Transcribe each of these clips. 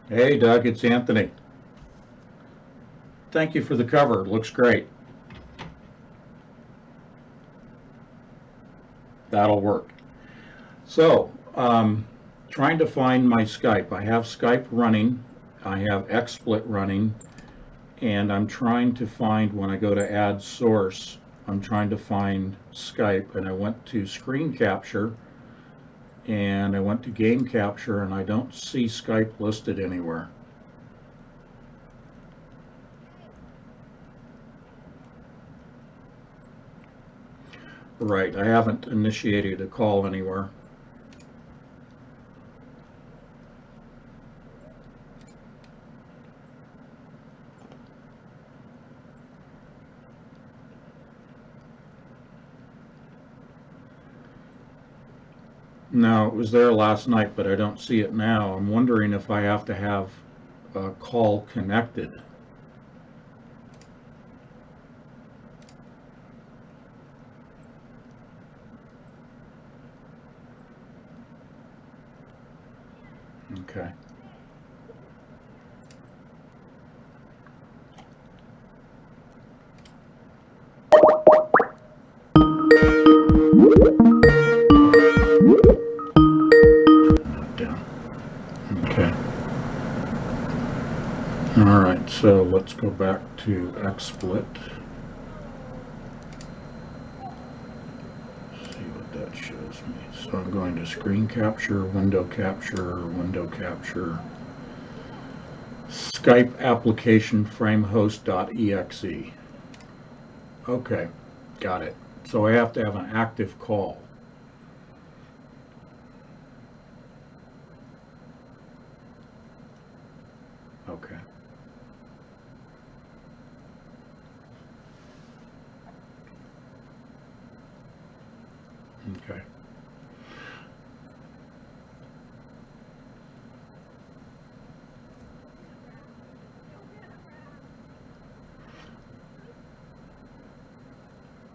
Hey, Doug, it's Anthony. Thank you for the cover. It looks great. That'll work. So, trying to find my Skype. I have Skype running, I have XSplit running, and I'm trying to find when I go to add source, I'm trying to find Skype, and I went to screen capture and I went to game capture, and I don't see Skype listed anywhere. Right, I haven't initiated a call anywhere. No, it was there last night, but I don't see it now. I'm wondering if I have to have a call connected. Okay. Down. Okay. All right, so let's go back to XSplit. See what that shows me. So I'm going to screen capture, window capture, Skype application framehost.exe. Okay, got it. So I have to have an active call. Okay. Okay.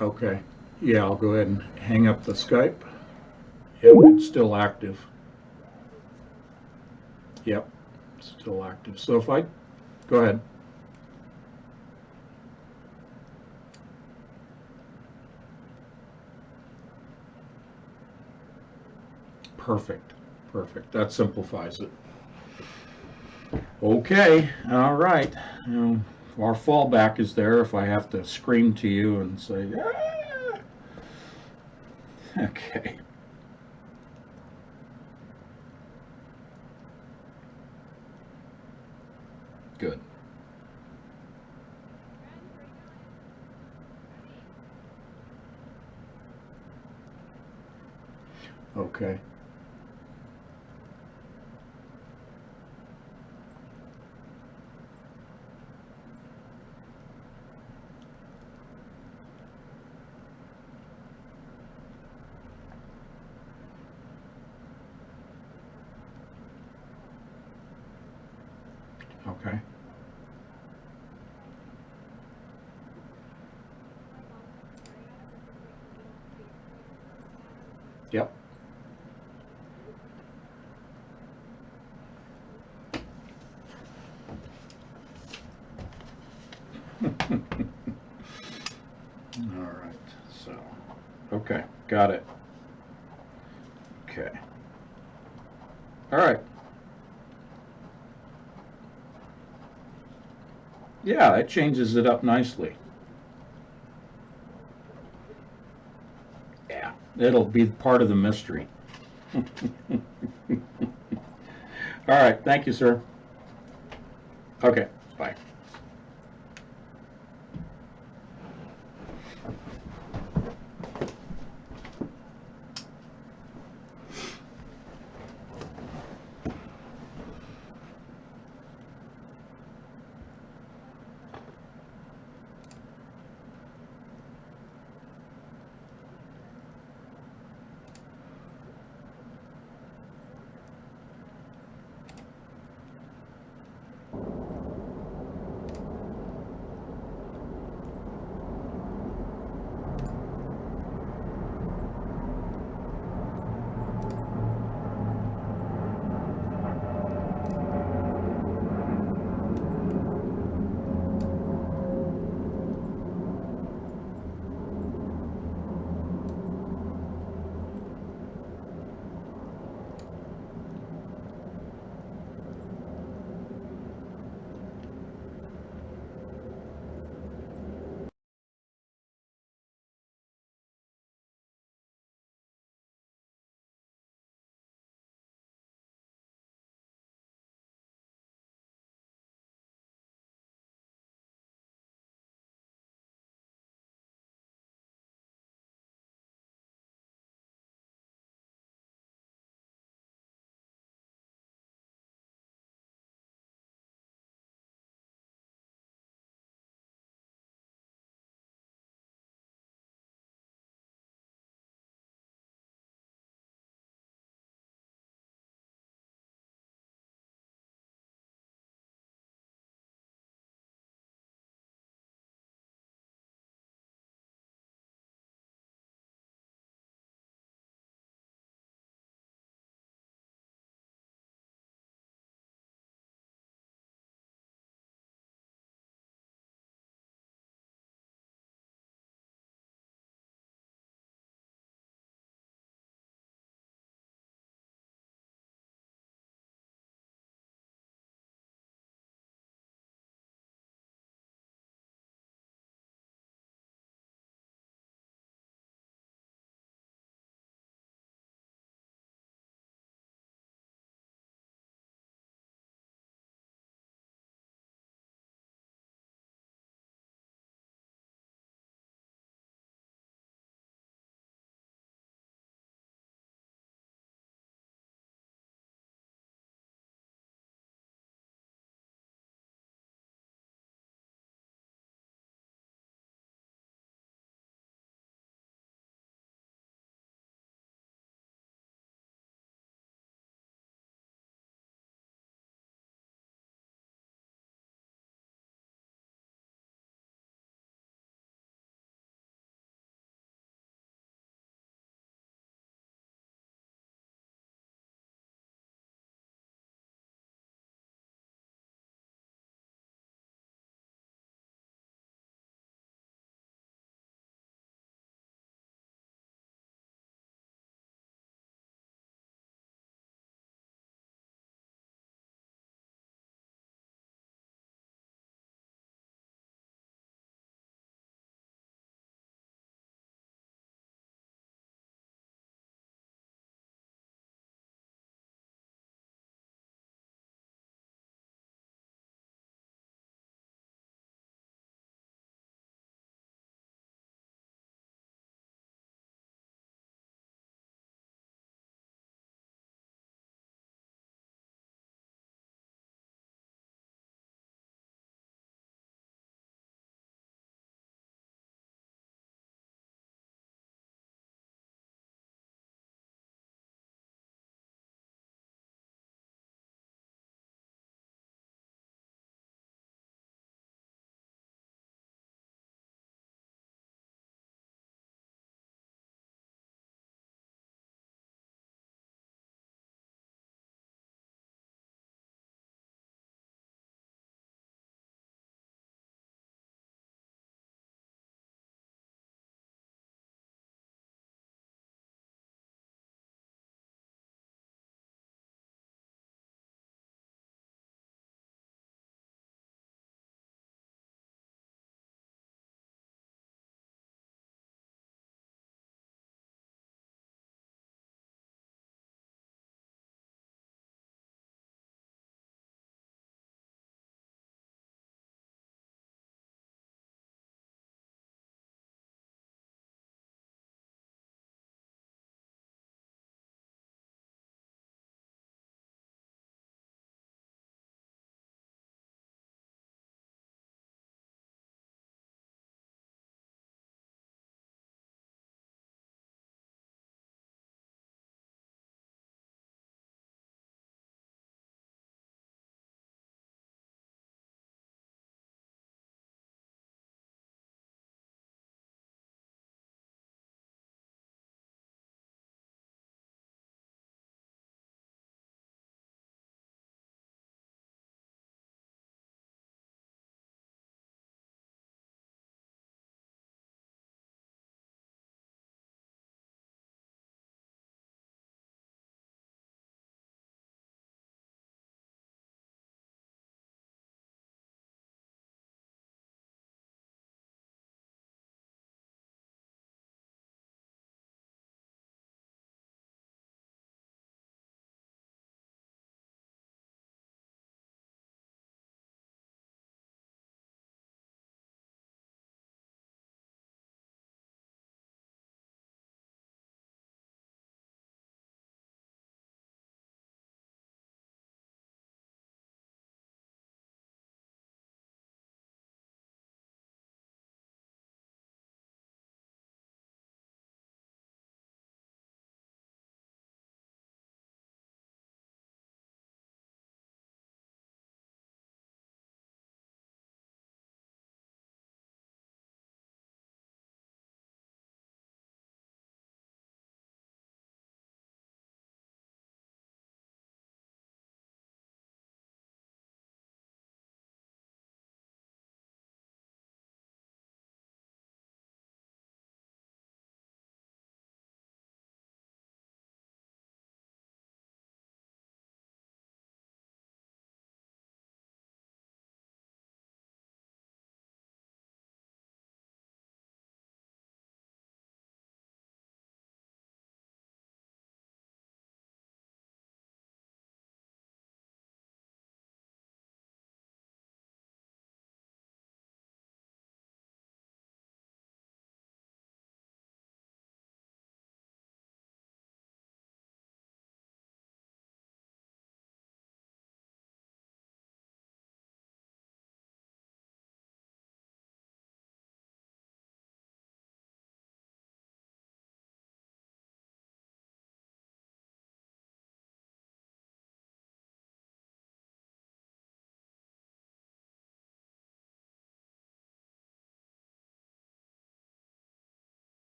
Okay. Yeah, I'll go ahead and hang up the Skype. Yep, it's still active. Yep, it's still active. So if I go ahead. Perfect. Perfect. That simplifies it. Okay. All right. Our fallback is there if I have to scream to you and say, ah! Okay. Good. Okay. Okay. Yep. All right. So, okay. Got it. Okay. All right. Yeah, it changes it up nicely. Yeah. It'll be part of the mystery. All right. Thank you, sir. Okay. Bye.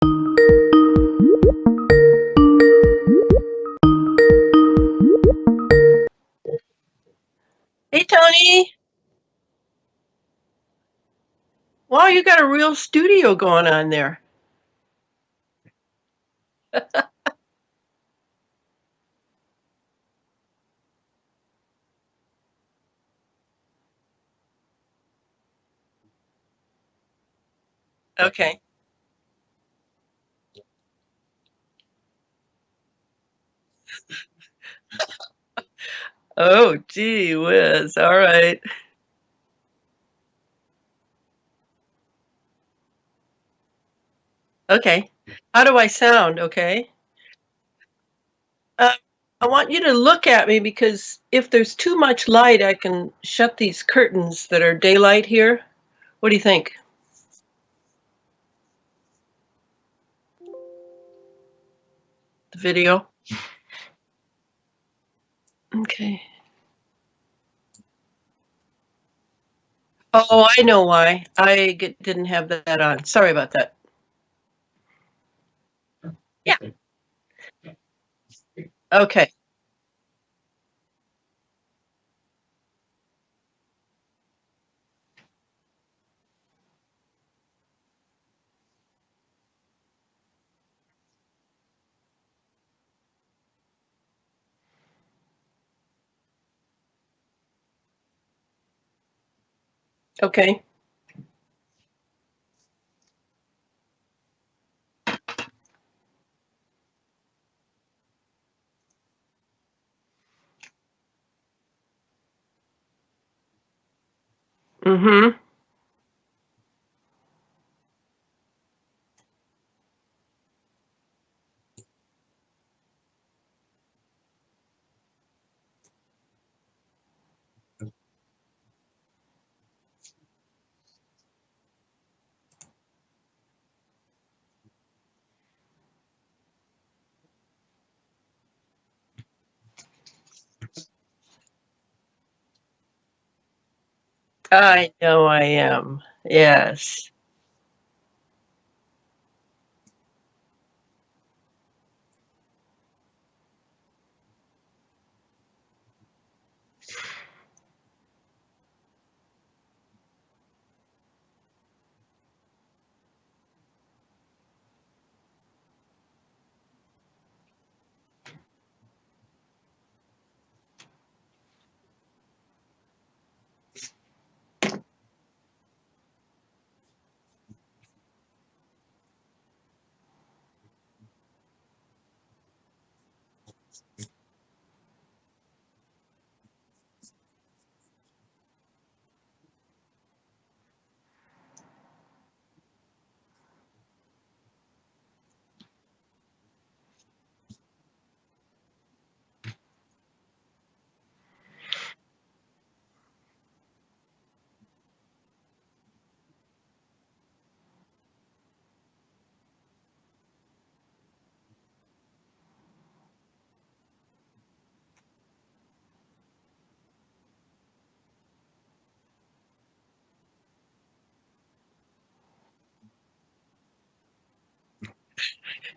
Hey, Tony. Wow, you got a real studio going on there. Okay. Oh, gee whiz. All right. Okay. How do I sound? Okay. Uh, I want you to look at me because if there's too much light, I can shut these curtains that are daylight here. What do you think? The video? Okay. Oh, I know why. Didn't have that on. Sorry about that. Yeah. Okay. Okay. Mm-hmm. I know I am. Yes.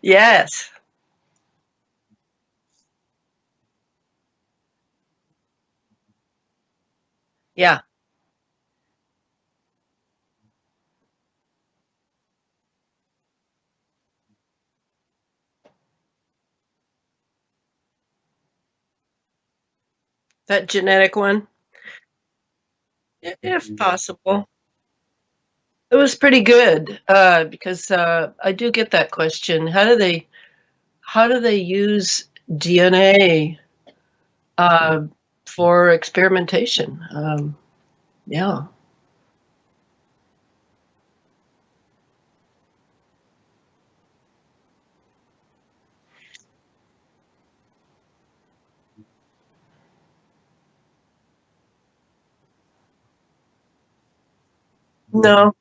Yes. Yeah. That genetic one, if possible. It was pretty good because I do get that question. How do they use DNA uh, for experimentation? Yeah. No,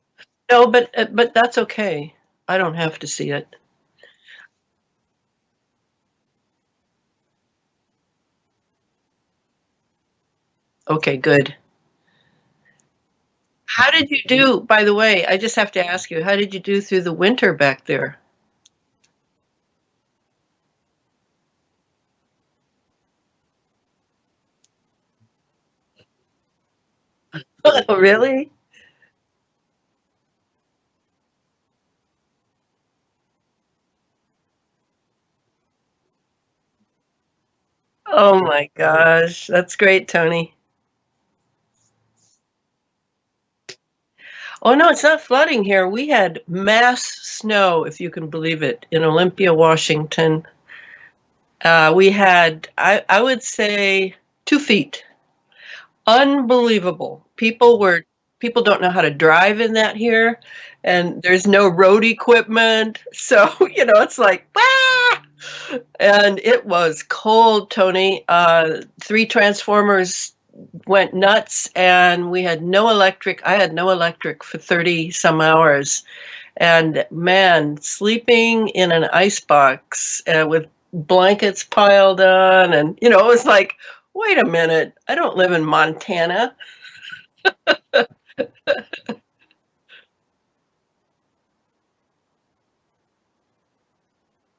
no, but that's okay. I don't have to see it. Okay, good. How did you do, by the way, I just have to ask you, how did you do through the winter back there? Oh, really? Oh my gosh, that's great, Tony. Oh no, it's not flooding here. We had mass snow, if you can believe it, in Olympia, Washington. We had, I would say, 2 feet. Unbelievable. People don't know how to drive in that here, and there's no road equipment. So, it's like, ah! And it was cold, Tony. Three transformers went nuts, and we had no electric. I had no electric for 30 some hours. And man, sleeping in an ice box with blankets piled on, and it was like, wait a minute, I don't live in Montana.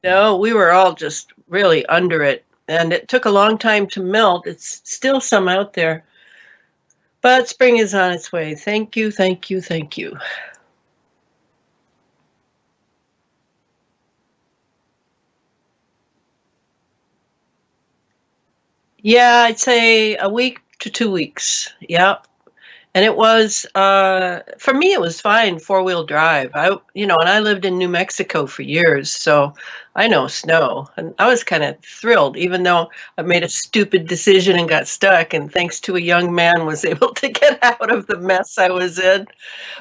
No, we were all just really under it, and it took a long time to melt. It's still some out there, but spring is on its way. Thank you, thank you, thank you. Yeah, I'd say a week to 2 weeks. Yeah. And it was, for me, it was fine, four-wheel drive. And I lived in New Mexico for years, so I know snow. And I was kind of thrilled, even though I made a stupid decision and got stuck, and thanks to a young man, was able to get out of the mess I was in.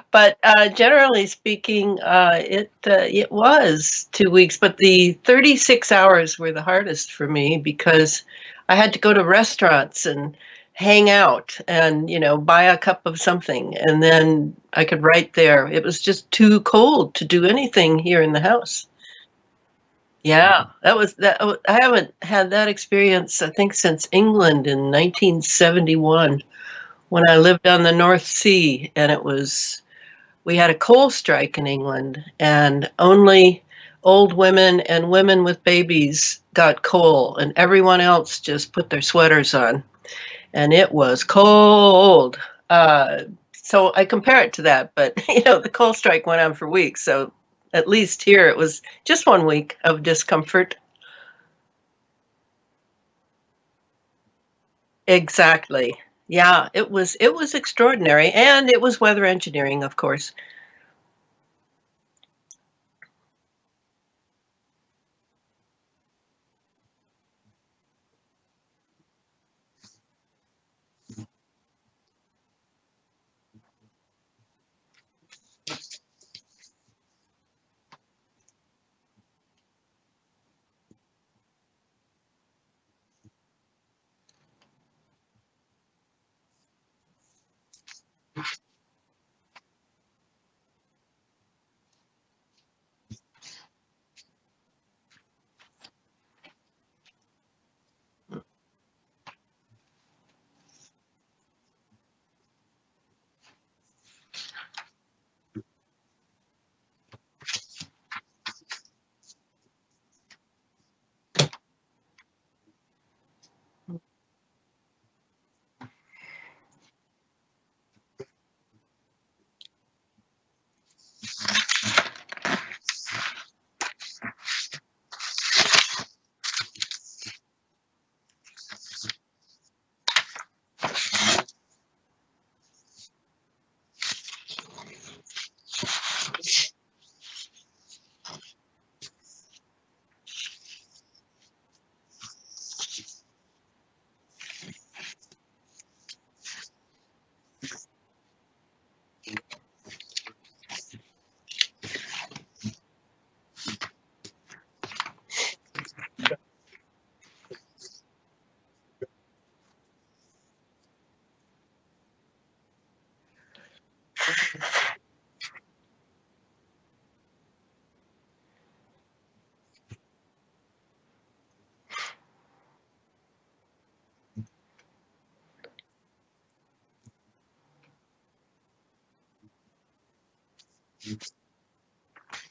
But generally speaking, it was 2 weeks, but the 36 hours were the hardest for me because I had to go to restaurants and hang out and buy a cup of something, and then I could write there. It was just too cold to do anything here in the house. Yeah, I haven't had that experience, I think, since England in 1971 when I lived on the North Sea, and we had a coal strike in England, and only old women and women with babies got coal, and everyone else just put their sweaters on. And it was cold. So I compare it to that, but the coal strike went on for weeks. So at least here it was just 1 week of discomfort. Exactly. Yeah, it was extraordinary, and it was weather engineering, of course.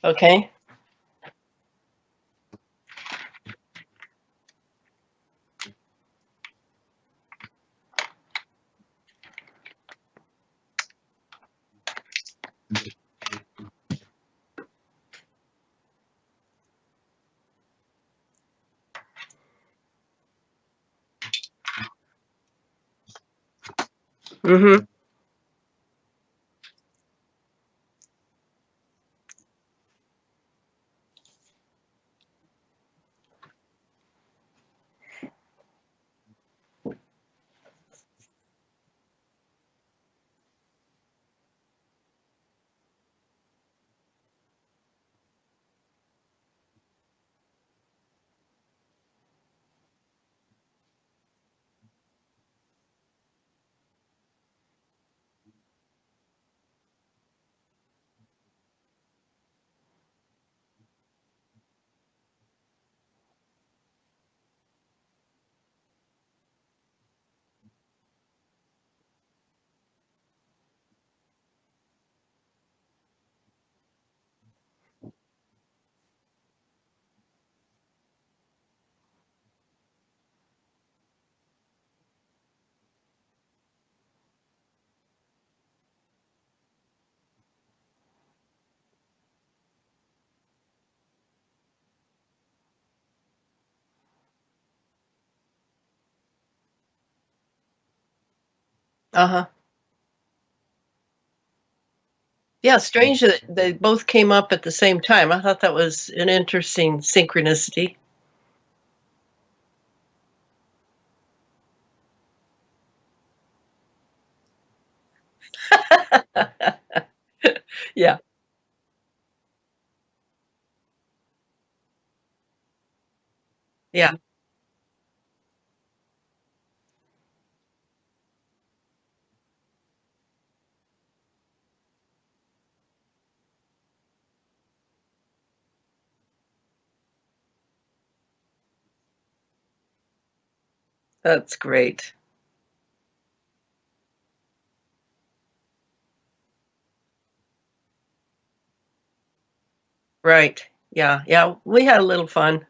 Okay. Mm-hmm. Uh-huh. Yeah, strange that they both came up at the same time. I thought that was an interesting synchronicity. Yeah, yeah, that's great. Right. Yeah, yeah, we had a little fun.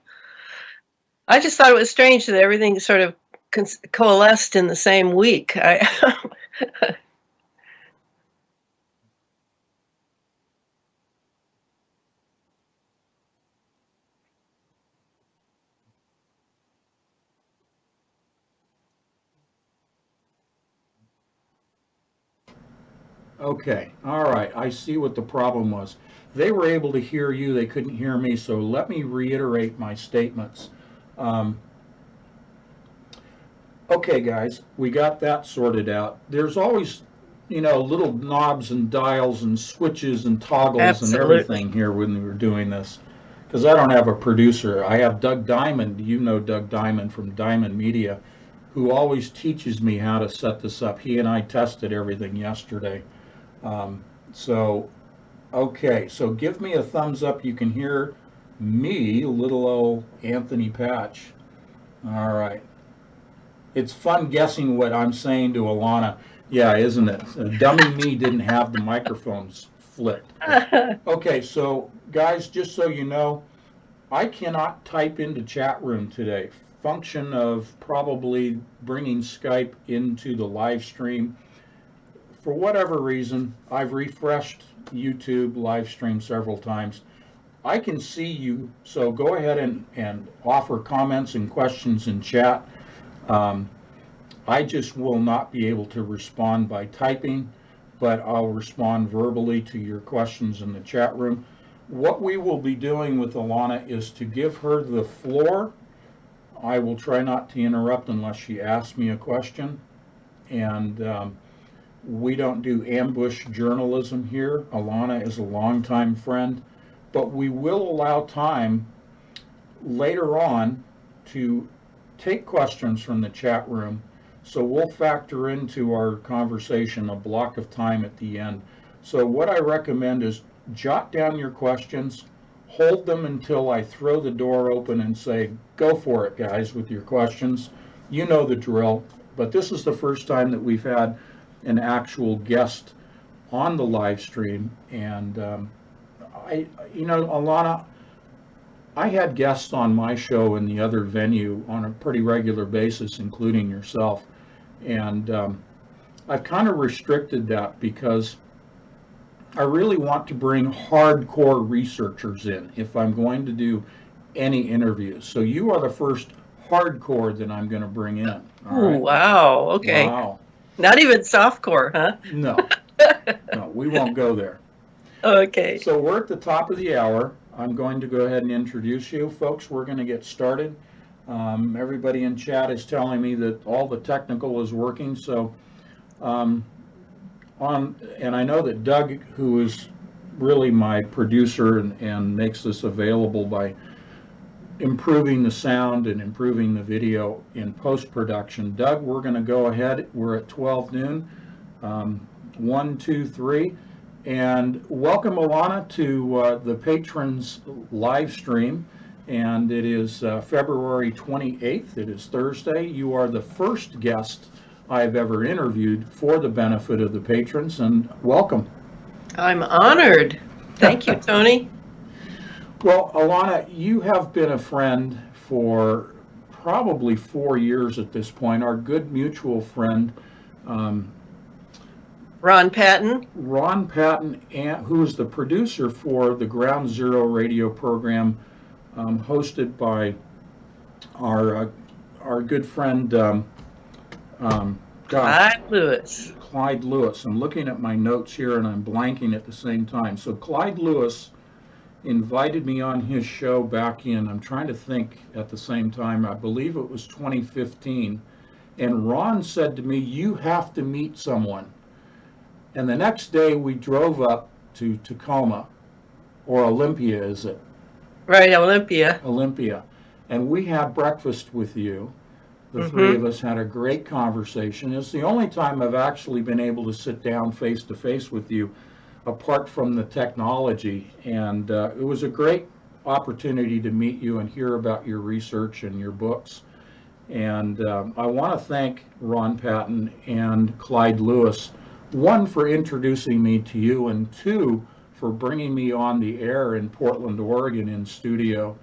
I just thought it was strange that everything sort of coalesced in the same week. Okay, all right, I see what the problem was. They were able to hear you, they couldn't hear me, so let me reiterate my statements. Um, okay, guys, we got that sorted out. There's always, little knobs and dials and switches and toggles and Absolutely. everything here when we were doing this. Because I don't have a producer. I have Doug Diamond, you know Doug Diamond from Diamond Media, who always teaches me how to set this up. He and I tested everything yesterday. Um, so Okay, so give me a thumbs up. You can hear me, little old Anthony Patch. All right. It's fun guessing what I'm saying to Alana. Yeah, isn't it? Dummy me didn't have the microphones flipped. Okay, so guys, just so you know, I cannot type into chat room today. Function of probably bringing Skype into the live stream. For whatever reason, I've refreshed YouTube live stream several times. I can see you, so go ahead and offer comments and questions in chat. Um, I just will not be able to respond by typing, but I'll respond verbally to your questions in the chat room. What we will be doing with Alana is to give her the floor. I will try not to interrupt unless she asks me a question. And we don't do ambush journalism here. Alana is a longtime friend, but we will allow time later on to take questions from the chat room. So we'll factor into our conversation a block of time at the end. So what I recommend is jot down your questions, hold them until I throw the door open and say, go for it, guys, with your questions. You know the drill, but this is the first time that we've had an actual guest on the live stream. And Alana, I had guests on my show in the other venue on a pretty regular basis, including yourself. And I've kind of restricted that because I really want to bring hardcore researchers in if I'm going to do any interviews. So you are the first hardcore that I'm going to bring in. All Ooh, right. wow. Okay. Wow. Not even softcore, huh? No, no, we won't go there. Okay. So we're at the top of the hour. I'm going to go ahead and introduce you, folks. We're going to get started. Everybody in chat is telling me that all the technical is working. So um, and I know that Doug, who is really my producer and makes this available by improving the sound and improving the video in post-production. Doug, we're going to go ahead. We're at 12 noon. 1, 2, 3. And welcome, Elana, to the patrons live stream. And it is February 28th. It is Thursday. You are the first guest I've ever interviewed for the benefit of the patrons, and welcome. I'm honored. Thank you, Tony. Well, Elana, you have been a friend for probably 4 years at this point. Our good mutual friend, Ron Patton. Ron Patton, who is the producer for the Ground Zero radio program, hosted by our good friend Clyde Lewis. Clyde Lewis. I'm looking at my notes here and I'm blanking at the same time. So Clyde Lewis invited me on his show back in, I'm trying to think at the same time, I believe it was 2015. And Ron said to me, you have to meet someone. And the next day we drove up to Tacoma, or Olympia, is it? Right, Olympia. Olympia. And we had breakfast with you. The three of us had a great conversation. It's the only time I've actually been able to sit down face to face with you apart from the technology. And it was a great opportunity to meet you and hear about your research and your books. And I want to thank Ron Patton and Clyde Lewis, one, for introducing me to you, and two, for bringing me on the air in Portland, Oregon in studio,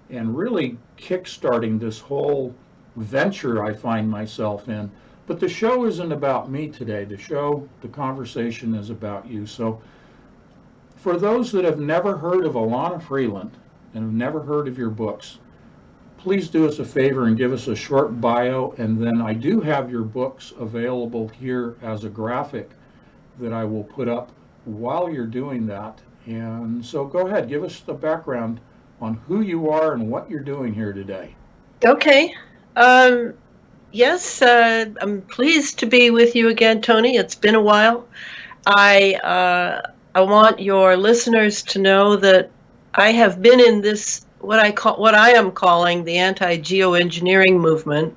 and really kickstarting this whole venture I find myself in. But the show isn't about me today. The conversation is about you. So for those that have never heard of Elana Freeland and have never heard of your books, please do us a favor and give us a short bio, and then I do have your books available here as a graphic that I will put up while you're doing that. And so go ahead, give us the background on who you are and what you're doing here today. Okay. Yes, I'm pleased to be with you again, Tony. It's been a while. I want your listeners to know that I have been in this what I am calling the anti-geoengineering movement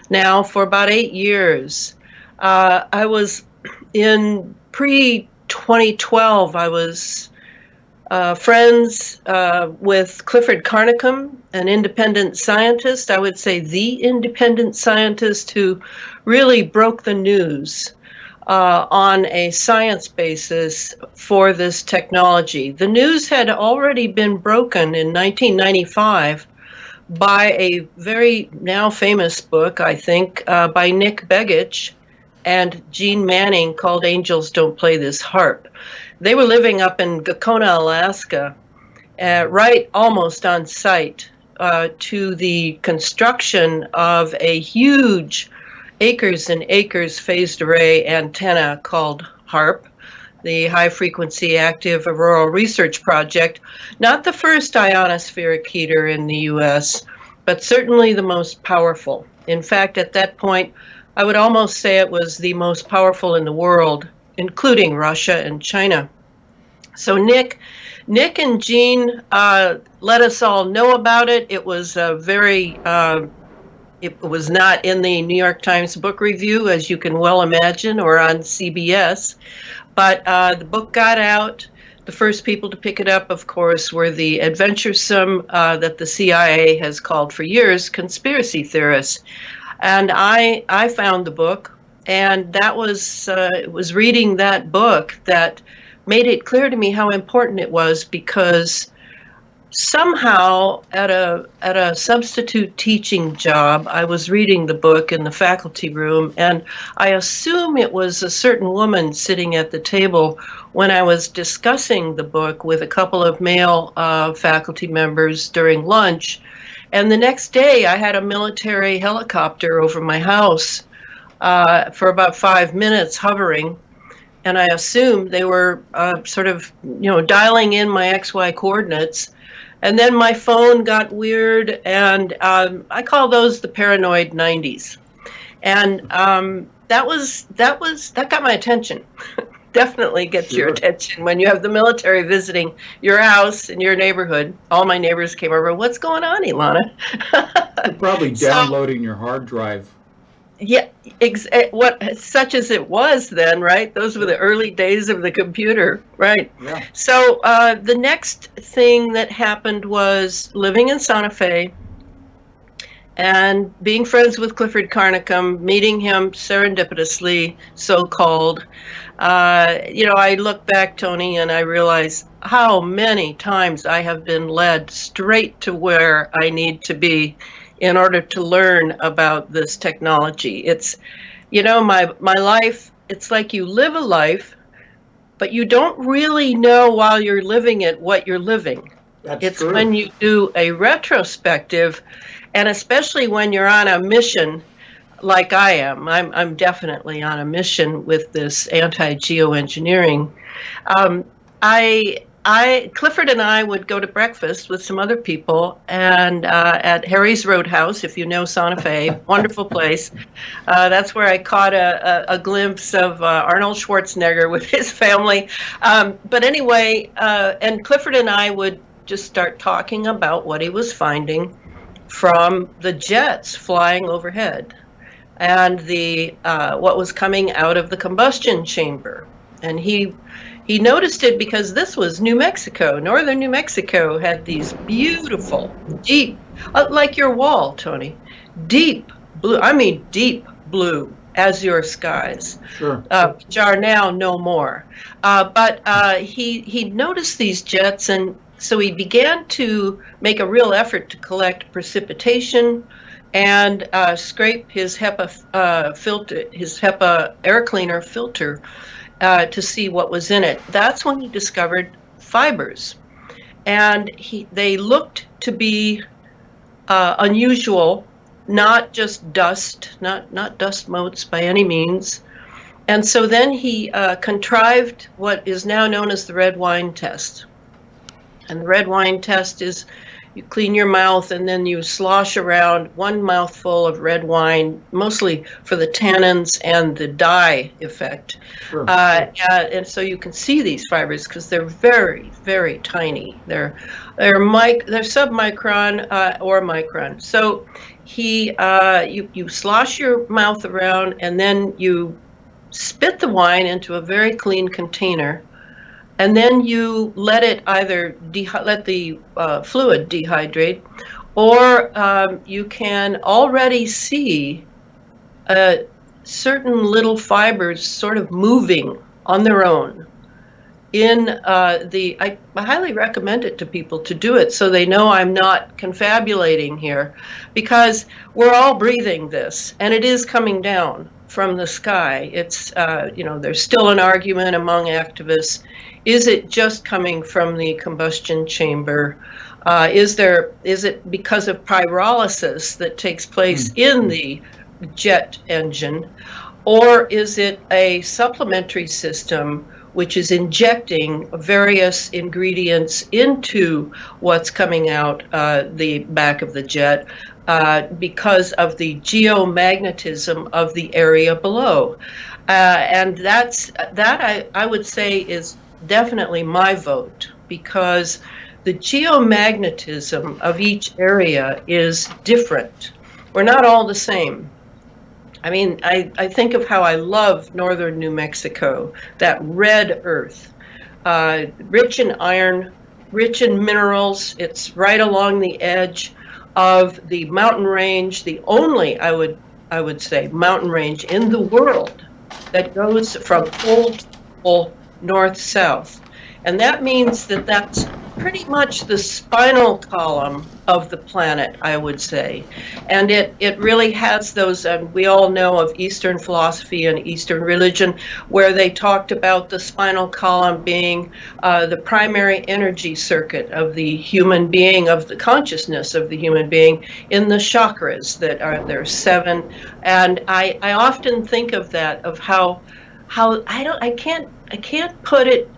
now for about 8 years. I was in pre-2012. I was friends with Clifford Carnicom, an independent scientist, I would say the independent scientist who really broke the news on a science basis for this technology. The news had already been broken in 1995 by a very now famous book, I think, by Nick Begich and Gene Manning called Angels Don't Play This Harp. They were living up in Gakona, Alaska, right almost on site to the construction of a huge acres and acres phased array antenna called HARP, the High Frequency Active Auroral Research Project. Not the first ionospheric heater in the US, but certainly the most powerful. In fact, at that point, I would almost say it was the most powerful in the world, including Russia and China. So Nick and Gene let us all know about it. It was it was not in the New York Times book review, as you can well imagine, or on CBS. But the book got out. The first people to pick it up, of course, were the adventuresome, that the CIA has called for years, conspiracy theorists. And I found the book, and that was it was reading that book that made it clear to me how important it was, because somehow at a substitute teaching job, I was reading the book in the faculty room, and I assume it was a certain woman sitting at the table when I was discussing the book with a couple of male faculty members during lunch. And the next day I had a military helicopter over my house for about 5 minutes hovering. And I assumed they were sort of, dialing in my XY coordinates. And then my phone got weird, and I call those the paranoid 90s. And that got my attention. Definitely gets your attention when you have the military visiting your house in your neighborhood. All my neighbors came over. What's going on, Elana? You're probably downloading your hard drive. Yeah, such as it was then, right? Those were the early days of the computer, right? Yeah. So the next thing that happened was living in Santa Fe and being friends with Clifford Carnicom, meeting him serendipitously, so-called. I look back, Tony, and I realize how many times I have been led straight to where I need to be in order to learn about this technology. It's, my life, it's like you live a life, but you don't really know while you're living it what you're living. It's true. When you do a retrospective, and especially when you're on a mission like I am. I'm definitely on a mission with this anti-geoengineering. Clifford and I would go to breakfast with some other people, and at Harry's Roadhouse, if you know Santa Fe, wonderful place. That's where I caught a glimpse of Arnold Schwarzenegger with his family. But anyway, and Clifford and I would just start talking about what he was finding from the jets flying overhead and the what was coming out of the combustion chamber. And he noticed it because this was New Mexico. Northern New Mexico had these beautiful, deep, like your wall, Tony, deep blue azure skies, sure. Which are now no more. But he noticed these jets, and so he began to make a real effort to collect precipitation and scrape his HEPA filter, his HEPA air cleaner filter, to see what was in it. That's when he discovered fibers, and they looked to be unusual, not just dust, not dust motes by any means. And so then he contrived what is now known as the red wine test. And the red wine test is you clean your mouth and then you slosh around one mouthful of red wine, mostly for the tannins and the dye effect. Sure. And so you can see these fibers because they're very, very tiny. They're submicron or micron. So you slosh your mouth around and then you spit the wine into a very clean container. And then you let it either let the fluid dehydrate, or you can already see certain little fibers sort of moving on their own. I highly recommend it to people to do it so they know I'm not confabulating here, because we're all breathing this, and it is coming down from the sky. It's there's still an argument among activists. Is it just coming from the combustion chamber? Is it because of pyrolysis that takes place in the jet engine? Or is it a supplementary system which is injecting various ingredients into what's coming out the back of the jet because of the geomagnetism of the area below? And that I would say is definitely my vote, because the geomagnetism of each area is different. We're not all the same. I mean, I think of how I love northern New Mexico, that red earth, rich in iron, rich in minerals. It's right along the edge of the mountain range, the only, I would say, mountain range in the world that goes from pole to pole, north-south. And that means that that's pretty much the spinal column of the planet, I would say. And it really has those, we all know of Eastern philosophy and Eastern religion, where they talked about the spinal column being the primary energy circuit of the human being, of the consciousness of the human being, in the chakras that are, there's 7. And I often think of that, of how I can't put it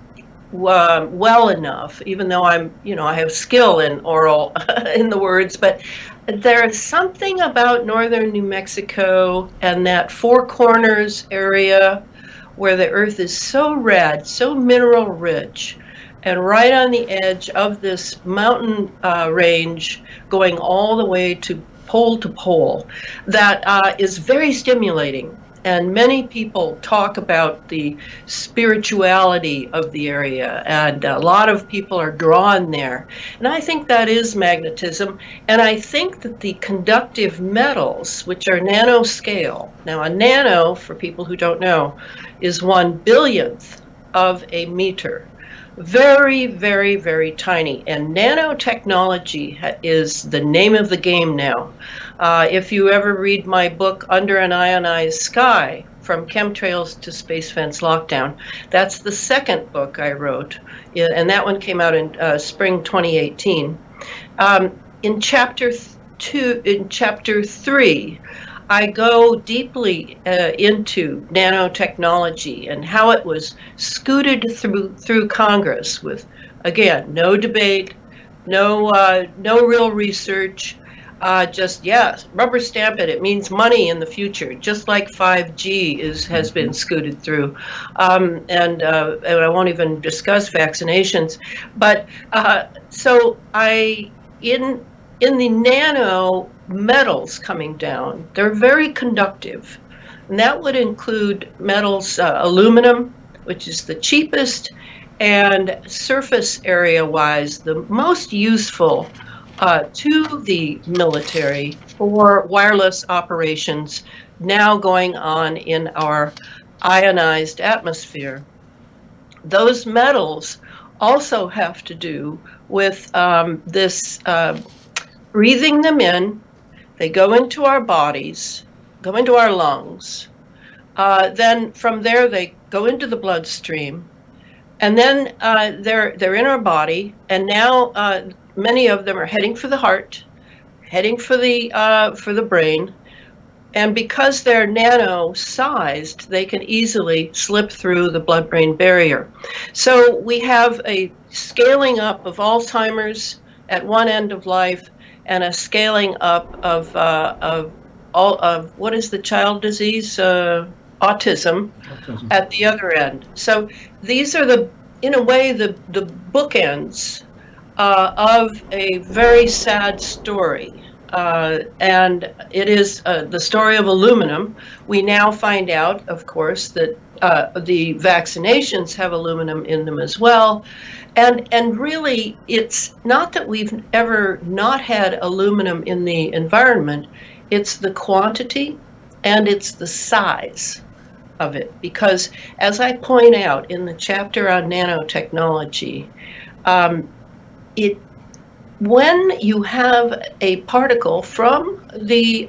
well enough, even though I have skill in oral in the words, but there's something about northern New Mexico and that Four Corners area where the earth is so red, so mineral rich, and right on the edge of this mountain range going all the way to pole, that is very stimulating. And many people talk about the spirituality of the area, and a lot of people are drawn there. And I think that is magnetism. And I think that the conductive metals, which are nanoscale, now a nano, for people who don't know, is 1/1000th of a meter. Very, very, very tiny. And nanotechnology is the name of the game now. If you ever read my book, Under an Ionized Sky, From Chemtrails to Space Fence Lockdown, that's the second book I wrote, and that one came out in spring 2018. In chapter 3, I go deeply into nanotechnology and how it was scooted through Congress with, again, no debate, no real research, just, yes, rubber stamp it. It means money in the future, just like 5G has been scooted through. And I won't even discuss vaccinations. But so in the nano metals coming down, they're very conductive. And that would include metals, aluminum, which is the cheapest, and surface area-wise, the most useful to the military for wireless operations now going on in our ionized atmosphere. Those metals also have to do with this breathing them in. They go into our bodies, go into our lungs. Then from there, they go into the bloodstream. And then they're in our body. And now many of them are heading for the heart, heading for the brain. And because they're nano-sized, they can easily slip through the blood-brain barrier. So we have a scaling up of Alzheimer's at one end of life, and a scaling up of what is the child disease? Autism at the other end. So these are in a way, the bookends of a very sad story. And it is the story of aluminum. We now find out, of course, that the vaccinations have aluminum in them as well. And really, it's not that we've ever not had aluminum in the environment. It's the quantity and it's the size of it. Because as I point out in the chapter on nanotechnology, when you have a particle from the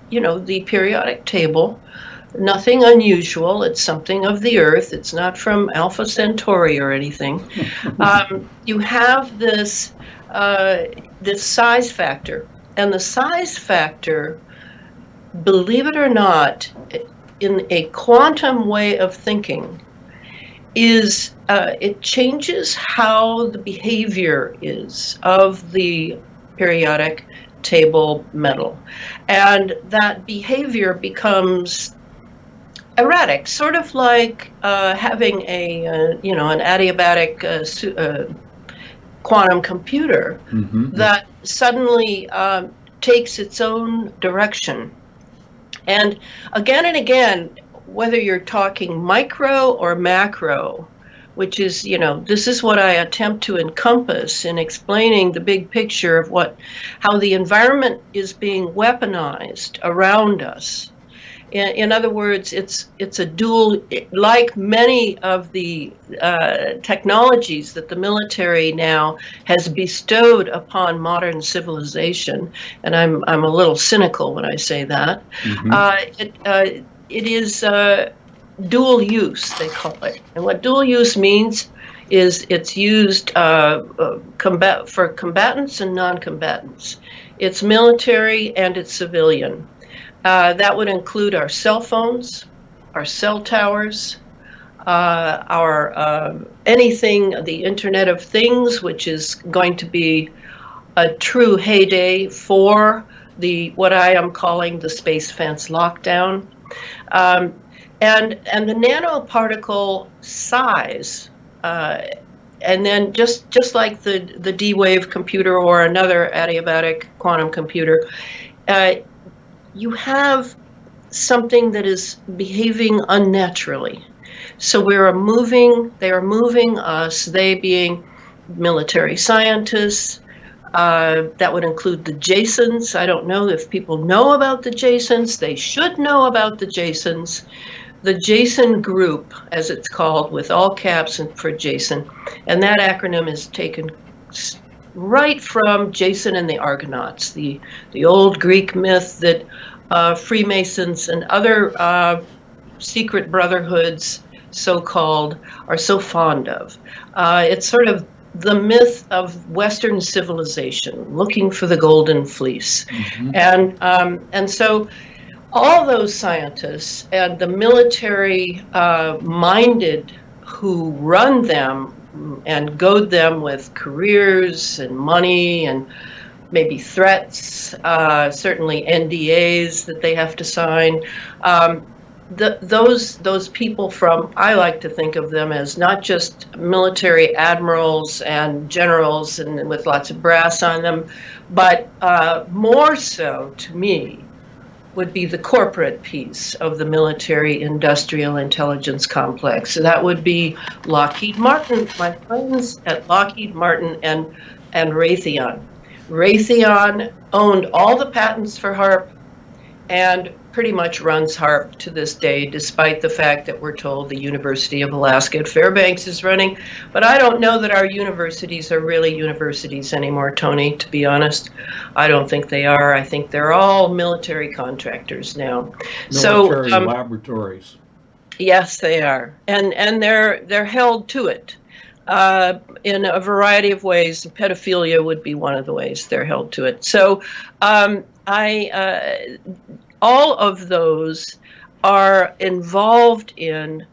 the periodic table, nothing unusual, it's something of the Earth, it's not from Alpha Centauri or anything, you have this size factor. And the size factor, believe it or not, in a quantum way of thinking, is it changes how the behavior is of the periodic table metal. And that behavior becomes erratic, sort of like having an adiabatic quantum computer that suddenly takes its own direction. And again, whether you're talking micro or macro, which is, this is what I attempt to encompass in explaining the big picture of how the environment is being weaponized around us. In other words, it's a dual, like many of the technologies that the military now has bestowed upon modern civilization, and I'm a little cynical when I say that. It is dual use, they call it, and what dual use means is it's used for combatants and non-combatants. It's military and it's civilian. That would include our cell phones, our cell towers, our anything, the Internet of Things, which is going to be a true heyday for what I am calling the space fence lockdown. And the nanoparticle size, and then just like the D-Wave computer or another adiabatic quantum computer, you have something that is behaving unnaturally. So they are moving us, they being military scientists. That would include the Jasons. I don't know if people know about the Jasons. They should know about the Jasons. The Jason Group, as it's called, with all caps and for Jason. And that acronym is taken right from Jason and the Argonauts, the old Greek myth that Freemasons and other secret brotherhoods, so-called, are so fond of. It's sort of the myth of Western civilization, looking for the golden fleece. And so all those scientists and the military minded who run them and goad them with careers and money and maybe threats, certainly NDAs that they have to sign. Those people from, I like to think of them as not just military admirals and generals and with lots of brass on them, but more so to me would be the corporate piece of the military industrial intelligence complex. So that would be Lockheed Martin, my friends at Lockheed Martin and Raytheon. Raytheon owned all the patents for HARP and pretty much runs HARP to this day, despite the fact that we're told the University of Alaska at Fairbanks is running. But I don't know that our universities are really universities anymore, Tony, to be honest. I don't think they are. I think they're all military contractors now. Military laboratories. Yes, they are. And they're held to it. In a variety of ways. Pedophilia would be one of the ways they're held to it. So all of those are involved in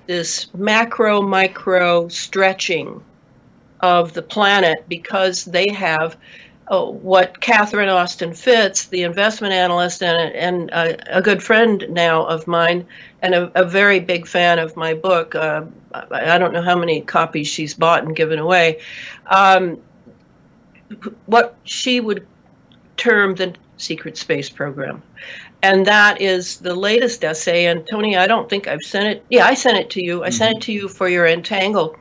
this macro-micro stretching of the planet because they have what Catherine Austin Fitts, the investment analyst and a good friend now of mine, and a very big fan of my book. I don't know how many copies she's bought and given away. What she would term the secret space program. And that is the latest essay. And Tony, I don't think I've sent it. Yeah, I sent it to you. I sent it to you for your Entangle.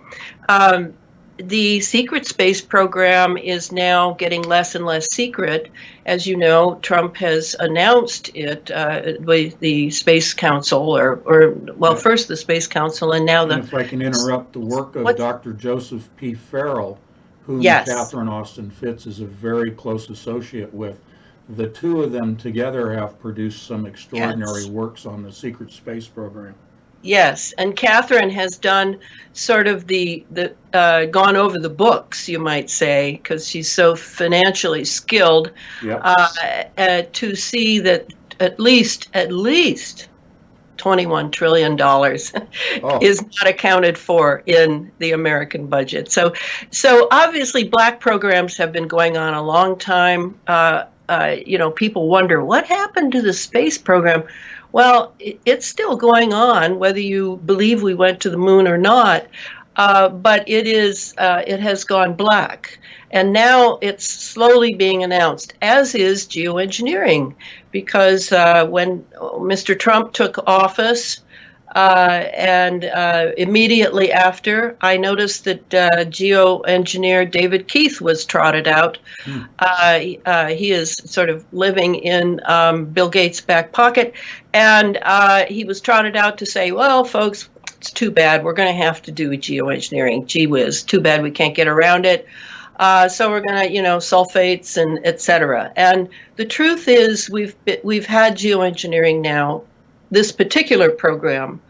The secret space program is now getting less and less secret. As you know, Trump has announced it with the Space Council, first the Space Council, and now if I can interrupt, the work of Dr. Joseph P. Farrell, whom Catherine Austin Fitts is a very close associate with. The two of them together have produced some extraordinary works on the secret space program. Yes, and Catherine has done sort of gone over the books, you might say, because she's so financially skilled, to see that at least $21 trillion is not accounted for in the American budget. So obviously black programs have been going on a long time. People wonder what happened to the space program. Well, it's still going on, whether you believe we went to the moon or not. But it has gone black. And now it's slowly being announced, as is geoengineering, because when Mr. Trump took office, And immediately after, I noticed that geoengineer David Keith was trotted out. He is sort of living in Bill Gates' back pocket, and he was trotted out to say, well, folks, it's too bad. We're going to have to do geoengineering. Gee whiz, too bad we can't get around it. So we're going to, sulfates and et cetera. And the truth is we've had geoengineering now, this particular program,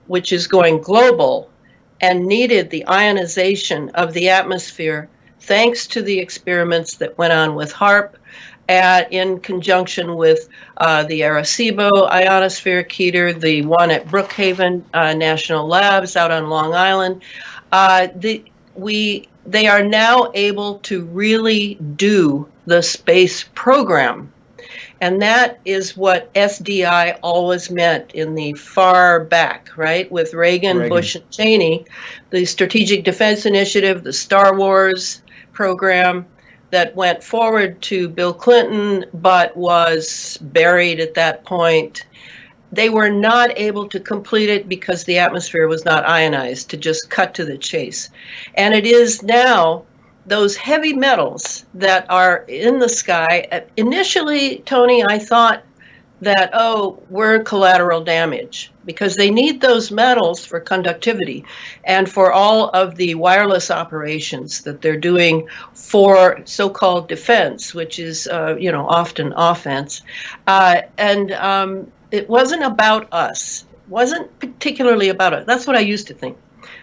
which is going global and needed the ionization of the atmosphere thanks to the experiments that went on with HAARP in conjunction with the Arecibo ionospheric heater, the one at Brookhaven National Labs out on Long Island. They are now able to really do the space program. And that is what SDI always meant in the far back, right? With Reagan, Bush, and Cheney, the Strategic Defense Initiative, the Star Wars program that went forward to Bill Clinton, but was buried at that point. They were not able to complete it because the atmosphere was not ionized, to just cut to the chase. And it is now those heavy metals that are in the sky. Initially, Tony, I thought that, we're collateral damage because they need those metals for conductivity and for all of the wireless operations that they're doing for so-called defense, which is, often offense. It wasn't about us. It wasn't particularly about us. That's what I used to think.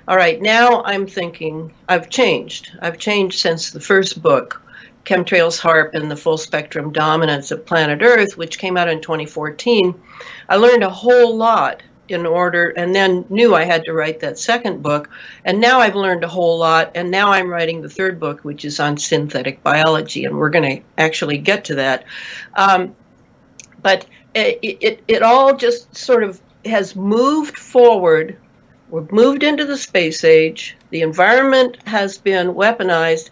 All right, now I'm thinking I've changed. I've changed since the first book, Chemtrails, HAARP, and the Full Spectrum Dominance of Planet Earth, which came out in 2014. I learned a whole lot and then knew I had to write that second book. And now I've learned a whole lot, and now I'm writing the third book, which is on synthetic biology, and we're going to actually get to that. But it all just sort of has moved forward. We've moved into the space age. The environment has been weaponized.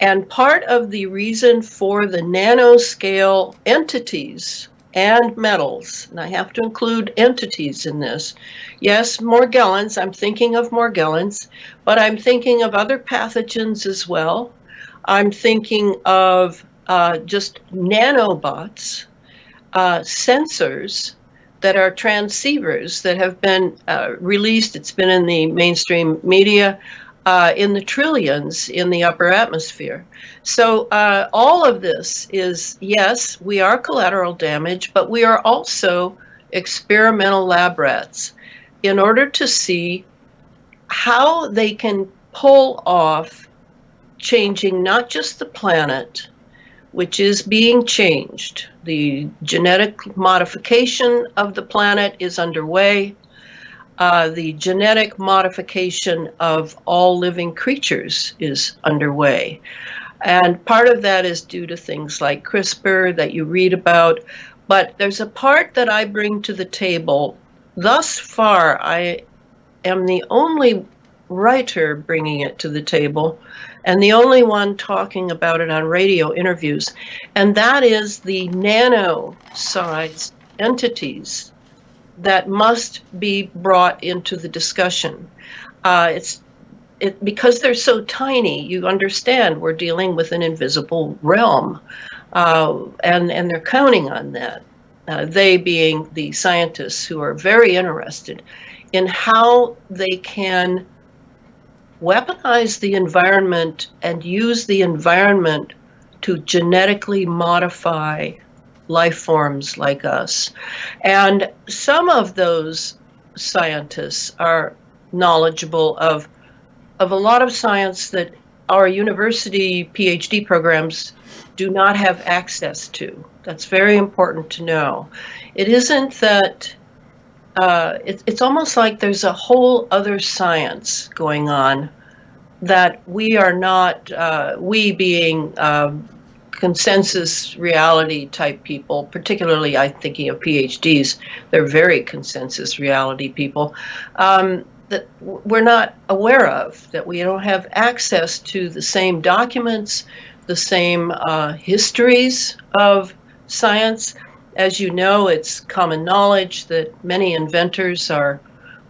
And part of the reason for the nanoscale entities and metals, and I have to include entities in this. Yes, Morgellons, I'm thinking of Morgellons, but I'm thinking of other pathogens as well. I'm thinking of just nanobots, sensors that are transceivers that have been released. It's been in the mainstream media in the trillions in the upper atmosphere. So all of this is, yes, we are collateral damage, but we are also experimental lab rats in order to see how they can pull off changing not just the planet, which is being changed. The genetic modification of the planet is underway. The genetic modification of all living creatures is underway. And part of that is due to things like CRISPR that you read about. But there's a part that I bring to the table. Thus far, I am the only writer bringing it to the table and the only one talking about it on radio interviews. And that is the nano-sized entities that must be brought into the discussion. Because they're so tiny, you understand we're dealing with an invisible realm, and they're counting on that. They being the scientists who are very interested in how they can weaponize the environment and use the environment to genetically modify life forms like us. And some of those scientists are knowledgeable of a lot of science that our university PhD programs do not have access to. That's very important to know. It isn't that, it's almost like there's a whole other science going on that we are not, we being consensus reality type people, particularly I'm thinking of PhDs, they're very consensus reality people, that we're not aware of, that we don't have access to the same documents, the same histories of science. As you know, it's common knowledge that many inventors are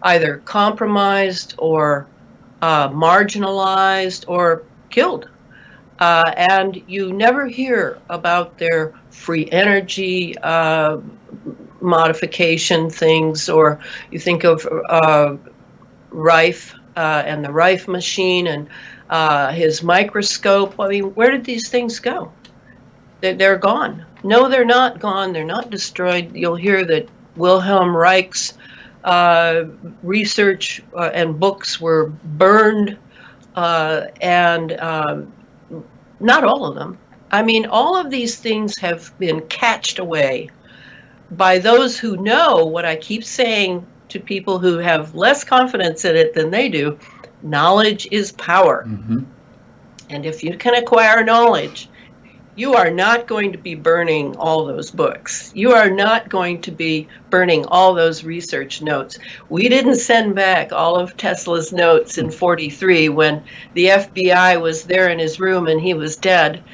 either compromised or marginalized or killed. And you never hear about their free energy modification things, or you think of Rife and the Rife machine and his microscope. I mean, where did these things go? They're gone. No, they're not gone. They're not destroyed. You'll hear that Wilhelm Reich's research and books were burned, and not all of them. I mean, all of these things have been catched away by those who know what I keep saying to people who have less confidence in it than they do. Knowledge is power. Mm-hmm. And if you can acquire knowledge, you are not going to be burning all those books. You are not going to be burning all those research notes. We didn't send back all of Tesla's notes in '43 when the FBI was there in his room and he was dead.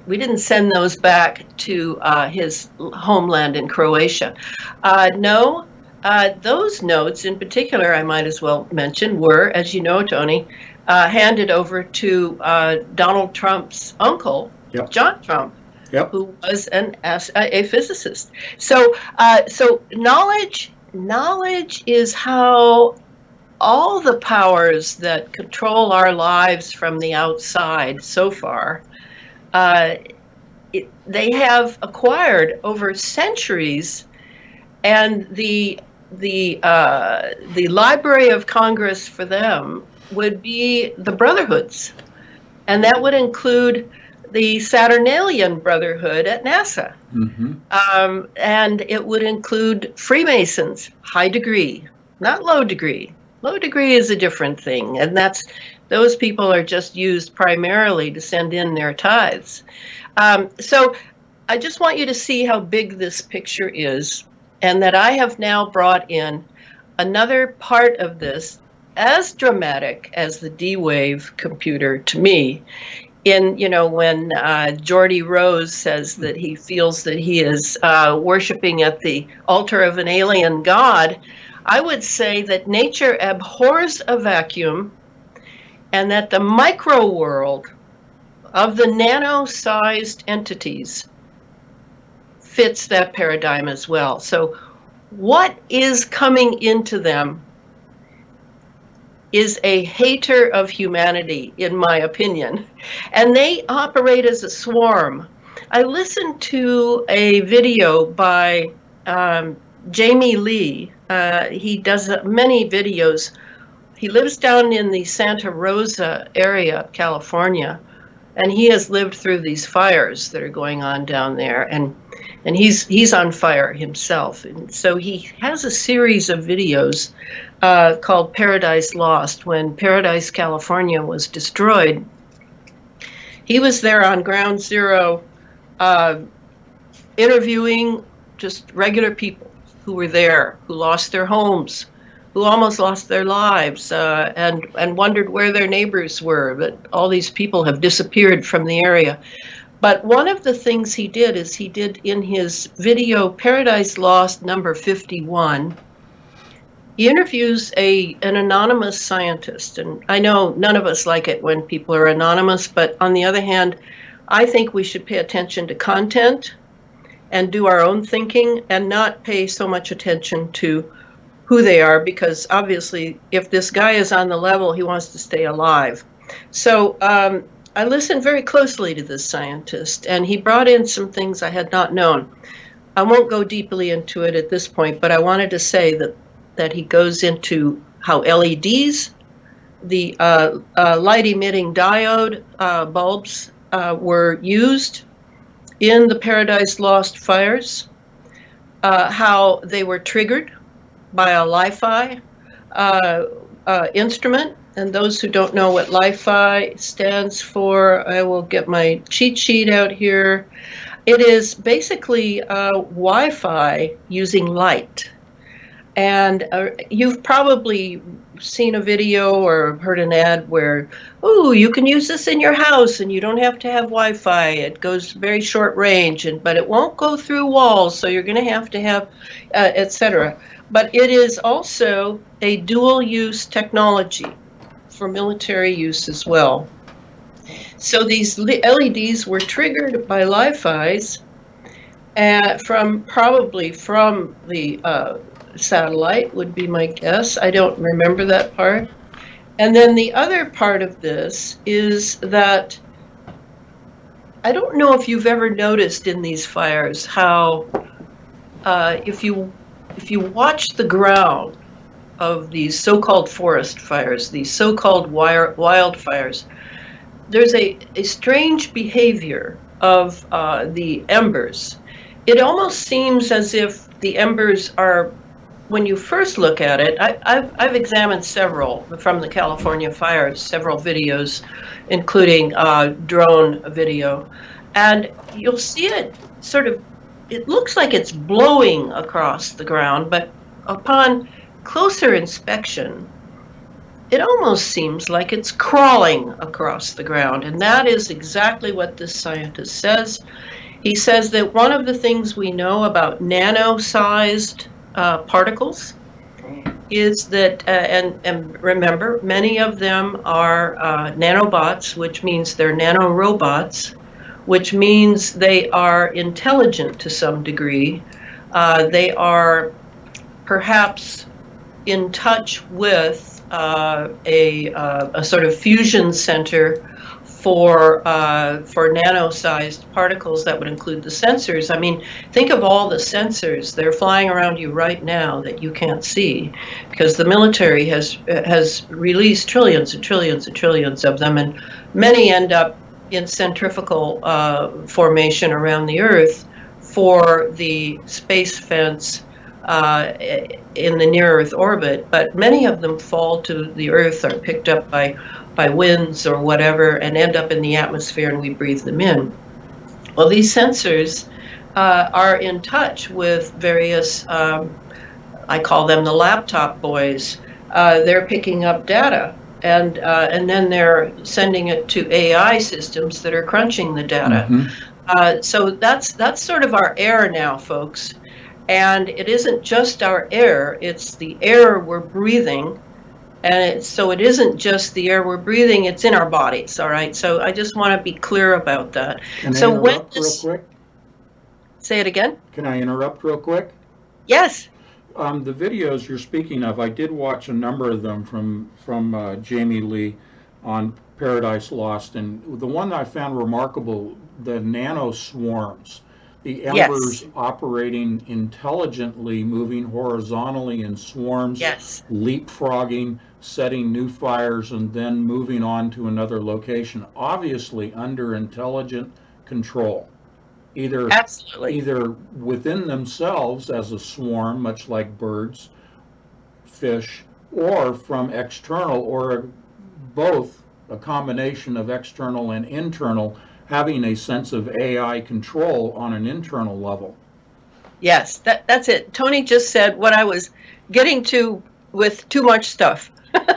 We didn't send those back to his homeland in Croatia. No, those notes in particular, I might as well mention, were, as you know, Tony, handed over to Donald Trump's uncle, yep. John Trump, yep. who was a physicist. So, so knowledge is how all the powers that control our lives from the outside so far, they have acquired over centuries, and the Library of Congress for them would be the brotherhoods, and that would include the Saturnalian Brotherhood at NASA, mm-hmm. And it would include Freemasons, high degree, not low degree. Low degree is a different thing, and those people are just used primarily to send in their tithes. So I just want you to see how big this picture is, and that I have now brought in another part of this, as dramatic as the D-Wave computer to me. When Geordie Rose says that he feels that he is worshiping at the altar of an alien god, I would say that nature abhors a vacuum, and that the micro world of the nano-sized entities fits that paradigm as well. So what is coming into them is a hater of humanity, in my opinion, and they operate as a swarm. I listened to a video by Jamie Lee. He does many videos. He lives down in the Santa Rosa area of California, and he has lived through these fires that are going on down there, and he's on fire himself. And so he has a series of videos called Paradise Lost. When Paradise, California was destroyed, he was there on ground zero interviewing just regular people who were there, who lost their homes, who almost lost their lives, and wondered where their neighbors were. But all these people have disappeared from the area. But one of the things he did is he did in his video Paradise Lost number 51, he interviews an anonymous scientist. And I know none of us like it when people are anonymous, but on the other hand, I think we should pay attention to content and do our own thinking and not pay so much attention to who they are, because obviously if this guy is on the level, he wants to stay alive. So I listened very closely to this scientist, and he brought in some things I had not known. I won't go deeply into it at this point, but I wanted to say that he goes into how LEDs, the light-emitting diode bulbs were used in the Paradise Lost fires, how they were triggered by a Li-Fi instrument. And those who don't know what Li-Fi stands for, I will get my cheat sheet out here. It is basically Wi-Fi using light. And you've probably seen a video or heard an ad where, oh, you can use this in your house and you don't have to have Wi-Fi. It goes very short range, but it won't go through walls, so you're going to have, etc. But it is also a dual-use technology for military use as well. So these LEDs were triggered by Li-Fis probably from the satellite, would be my guess. I don't remember that part. And then the other part of this is that I don't know if you've ever noticed in these fires how if you watch the ground of these so-called forest fires, these so-called wildfires, there's a strange behavior of the embers. It almost seems as if the embers are, when you first look at it, I've examined several from the California fires, several videos, including drone video, and you'll see it sort of, it looks like it's blowing across the ground, but upon closer inspection, it almost seems like it's crawling across the ground, and that is exactly what this scientist says. He says that one of the things we know about nano-sized particles is that, and remember, many of them are nanobots, which means they're nanorobots, which means they are intelligent to some degree. They are perhaps in touch with a sort of fusion center for nano-sized particles that would include the sensors. I mean, think of all the sensors. They're flying around you right now that you can't see, because the military has released trillions and trillions and trillions of them, and many end up in centrifugal formation around the Earth for the space fence in the near-Earth orbit, but many of them fall to the Earth, are picked up by winds or whatever, and end up in the atmosphere, and we breathe them in. Well, these sensors are in touch with various, I call them the laptop boys. They're picking up data, and then they're sending it to AI systems that are crunching the data. Mm-hmm. So that's sort of our air now, folks. And it isn't just our air, it's the air we're breathing. And so it isn't just the air we're breathing, it's in our bodies, all right? So I just want to be clear about that. Can I interrupt real quick? Say it again? Can I interrupt real quick? Yes. The videos you're speaking of, I did watch a number of them from Jamie Lee on Paradise Lost, and the one that I found remarkable, the nano swarms. The embers, yes, operating intelligently, moving horizontally in swarms, yes, leapfrogging, setting new fires, and then moving on to another location, obviously under intelligent control. Either within themselves as a swarm, much like birds, fish, or from external, or both, a combination of external and internal, having a sense of AI control on an internal level. Yes, that's it. Tony just said what I was getting to with too much stuff.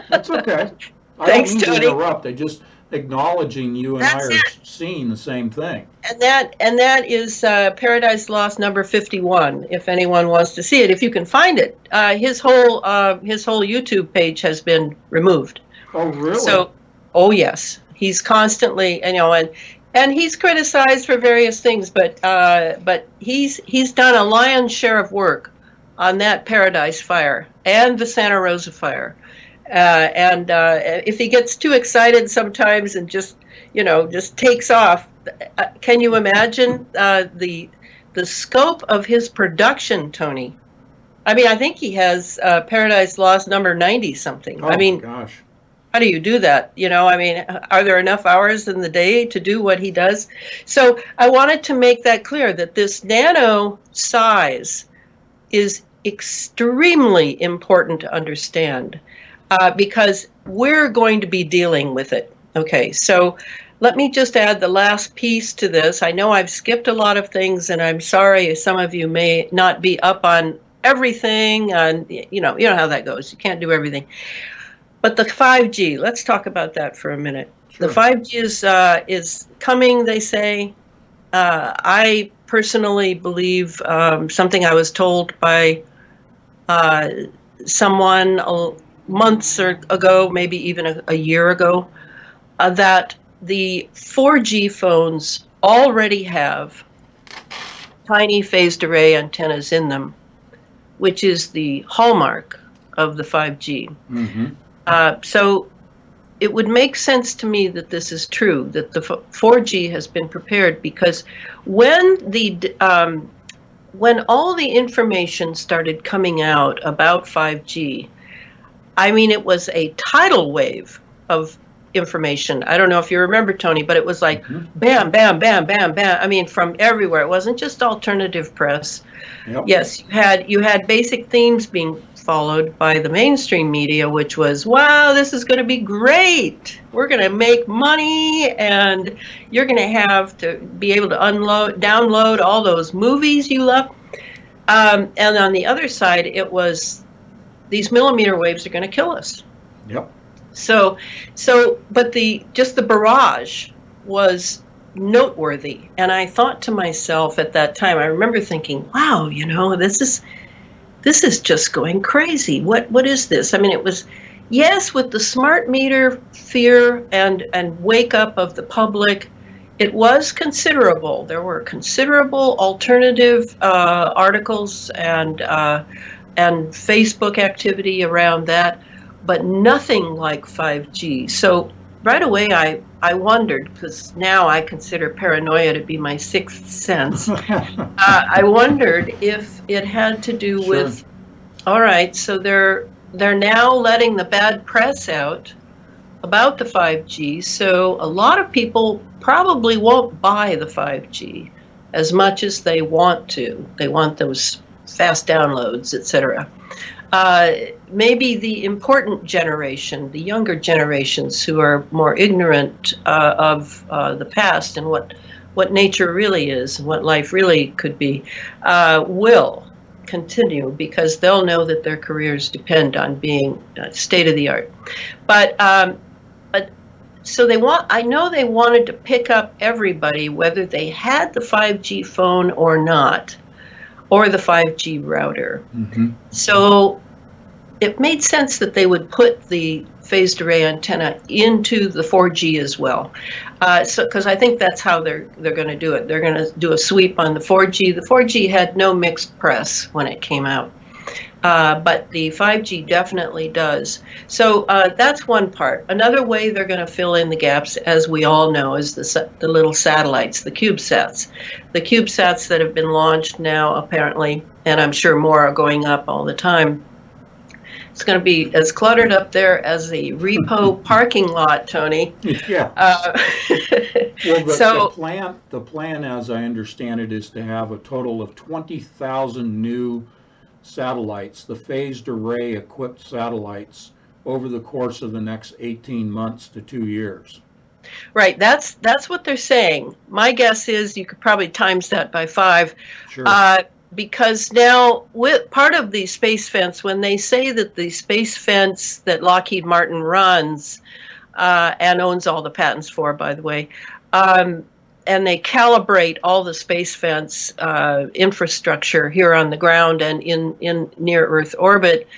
That's okay. Thanks, I don't mean Tony. to interrupt. I just acknowledging you and I are seeing the same thing. And that is Paradise Lost number 51. If anyone wants to see it, if you can find it, his whole YouTube page has been removed. Oh, really? So, oh yes, he's constantly, and he's criticized for various things, but he's done a lion's share of work on that Paradise fire and the Santa Rosa fire. And if he gets too excited sometimes and just takes off, can you imagine the scope of his production, Tony? I mean, I think he has Paradise Lost number 90 something. Oh, I mean, gosh. How do you do that? I mean, are there enough hours in the day to do what he does? So I wanted to make that clear, that this nano size is extremely important to understand because we're going to be dealing with it. Okay, so let me just add the last piece to this. I know I've skipped a lot of things, and I'm sorry some of you may not be up on everything. And you know how that goes. You can't do everything. But the 5G, let's talk about that for a minute. Sure. The 5G is coming, they say. I personally believe something I was told by someone months ago, maybe even a year ago, that the 4G phones already have tiny phased array antennas in them, which is the hallmark of the 5G. So it would make sense to me that this is true, that the 4G has been prepared, because when all the information started coming out about 5G, I mean, it was a tidal wave of information. I don't know if you remember, Tony, but it was like bam, bam, bam, bam, bam. I mean, from everywhere. It wasn't just alternative press. Yep. Yes, you had basic themes being followed by the mainstream media, which was, wow, this is going to be great. We're going to make money, and you're going to have to be able to download all those movies you love. And on the other side, it was, these millimeter waves are going to kill us. Yep. So, but just the barrage was noteworthy. And I thought to myself at that time, I remember thinking, wow, this is just going crazy. What is this? I mean, it was, yes, with the smart meter fear and wake up of the public, it was considerable. There were considerable alternative articles and Facebook activity around that, but nothing like 5G. So right away, I wondered, because now I consider paranoia to be my sixth sense. I wondered if it had to do with, all right, so they're now letting the bad press out about the 5G. So a lot of people probably won't buy the 5G as much as they want to. They want those fast downloads, etc. Maybe the important generation, the younger generations who are more ignorant of the past and what nature really is and what life really could be, will continue, because they'll know that their careers depend on being state of the art. But so I know they wanted to pick up everybody, whether they had the 5G phone or not, or the 5G router. So it made sense that they would put the phased array antenna into the 4G as well. Because I think that's how they're going to do it. They're going to do a sweep on the 4G. The 4G had no mixed press when it came out. But the 5G definitely does. So that's one part. Another way they're going to fill in the gaps, as we all know, is the little satellites, the CubeSats. The CubeSats that have been launched now, apparently, and I'm sure more are going up all the time. It's going to be as cluttered up there as a repo parking lot, Tony. Yeah. Well, so the plan, as I understand it, is to have a total of 20,000 new satellites, the phased array equipped satellites, over the course of the next 18 months to 2 years. Right, that's what they're saying. My guess is you could probably times that by 5. Sure. Because now, with part of the space fence, when they say that the space fence that Lockheed Martin runs and owns all the patents for, by the way, and they calibrate all the space fence infrastructure here on the ground and in near Earth orbit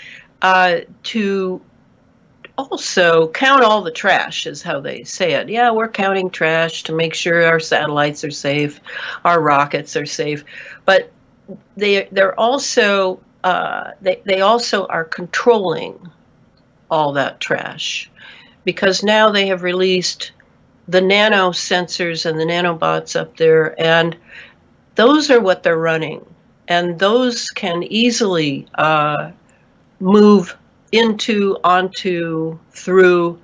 to also count all the trash, is how they say it. Yeah, we're counting trash to make sure our satellites are safe, our rockets are safe, but they're also they also are controlling all that trash, because now they have released the nano sensors and the nanobots up there, and those are what they're running, and those can easily move onto through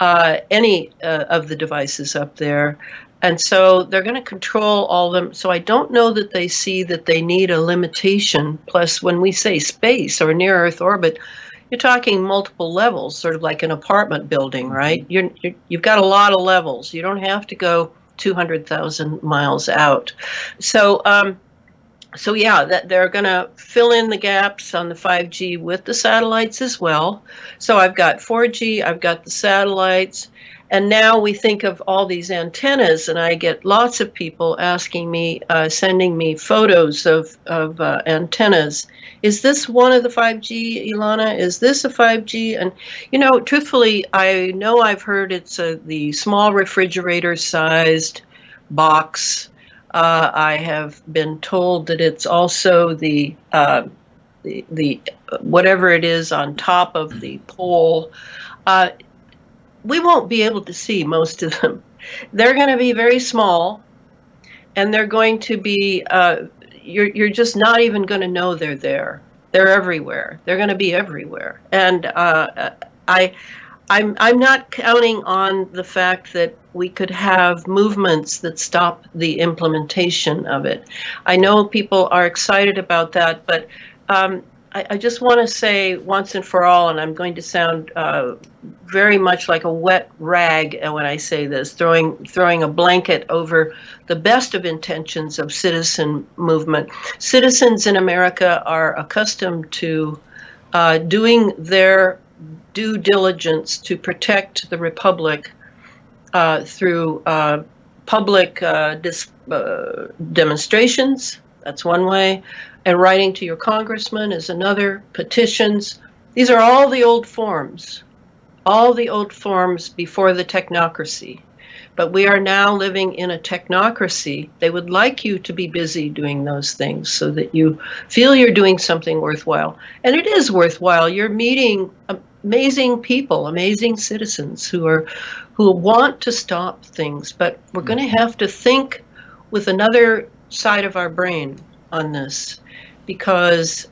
any of the devices up there. And so they're going to control all of them. So I don't know that they see that they need a limitation. Plus, when we say space or near Earth orbit, you're talking multiple levels, sort of like an apartment building, right? You've got a lot of levels. You don't have to go 200,000 miles out. So So yeah, that they're going to fill in the gaps on the 5G with the satellites as well. So I've got 4G, I've got the satellites, and now we think of all these antennas, and I get lots of people asking me, sending me photos of antennas. Is this one of the 5G, Elana? Is this a 5G? And truthfully, I know I've heard it's the small refrigerator-sized box. I have been told that it's also the whatever it is on top of the pole. We won't be able to see most of them. They're going to be very small, and they're going to be. You're just not even going to know they're there. They're everywhere. They're going to be everywhere, and I'm not counting on the fact that we could have movements that stop the implementation of it. I know people are excited about that, but I just want to say once and for all, and I'm going to sound very much like a wet rag when I say this, throwing a blanket over the best of intentions of citizen movement. Citizens in America are accustomed to doing their due diligence to protect the republic through public demonstrations. That's one way. And writing to your congressman is another. Petitions. These are all the old forms before the technocracy. But we are now living in a technocracy. They would like you to be busy doing those things so that you feel you're doing something worthwhile. And it is worthwhile. You're meeting amazing people, amazing citizens who want to stop things. But we're going to have to think with another side of our brain on this, because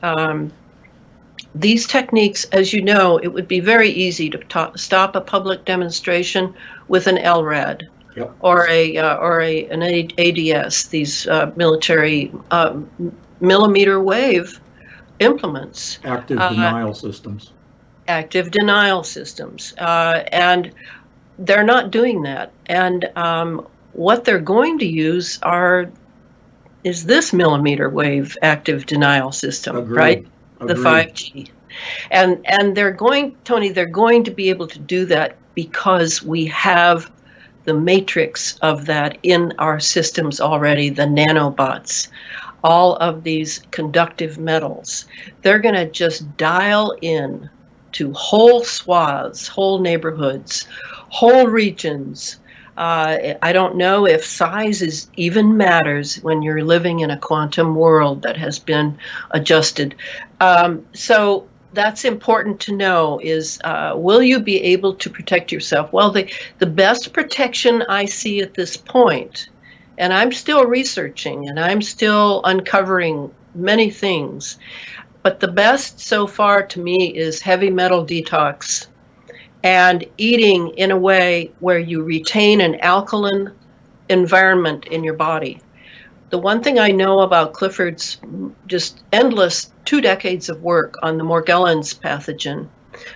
these techniques, as you know, it would be very easy to stop a public demonstration with an LRAD. Yep. Or an ADS, these military millimeter wave implements. Active denial systems. Active denial systems. And they're not doing that. And what they're going to use is this millimeter wave active denial system. Agreed. Right? Agreed. The 5G. And they're going to be able to do that because we have the matrix of that in our systems already, the nanobots, all of these conductive metals. They're going to just dial in to whole swaths, whole neighborhoods, whole regions. I don't know if size even matters when you're living in a quantum world that has been adjusted. So that's important to know is, will you be able to protect yourself? Well, the best protection I see at this point, and I'm still researching and I'm still uncovering many things, but the best so far to me is heavy metal detox and eating in a way where you retain an alkaline environment in your body. The one thing I know about Clifford's just endless 2 decades of work on the Morgellons pathogen,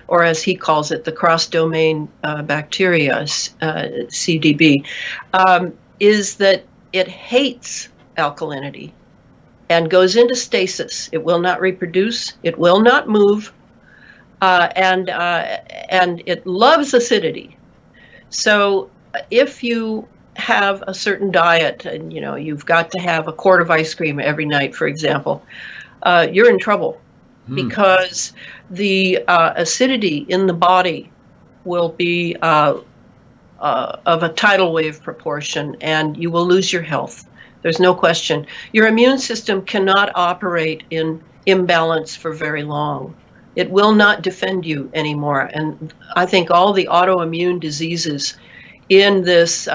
or as he calls it, the cross-domain bacteria, CDB, is that it hates alkalinity and goes into stasis. It will not reproduce. It will not move. And it loves acidity. So if you have a certain diet and you've got to have a quart of ice cream every night, for example, you're in trouble because the acidity in the body will be of a tidal wave proportion, and you will lose your health. There's no question. Your immune system cannot operate in imbalance for very long. It will not defend you anymore. And I think all the autoimmune diseases in this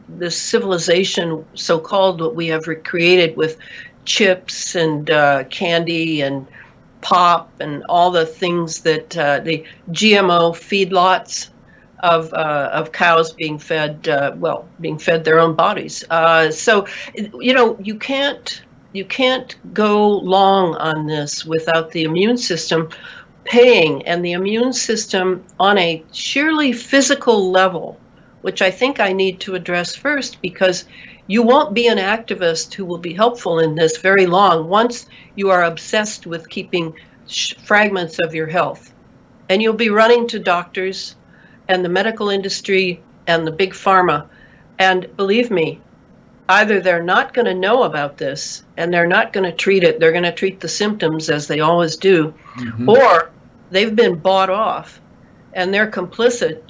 this civilization, so-called, what we have created with chips and candy and pop and all the things that the GMO feedlots of cows being fed, being fed their own bodies. So, you can't go long on this without the immune system paying, and the immune system on a sheerly physical level which I think I need to address first, because you won't be an activist who will be helpful in this very long once you are obsessed with keeping fragments of your health. And you'll be running to doctors and the medical industry and the big pharma. And believe me, either they're not going to know about this and they're not going to treat it, they're going to treat the symptoms as they always do, or they've been bought off and they're complicit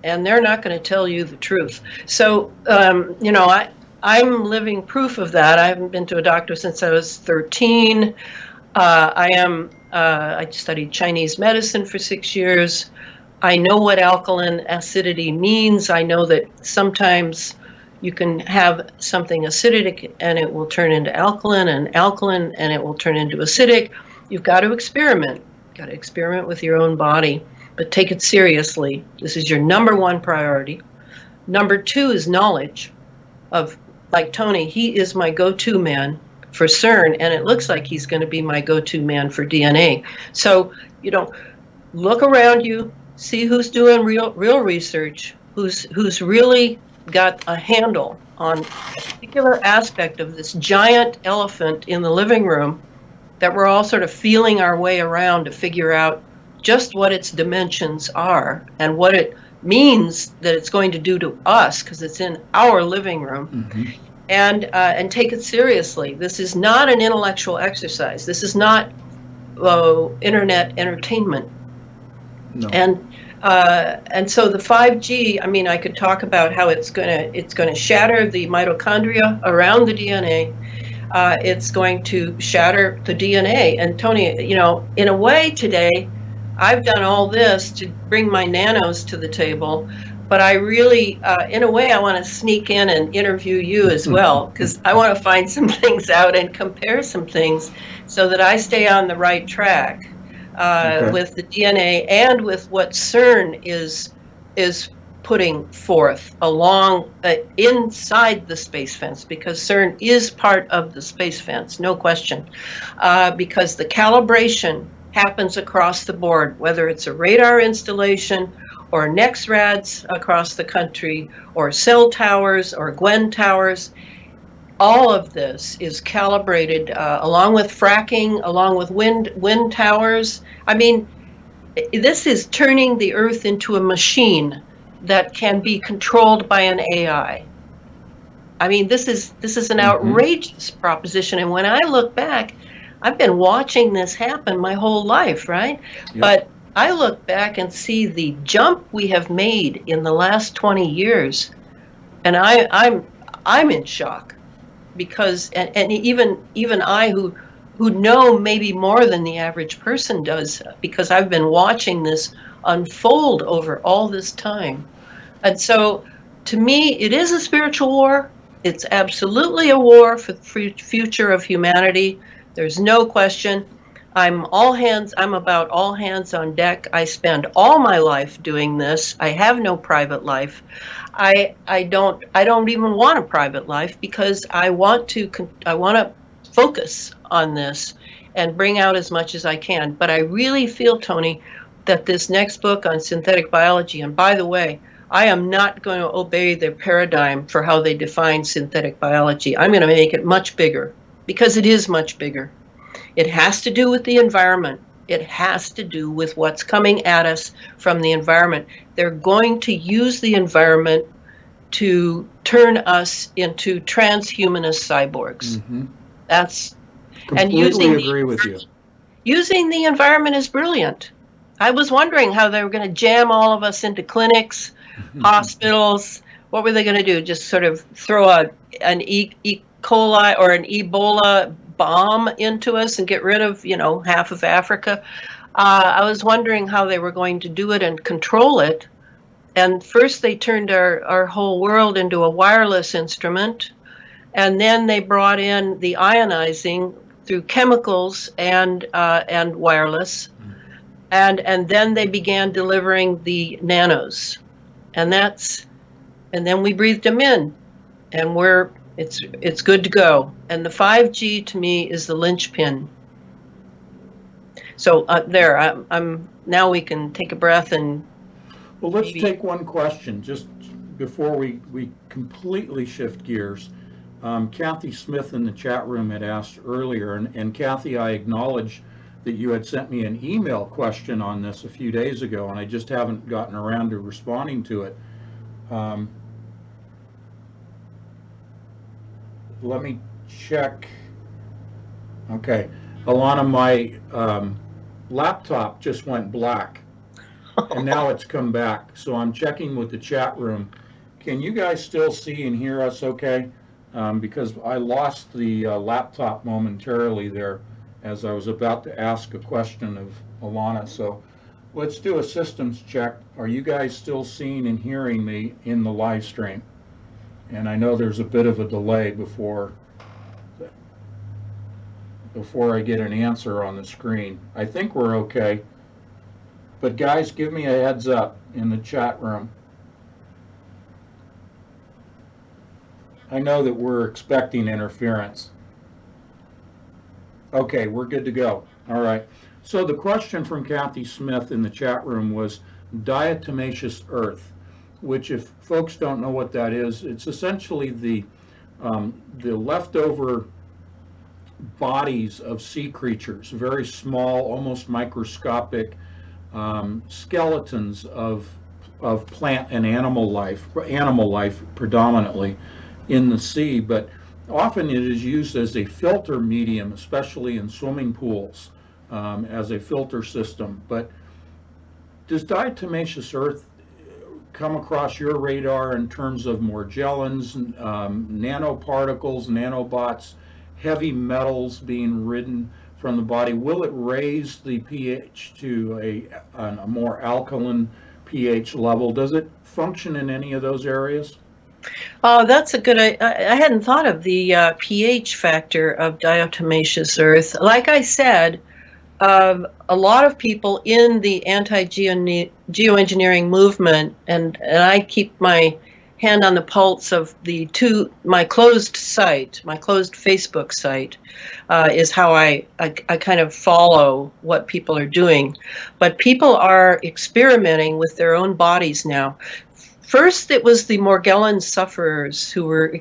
and they're not going to tell you the truth. So, you know, I'm living proof of that. I haven't been to a doctor since I was 13. I studied Chinese medicine for 6 years. I know what alkaline acidity means. I know that sometimes you can have something acidic and it will turn into alkaline, and alkaline and it will turn into acidic. You've got to experiment. You've got to experiment with your own body, but take it seriously. This is your number one priority. Number two is knowledge of, like Tony, he is my go-to man for CERN, and it looks like he's going to be my go-to man for DNA. So, you know, look around you, see who's doing real research, who's really got a handle on a particular aspect of this giant elephant in the living room that we're all sort of feeling our way around to figure out just what its dimensions are and what it means that it's going to do to us, because it's in our living room. And take it seriously. This is not an intellectual exercise. This is not internet entertainment. No. And so the 5G, I mean, I could talk about how it's gonna shatter the mitochondria around the DNA. It's going to shatter the DNA. And Tony, you know, in a way today, I've done all this to bring my nanos to the table, but I really, in a way, I want to sneak in and interview you as well, because I want to find some things out and compare some things so that I stay on the right track. With the DNA and with what CERN is putting forth along inside the space fence, because CERN is part of the space fence, no question, because the calibration happens across the board, whether it's a radar installation or NexRads across the country or cell towers or Gwen towers. All of this is calibrated along with fracking, along with wind towers. I mean, this is turning the Earth into a machine that can be controlled by an AI. I mean, this is an outrageous proposition. And when I look back, I've been watching this happen my whole life, right? Yep. But I look back and see the jump we have made in the last 20 years, and I'm in shock. Because and even I who know maybe more than the average person does, because I've been watching this unfold over all this time. And so to me, it is a spiritual war. It's absolutely a war for the future of humanity. There's no question. I'm about all hands on deck. I spend all my life doing this. I have no private life. I don't even want a private life, because I want to focus on this and bring out as much as I can. But I really feel, Tony, that this next book on synthetic biology, and by the way, I am not going to obey their paradigm for how they define synthetic biology. I'm going to make it much bigger, because it is much bigger. It has to do with the environment. It has to do with what's coming at us from the environment. They're going to use the environment to turn us into transhumanist cyborgs. That's completely agree with you. Using the environment is brilliant. I was wondering how they were going to jam all of us into clinics, hospitals. What were they going to do? Just sort of throw an E. coli or an Ebola bomb into us and get rid of, half of Africa. I was wondering how they were going to do it and control it. And first they turned our whole world into a wireless instrument. And then they brought in the ionizing through chemicals and wireless. And then they began delivering the nanos. And then we breathed them in, and it's good to go. And the 5G to me is the linchpin. So now we can take a breath and. Well, let's take one question, just before we completely shift gears, Kathy Smith in the chat room had asked earlier, and Kathy, I acknowledge that you had sent me an email question on this a few days ago, and I just haven't gotten around to responding to it. Let me check. Okay, Elana, my laptop just went black, and now it's come back. So I'm checking with the chat room. Can you guys still see and hear us okay? Because I lost the laptop momentarily there as I was about to ask a question of Elana. So let's do a systems check. Are you guys still seeing and hearing me in the live stream? And I know there's a bit of a delay before I get an answer on the screen. I think we're okay. But guys, give me a heads up in the chat room. I know that we're expecting interference. Okay, we're good to go. All right. So the question from Kathy Smith in the chat room was diatomaceous earth, which, if folks don't know what that is, it's essentially the leftover bodies of sea creatures, very small, almost microscopic skeletons of plant and animal life predominantly in the sea, but often it is used as a filter medium, especially in swimming pools, as a filter system. But does diatomaceous earth come across your radar in terms of Morgellons, nanoparticles, nanobots, heavy metals being ridden from the body? Will it raise the pH to a more alkaline pH level? Does it function in any of those areas? Oh, that's a good. I hadn't thought of the pH factor of diatomaceous earth. Like I said, a lot of people in the anti-geoengineering movement, and I keep my hand on the pulse of my closed Facebook site, is how I kind of follow what people are doing. But people are experimenting with their own bodies now. First, it was the Morgellons sufferers who were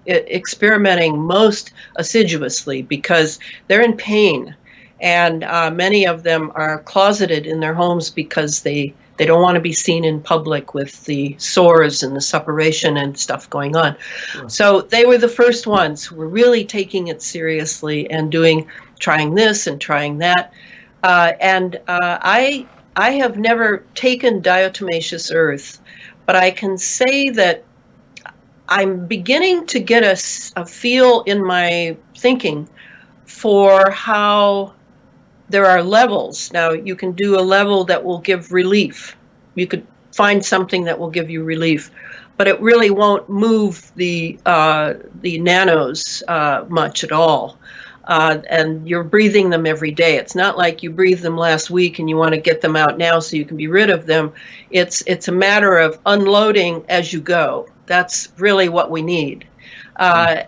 experimenting most assiduously because they're in pain. And many of them are closeted in their homes because they don't want to be seen in public with the sores and the suppuration and stuff going on. Sure. So they were the first ones who were really taking it seriously and trying this and trying that. I have never taken diatomaceous earth, but I can say that I'm beginning to get a feel in my thinking for how there are levels. Now, you can do a level that will give relief. You could find something that will give you relief, but it really won't move the nanos much at all. And you're breathing them every day. It's not like you breathed them last week and you want to get them out now so you can be rid of them. It's a matter of unloading as you go. That's really what we need. And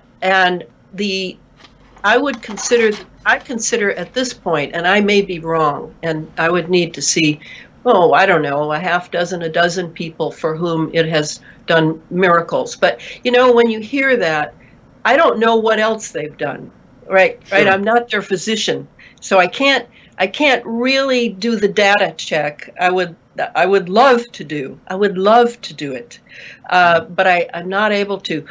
I consider at this point, and I may be wrong, and I would need to see, I don't know, a dozen people for whom it has done miracles. But, when you hear that, I don't know what else they've done, right? Sure. Right. I'm not their physician, so I can't really do the data check. I would love to do it, but I'm not able to.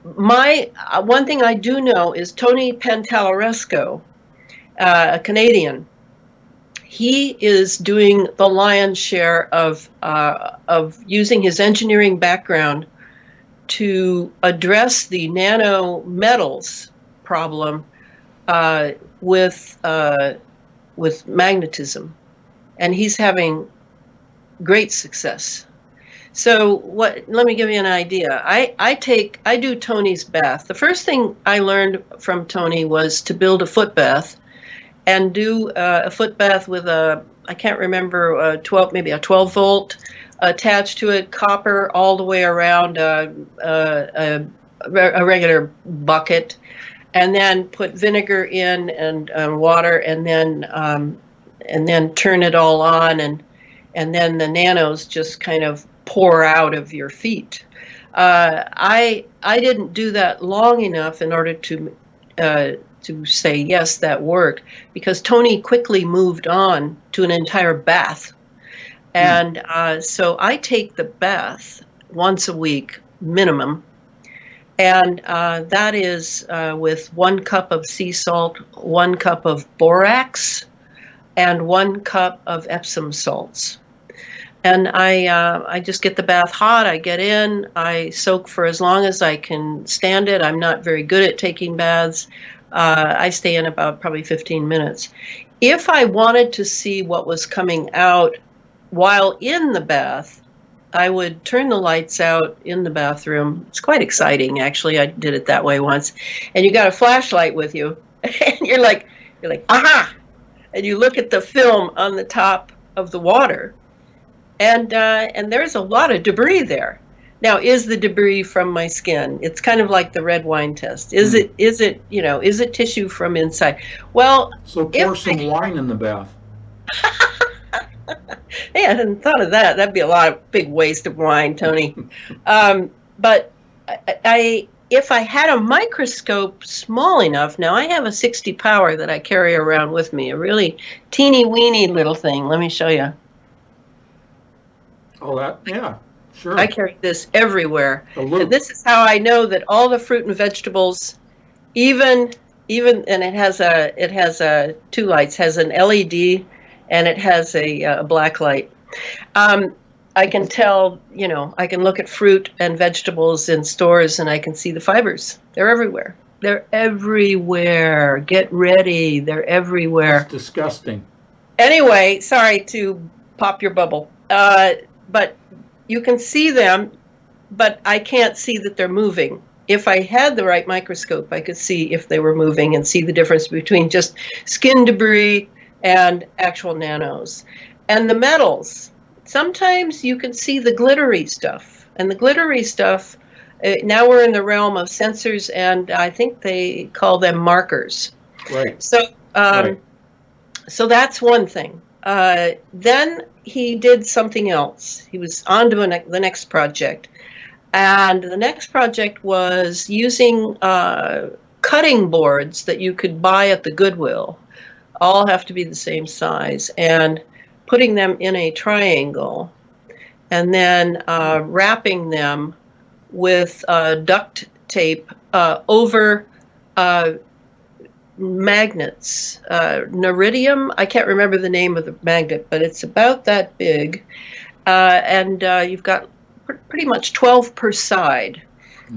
One thing I do know is Tony Pantalaresco, a Canadian. He is doing the lion's share of using his engineering background to address the nanometals problem with magnetism, and he's having great success. So let me give you an idea. I do Tony's bath. The first thing I learned from Tony was to build a foot bath and do a foot bath with I can't remember, 12 volt attached to it, copper all the way around a regular bucket, and then put vinegar in and water, and then turn it all on, and then the nanos just kind of pour out of your feet. I didn't do that long enough in order to say yes, that worked, because Tony quickly moved on to an entire bath, and so I take the bath once a week minimum, and that is with 1 cup of sea salt, 1 cup of borax, and 1 cup of Epsom salts. And I just get the bath hot. I get in. I soak for as long as I can stand it. I'm not very good at taking baths. I stay in about probably 15 minutes. If I wanted to see what was coming out while in the bath, I would turn the lights out in the bathroom. It's quite exciting, actually. I did it that way once. And you got a flashlight with you, and you're like, aha! And you look at the film on the top of the water. And there's a lot of debris there. Now, is the debris from my skin? It's kind of like the red wine test. Is it tissue from inside? Well, so pour some wine in the bath. Hey, I hadn't thought of that. That'd be a big waste of wine, Tony. But if I had a microscope small enough, now I have a 60 power that I carry around with me, a really teeny weeny little thing. Let me show you. Oh, yeah, sure. I carry this everywhere. And this is how I know that all the fruit and vegetables, even, and it has 2 lights, has an LED, and it has a black light. I can tell, I can look at fruit and vegetables in stores, and I can see the fibers. They're everywhere. They're everywhere. Get ready. They're everywhere. It's disgusting. Anyway, sorry to pop your bubble. But you can see them, but I can't see that they're moving. If I had the right microscope, I could see if they were moving and see the difference between just skin debris and actual nanos. And the metals, sometimes you can see the glittery stuff. And the glittery stuff, now we're in the realm of sensors, and I think they call them markers. Right. So, so that's one thing. Then he did something else. He was on to the next project. And the next project was using cutting boards that you could buy at the Goodwill. All have to be the same size. And putting them in a triangle. And then wrapping them with duct tape over magnets, neridium. I can't remember the name of the magnet, but it's about that big, and you've got pretty much 12 per side,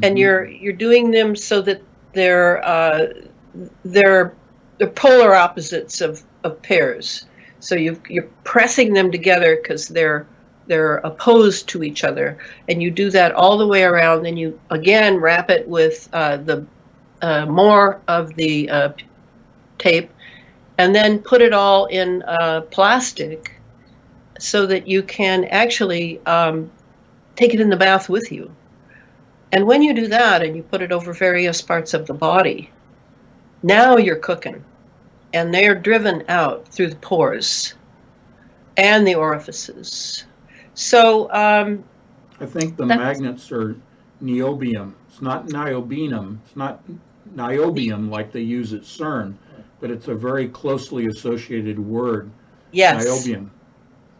and you're doing them so that they're polar opposites of pairs. So you're pressing them together because they're opposed to each other, and you do that all the way around. And you again wrap it with the more of the tape, and then put it all in plastic so that you can actually take it in the bath with you. And when you do that and you put it over various parts of the body, now you're cooking, and they're driven out through the pores and the orifices. So I think the magnets are niobium. It's not niobium. It's not niobium like they use at CERN, but it's a very closely associated word. Yes. Niobium.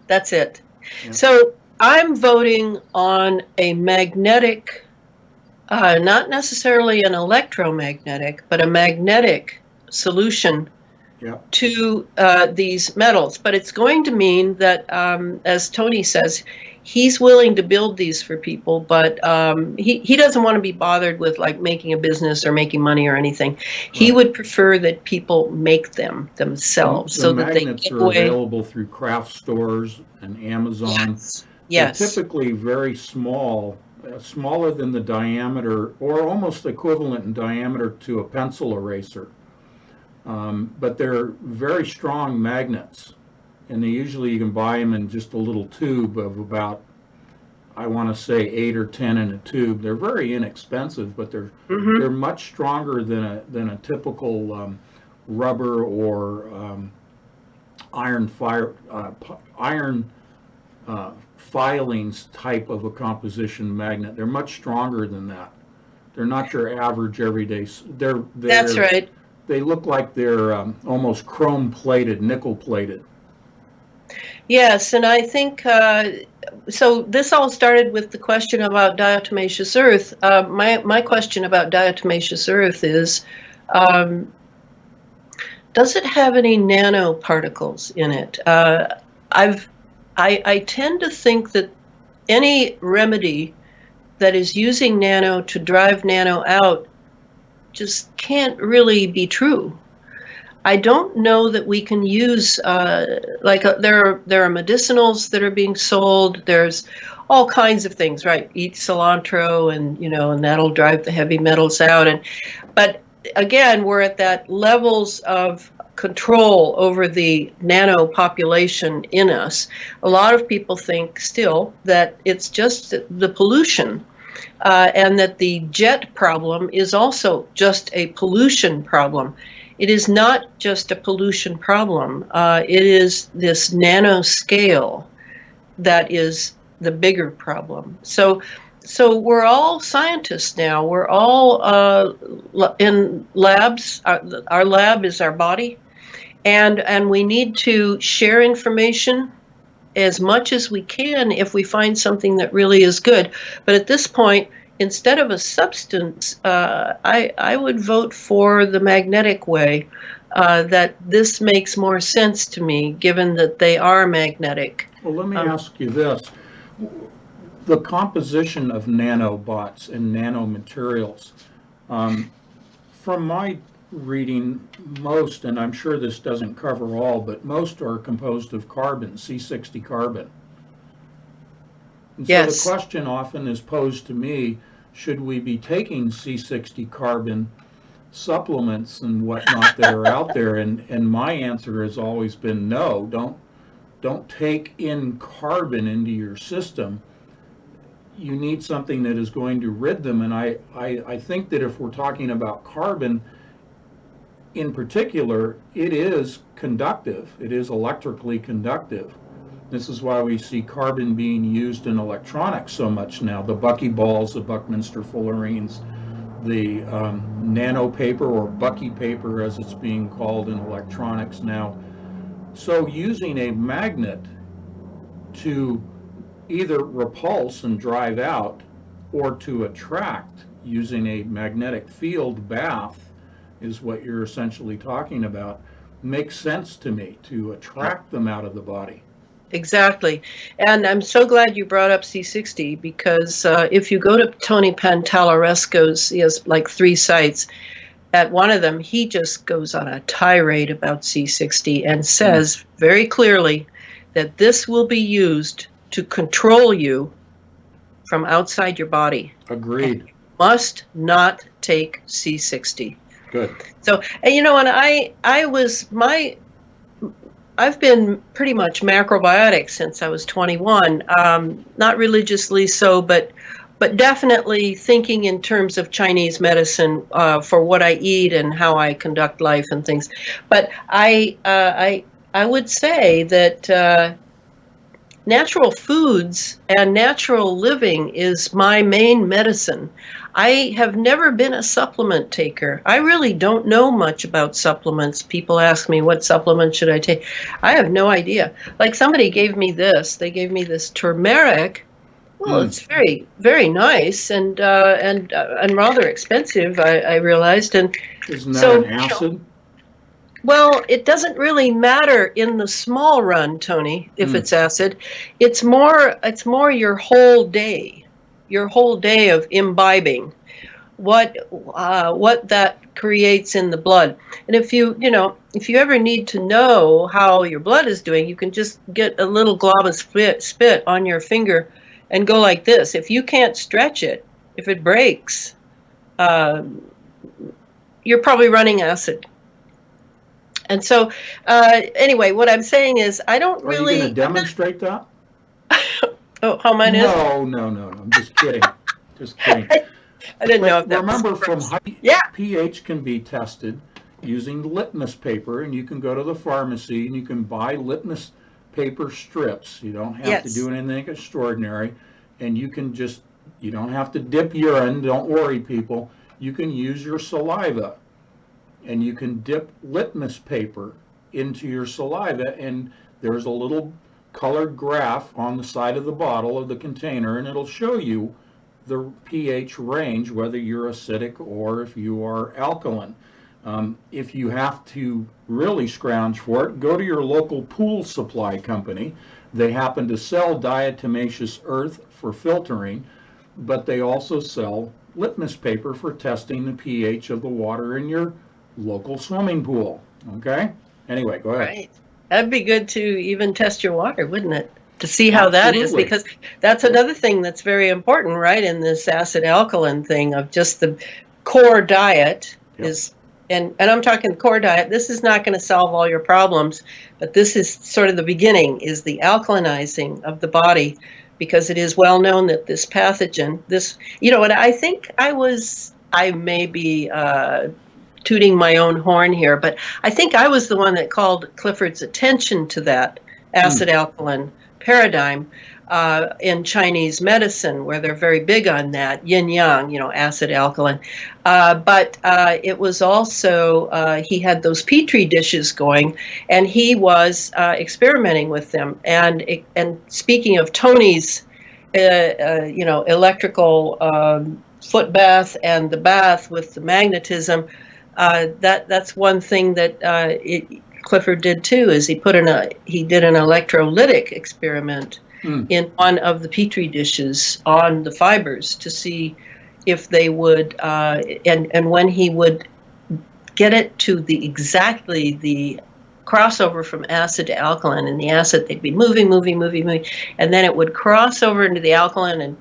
That's it. Yeah. So I'm voting on a magnetic, not necessarily an electromagnetic, but a magnetic solution to these metals. But it's going to mean that, as Tony says, he's willing to build these for people, but he doesn't want to be bothered with like making a business or making money or anything. Right. He would prefer that people make them themselves, so that they magnets are available through craft stores and Amazon. Yes. They're typically very small, smaller than the diameter, or almost equivalent in diameter to a pencil eraser. But they're very strong magnets. And usually you can buy them in just a little tube of about, I want to say 8 or 10 in a tube. They're very inexpensive, but they're much stronger than a typical rubber or iron filings type of a composition magnet. They're much stronger than that. They're not your average everyday. That's right. They look like they're almost chrome plated, nickel plated. Yes, and I think so. This all started with the question about diatomaceous earth. My question about diatomaceous earth is, does it have any nanoparticles in it? I tend to think that any remedy that is using nano to drive nano out just can't really be true. I don't know that we can use there are medicinals that are being sold. There's all kinds of things, right? Eat cilantro, and that'll drive the heavy metals out. But again, we're at that levels of control over the nano population in us. A lot of people think still that it's just the pollution. And that the jet problem is also just a pollution problem. It is not just a pollution problem. It is this nanoscale that is the bigger problem. So we're all scientists now. We're all in labs. Our lab is our body, and we need to share information as much as we can if we find something that really is good. But at this point, instead of a substance, I would vote for the magnetic way. That this makes more sense to me, given that they are magnetic. Well, let me ask you this. The composition of nanobots and nanomaterials, from my reading, most, and I'm sure this doesn't cover all, but most are composed of carbon, C60 carbon. And Yes. So the question often is posed to me, should we be taking C60 carbon supplements and whatnot that are out there? And my answer has always been no, don't take in carbon into your system. You need something that is going to rid them. And I think that if we're talking about carbon in particular, it is conductive. It is electrically conductive. This is why we see carbon being used in electronics so much now. The buckyballs, the Buckminster fullerenes, the nano paper, or Bucky paper as it's being called in electronics now. So using a magnet to either repulse and drive out, or to attract using a magnetic field bath, is what you're essentially talking about, makes sense to me, to attract them out of the body. Exactly. And I'm so glad you brought up C60, because if you go to Tony Pantalaresco's, he has like 3 sites. At one of them, he just goes on a tirade about C60 and says very clearly that this will be used to control you from outside your body. Agreed. And you must not take C60. Good. So, and I've been pretty much macrobiotic since I was 21. Not religiously so, but definitely thinking in terms of Chinese medicine for what I eat and how I conduct life and things. But I would say that natural foods and natural living is my main medicine. I have never been a supplement taker. I really don't know much about supplements. People ask me, what supplement should I take? I have no idea. Like, somebody gave me this. They gave me this turmeric. Well, it's very, very nice and rather expensive, I realized. And isn't that an acid? Well, it doesn't really matter in the small run, Tony, if it's acid. It's more your whole day of imbibing, what that creates in the blood. And if you ever need to know how your blood is doing, you can just get a little glob of spit on your finger and go like this. If you can't stretch it, if it breaks, you're probably running acid. And so, anyway, what I'm saying is, I don't really. Are you going to demonstrate that? Oh, how mine is? No. I'm just kidding. Just kidding. I didn't know if that remember, was from pH can be tested using litmus paper, and you can go to the pharmacy and you can buy litmus paper strips. You don't have to Yes. do anything extraordinary. And you can just, you don't have to dip urine. Don't worry, people. You can use your saliva, and you can dip litmus paper into your saliva, and there's a little colored graph on the side of the bottle of the container, and it'll show you the pH range, whether you're acidic or if you are alkaline. If you have to really scrounge for it, go to your local pool supply company. They happen to sell diatomaceous earth for filtering, but they also sell litmus paper for testing the pH of the water in your local swimming pool. Okay? Anyway, go ahead. Right. That'd be good to even test your water, wouldn't it? To see how that is, Absolutely. because that's another thing that's very important, right? In this acid alkaline thing of just the core diet Yep. is, and I'm talking core diet. This is not going to solve all your problems, but this is sort of the beginning, is the alkalinizing of the body, because it is well known that this pathogen, this, you know, and I think I may be tooting my own horn here, but I think I was the one that called Clifford's attention to that acid alkaline paradigm in Chinese medicine, where they're very big on that yin yang, you know, acid alkaline. But it was also he had those petri dishes going, and he was experimenting with them. And speaking of Tony's, you know, electrical foot bath and the bath with the magnetism. That's one thing that Clifford did too. Is he did an electrolytic experiment in one of the petri dishes on the fibers to see if they would, and when he would get it to exactly the crossover from acid to alkaline, and the acid, they'd be moving, and then it would cross over into the alkaline,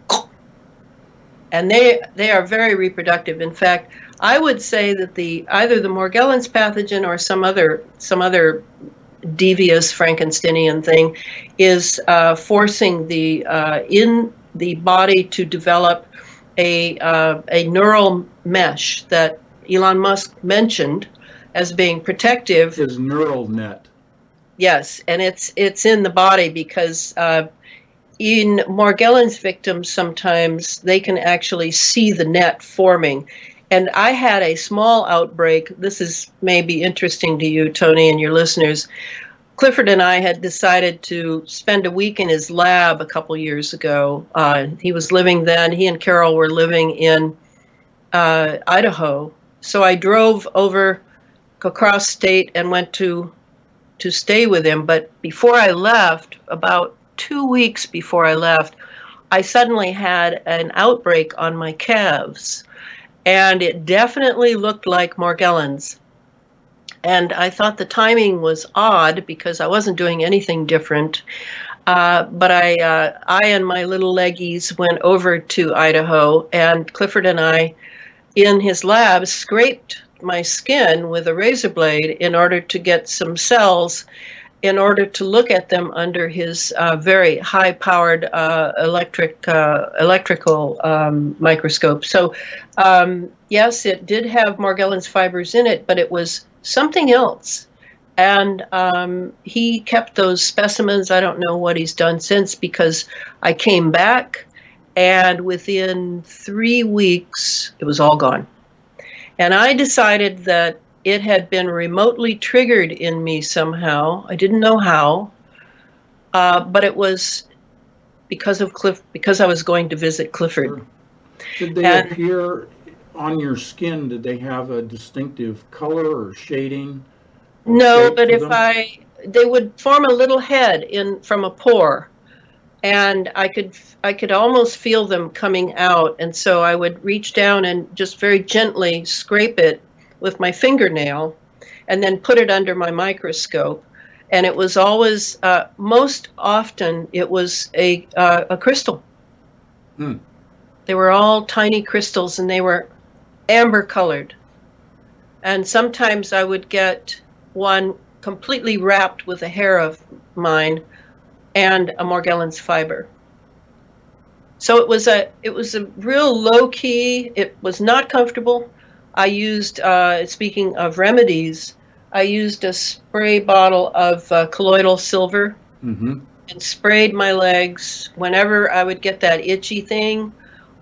and they are very reproductive. In fact, I would say that either the Morgellons pathogen or some other devious Frankensteinian thing is forcing in the body to develop a neural mesh that Elon Musk mentioned as being protective. His neural net. Yes, and it's in the body because in Morgellons victims, sometimes they can actually see the net forming. And I had a small outbreak. This is maybe interesting to you, Tony, and your listeners. Clifford and I had decided to spend a week in his lab a couple years ago. He was living then. He and Carol were living in Idaho. So I drove over across state and went to stay with him. But before I left, about 2 weeks before I left, I suddenly had an outbreak on my calves. And it definitely looked like Morgellons. And I thought the timing was odd because I wasn't doing anything different. But I and my little leggies went over to Idaho, and Clifford and I, in his lab, scraped my skin with a razor blade in order to get some cells, in order to look at them under his very high-powered electrical microscope. So, yes, it did have Morgellons fibers in it, but it was something else. And he kept those specimens. I don't know what he's done since, because I came back, and within 3 weeks, it was all gone. And I decided that it had been remotely triggered in me somehow. I didn't know how, but it was because I was going to visit Clifford. Did they appear on your skin? Did they have a distinctive color or shading? No, but they would form a little head from a pore, and I could almost feel them coming out. And so I would reach down and just very gently scrape it with my fingernail, and then put it under my microscope. And it was always, most often, it was a crystal. They were all tiny crystals, and they were amber colored. And sometimes I would get one completely wrapped with a hair of mine and a Morgellons fiber. So it was a real low key. It was not comfortable. I used, speaking of remedies, I used a spray bottle of colloidal silver Mm-hmm. and sprayed my legs whenever I would get that itchy thing,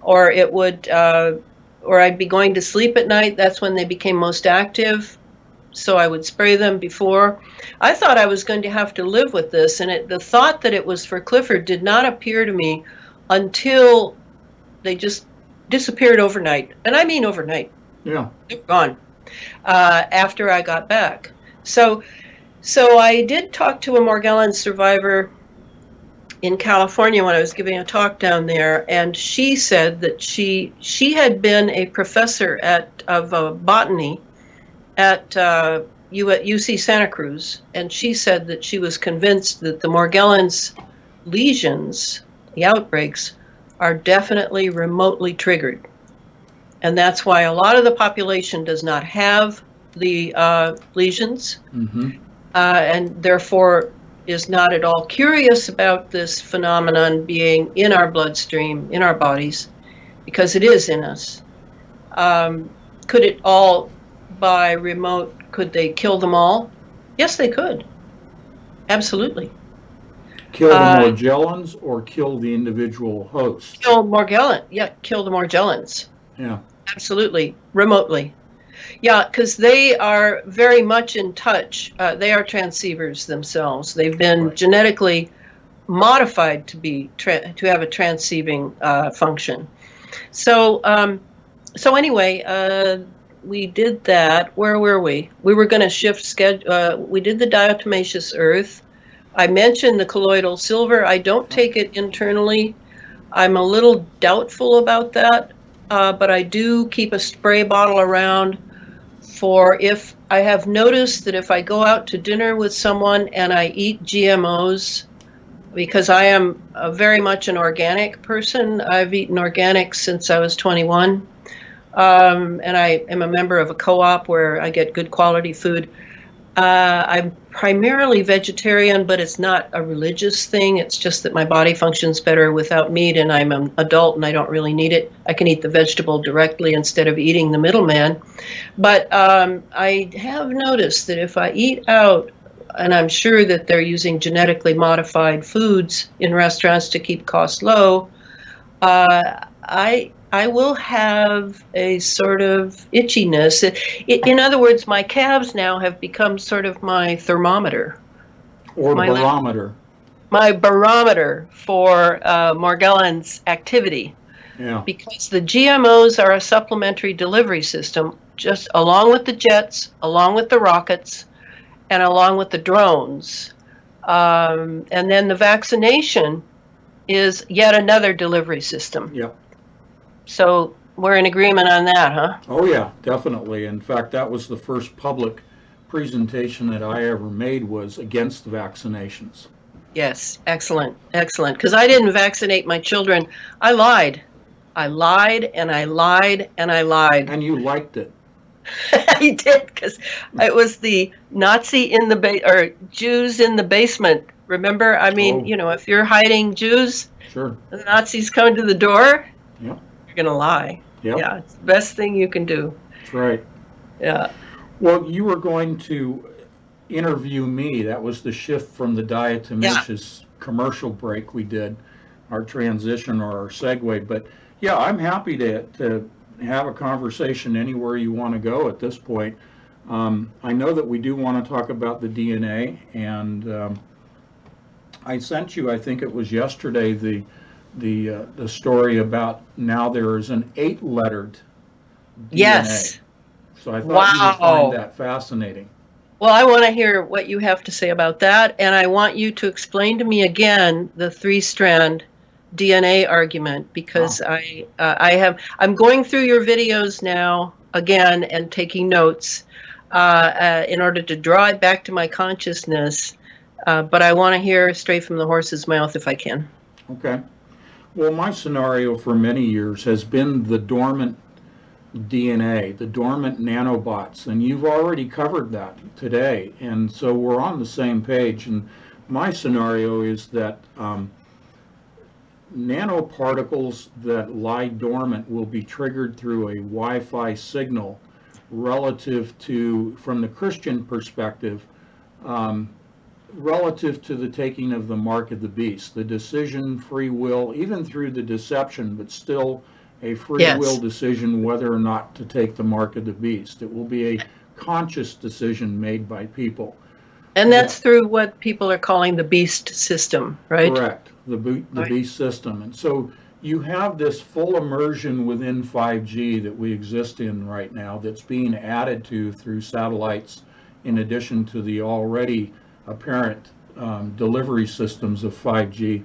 or it would, or I'd be going to sleep at night. That's when they became most active. So I would spray them before. I thought I was going to have to live with this, and the thought that it was for Clifford did not appear to me until they just disappeared overnight. And I mean overnight. Yeah. They're gone after I got back. So I did talk to a Morgellons survivor in California when I was giving a talk down there, and she said that she had been a professor of botany at UC Santa Cruz, and she said that she was convinced that the Morgellons lesions, the outbreaks, are definitely remotely triggered. And that's why a lot of the population does not have the lesions, Mm-hmm. And therefore is not at all curious about this phenomenon being in our bloodstream, in our bodies, because it is in us. Could it all, by remote, could they kill them all? Yes, they could. Absolutely. Kill the Morgellons or kill the individual host? Kill Morgellons. Yeah, kill the Morgellons. Yeah. Absolutely. Remotely. Yeah, because they are very much in touch. They are transceivers themselves. They've been genetically modified to have a transceiving function. So anyway, we did that. Where were we? We were going to shift schedule. We did the diatomaceous earth. I mentioned the colloidal silver. I don't take it internally. I'm a little doubtful about that, but I do keep a spray bottle around for if I have noticed that if I go out to dinner with someone and I eat GMOs, because I am very much an organic person. I've eaten organic since I was 21. And I am a member of a co-op where I get good quality food. I'm primarily vegetarian, but it's not a religious thing. It's just that my body functions better without meat, and I'm an adult and I don't really need it. I can eat the vegetable directly instead of eating the middleman. But I have noticed that if I eat out, and I'm sure that they're using genetically modified foods in restaurants to keep costs low, I will have a sort of itchiness. In other words, my calves now have become sort of my thermometer. Or barometer. My barometer for Morgellons activity. Yeah. Because the GMOs are a supplementary delivery system, just along with the jets, along with the rockets, and along with the drones. And then the vaccination is yet another delivery system. Yep. So we're in agreement on that, huh? Oh yeah, definitely. In fact, that was the first public presentation that I ever made was against the vaccinations. Yes, excellent, excellent. Because I didn't vaccinate my children. I lied. I lied and I lied and I lied. And you liked it. I did, because it was the Nazi in the or Jews in the basement. Remember? I mean, you know, if you're hiding Jews, sure, the Nazis come to the door. Yep. You're gonna lie. Yep. Yeah, it's the best thing you can do. That's right. Yeah. Well, you were going to interview me. That was the shift from the diatomaceous commercial break we did, our transition or our segue. But yeah, I'm happy to have a conversation anywhere you want to go at this point. I know that we do want to talk about the DNA, and I sent you, I think it was yesterday, the story about now there is an 8-lettered DNA. Yes. So I thought you would find that fascinating. Well, I want to hear what you have to say about that, and I want you to explain to me again the 3-strand DNA argument, because I'm going through your videos now again and taking notes in order to draw it back to my consciousness, but I want to hear straight from the horse's mouth if I can. Okay. Well, my scenario for many years has been the dormant DNA, the dormant nanobots, and you've already covered that today, and so we're on the same page. And my scenario is that nanoparticles that lie dormant will be triggered through a Wi-Fi signal relative to, from the Christian perspective, relative to the taking of the mark of the beast, the decision, free will, even through the deception, but still a free will Yes. decision whether or not to take the mark of the beast. It will be a conscious decision made by people. And that's That, through what people are calling the beast system, right? correct, the Right. beast system. And so you have this full immersion within 5G that we exist in right now that's being added to through satellites in addition to the already apparent delivery systems of 5G.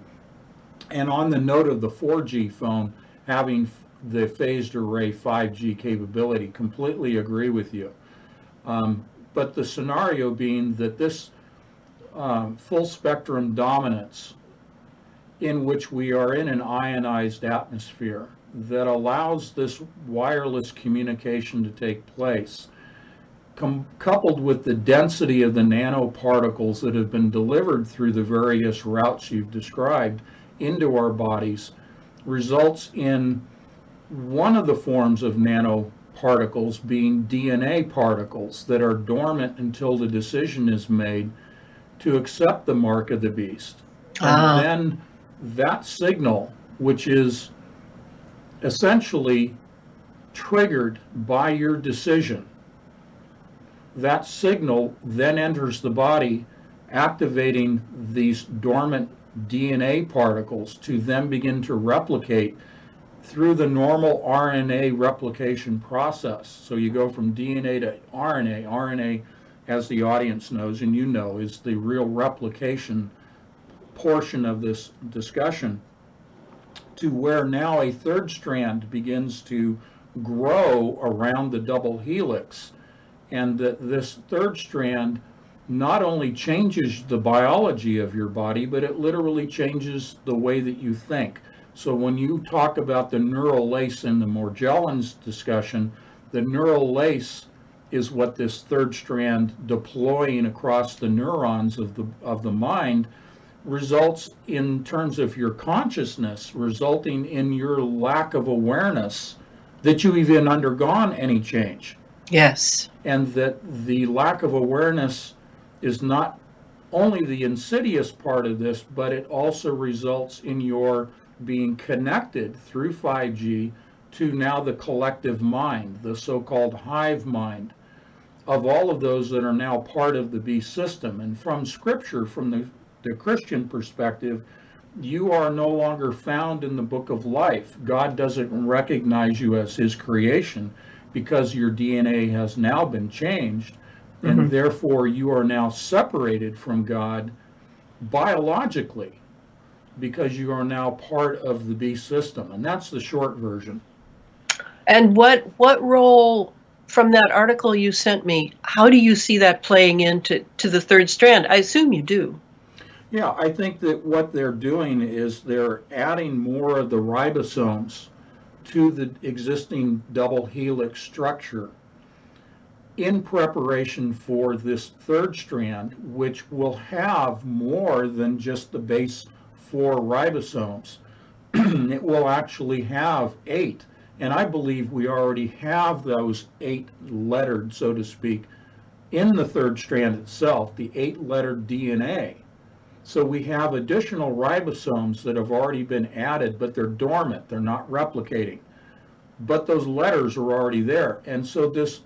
And on the note of the 4G phone having the phased array 5G capability, completely agree with you. But the scenario being that this full spectrum dominance in which we are in an ionized atmosphere that allows this wireless communication to take place, coupled with the density of the nanoparticles that have been delivered through the various routes you've described into our bodies, results in one of the forms of nanoparticles being DNA particles that are dormant until the decision is made to accept the mark of the beast. And Ah, then that signal, which is essentially triggered by your decision, that signal then enters the body, activating these dormant DNA particles to then begin to replicate through the normal RNA replication process. So you go from DNA to RNA. RNA, as the audience knows, and you know, is the real replication portion of this discussion, to where now a third strand begins to grow around the double helix. And that this third strand not only changes the biology of your body, but it literally changes the way that you think. So when you talk about the neural lace in the Morgellons discussion, the neural lace is what this third strand deploying across the neurons of the mind results in terms of your consciousness, resulting in your lack of awareness that you even undergone any change. yes. And that the lack of awareness is not only the insidious part of this, but it also results in your being connected through 5G to now the collective mind, the so-called hive mind of all of those that are now part of the beast system. And from scripture, from the Christian perspective, you are no longer found in the book of life. God doesn't recognize you as his creation because your DNA has now been changed, and Hmm. therefore you are now separated from God biologically because you are now part of the beast system. And that's the short version. And what role from that article you sent me, how do you see that playing into the third strand? I assume you do. Yeah, I think that what they're doing is they're adding more of the ribosomes to the existing double helix structure in preparation for this third strand, which will have more than just the base 4 ribosomes. It will actually have 8. And I believe we already have those 8 lettered, so to speak, in the third strand itself, the 8 lettered DNA. So we have additional ribosomes that have already been added, but they're dormant, they're not replicating. But those letters are already there. And so this,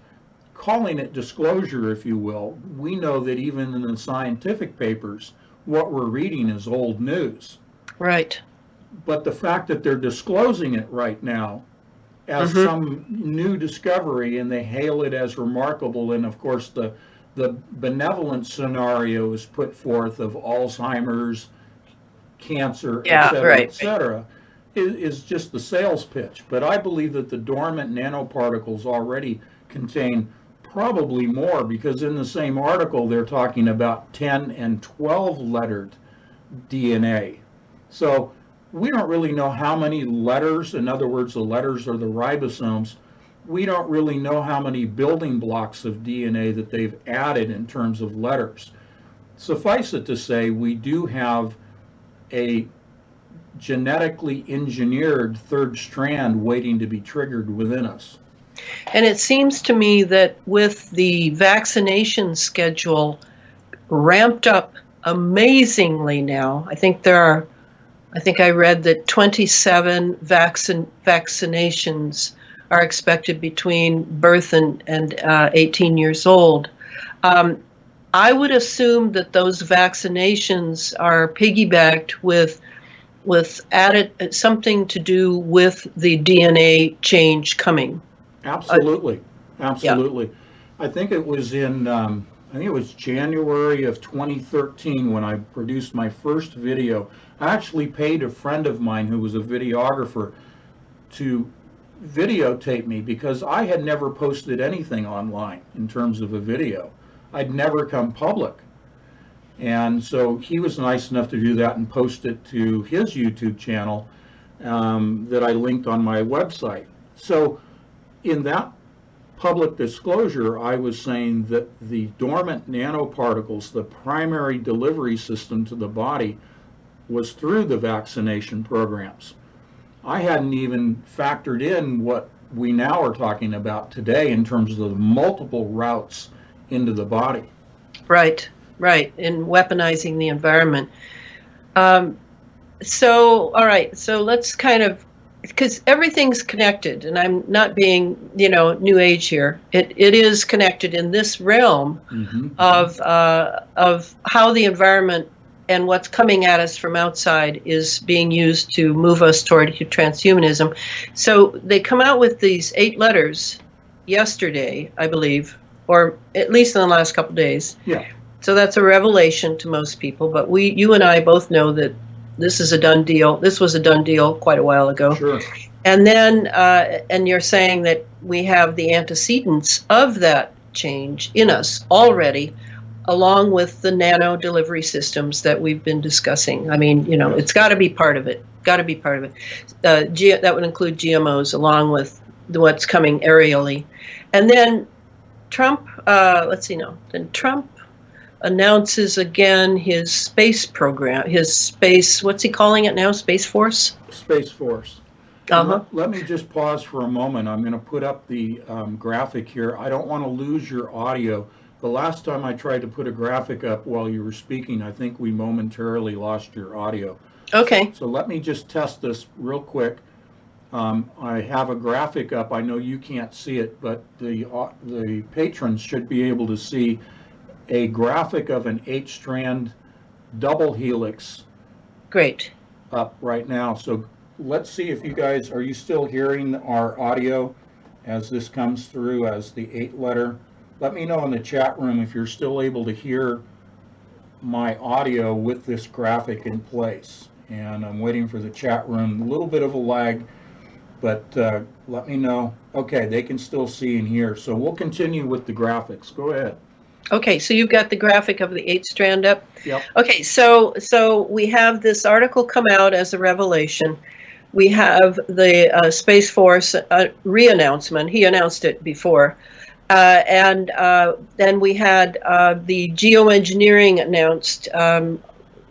calling it disclosure, if you will, we know that even in the scientific papers, what we're reading is old news. Right. But the fact that they're disclosing it right now as Hmm. some new discovery and they hail it as remarkable, and of course the benevolent scenario is put forth of Alzheimer's, cancer, Yeah, right, et right. cetera, is just the sales pitch. But I believe that the dormant nanoparticles already contain probably more, because in the same article they're talking about 10 and 12 lettered DNA. So we don't really know how many letters, in other words, the letters are the ribosomes. We don't really know how many building blocks of DNA that they've added in terms of letters. Suffice it to say, we do have a genetically engineered third strand waiting to be triggered within us. And it seems to me that with the vaccination schedule ramped up amazingly now. I think I read that 27 vaccinations are expected between birth and 18 years old. I would assume that those vaccinations are piggybacked with added something to do with the DNA change coming. Absolutely, Yeah. absolutely. I think it was January of 2013 when I produced my first video. I actually paid a friend of mine who was a videographer to videotape me because I had never posted anything online in terms of a video. I'd never come public. And so he was nice enough to do that and post it to his YouTube channel that I linked on my website. So in that public disclosure, I was saying that the dormant nanoparticles, the primary delivery system to the body, was through the vaccination programs. I hadn't even factored in what we now are talking about today in terms of the multiple routes into the body. Right, in weaponizing the environment. All right, so let's kind of, because everything's connected, and I'm not being, new age here. It is connected in this realm of how the environment and what's coming at us from outside is being used to move us toward transhumanism. So they come out with these 8 letters yesterday, I believe, or at least in the last couple of days. Yeah. So that's a revelation to most people, but you and I both know that this is a done deal. This was a done deal quite a while ago. Sure. And then, and you're saying that we have the antecedents of that change in us already, along with the nano delivery systems that we've been discussing. I mean, it's got to be part of it. That would include GMOs along with what's coming aerially. And then Trump, Then Trump announces again his space program, what's he calling it now? Space Force? Space Force. Let me just pause for a moment. I'm going to put up the graphic here. I don't want to lose your audio. The last time I tried to put a graphic up while you were speaking, I think we momentarily lost your audio. Okay. So let me just test this real quick. I have a graphic up. I know you can't see it, but the patrons should be able to see a graphic of an 8-strand double helix. Great. Up right now. So let's see if you guys, are you still hearing our audio as this comes through as the 8-letter? Let me know in the chat room if you're still able to hear my audio with this graphic in place. And I'm waiting for the chat room. A little bit of a lag, but let me know. Okay, they can still see and hear. So we'll continue with the graphics. Go ahead. Okay, so you've got the graphic of the 8-strand up? Yep. Okay, so we have this article come out as a revelation. We have the Space Force re-announcement. He announced it before. And then we had the geoengineering announced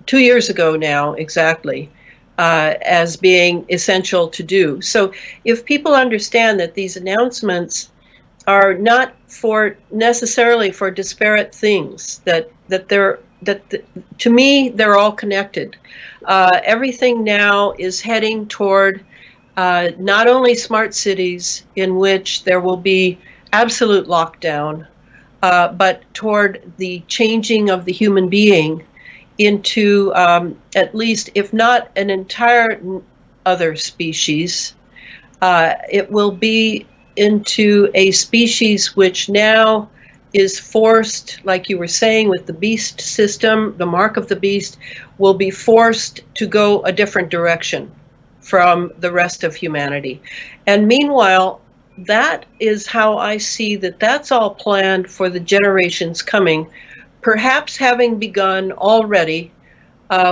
2 years ago now, exactly, as being essential to do. So if people understand that these announcements are not necessarily for disparate things, to me, they're all connected. Everything now is heading toward not only smart cities in which there will be absolute lockdown, but toward the changing of the human being into at least, if not an entire other species, it will be into a species which now is forced, like you were saying, with the beast system, the mark of the beast, will be forced to go a different direction from the rest of humanity. And meanwhile, that is how I see that that's all planned for the generations coming, perhaps having begun already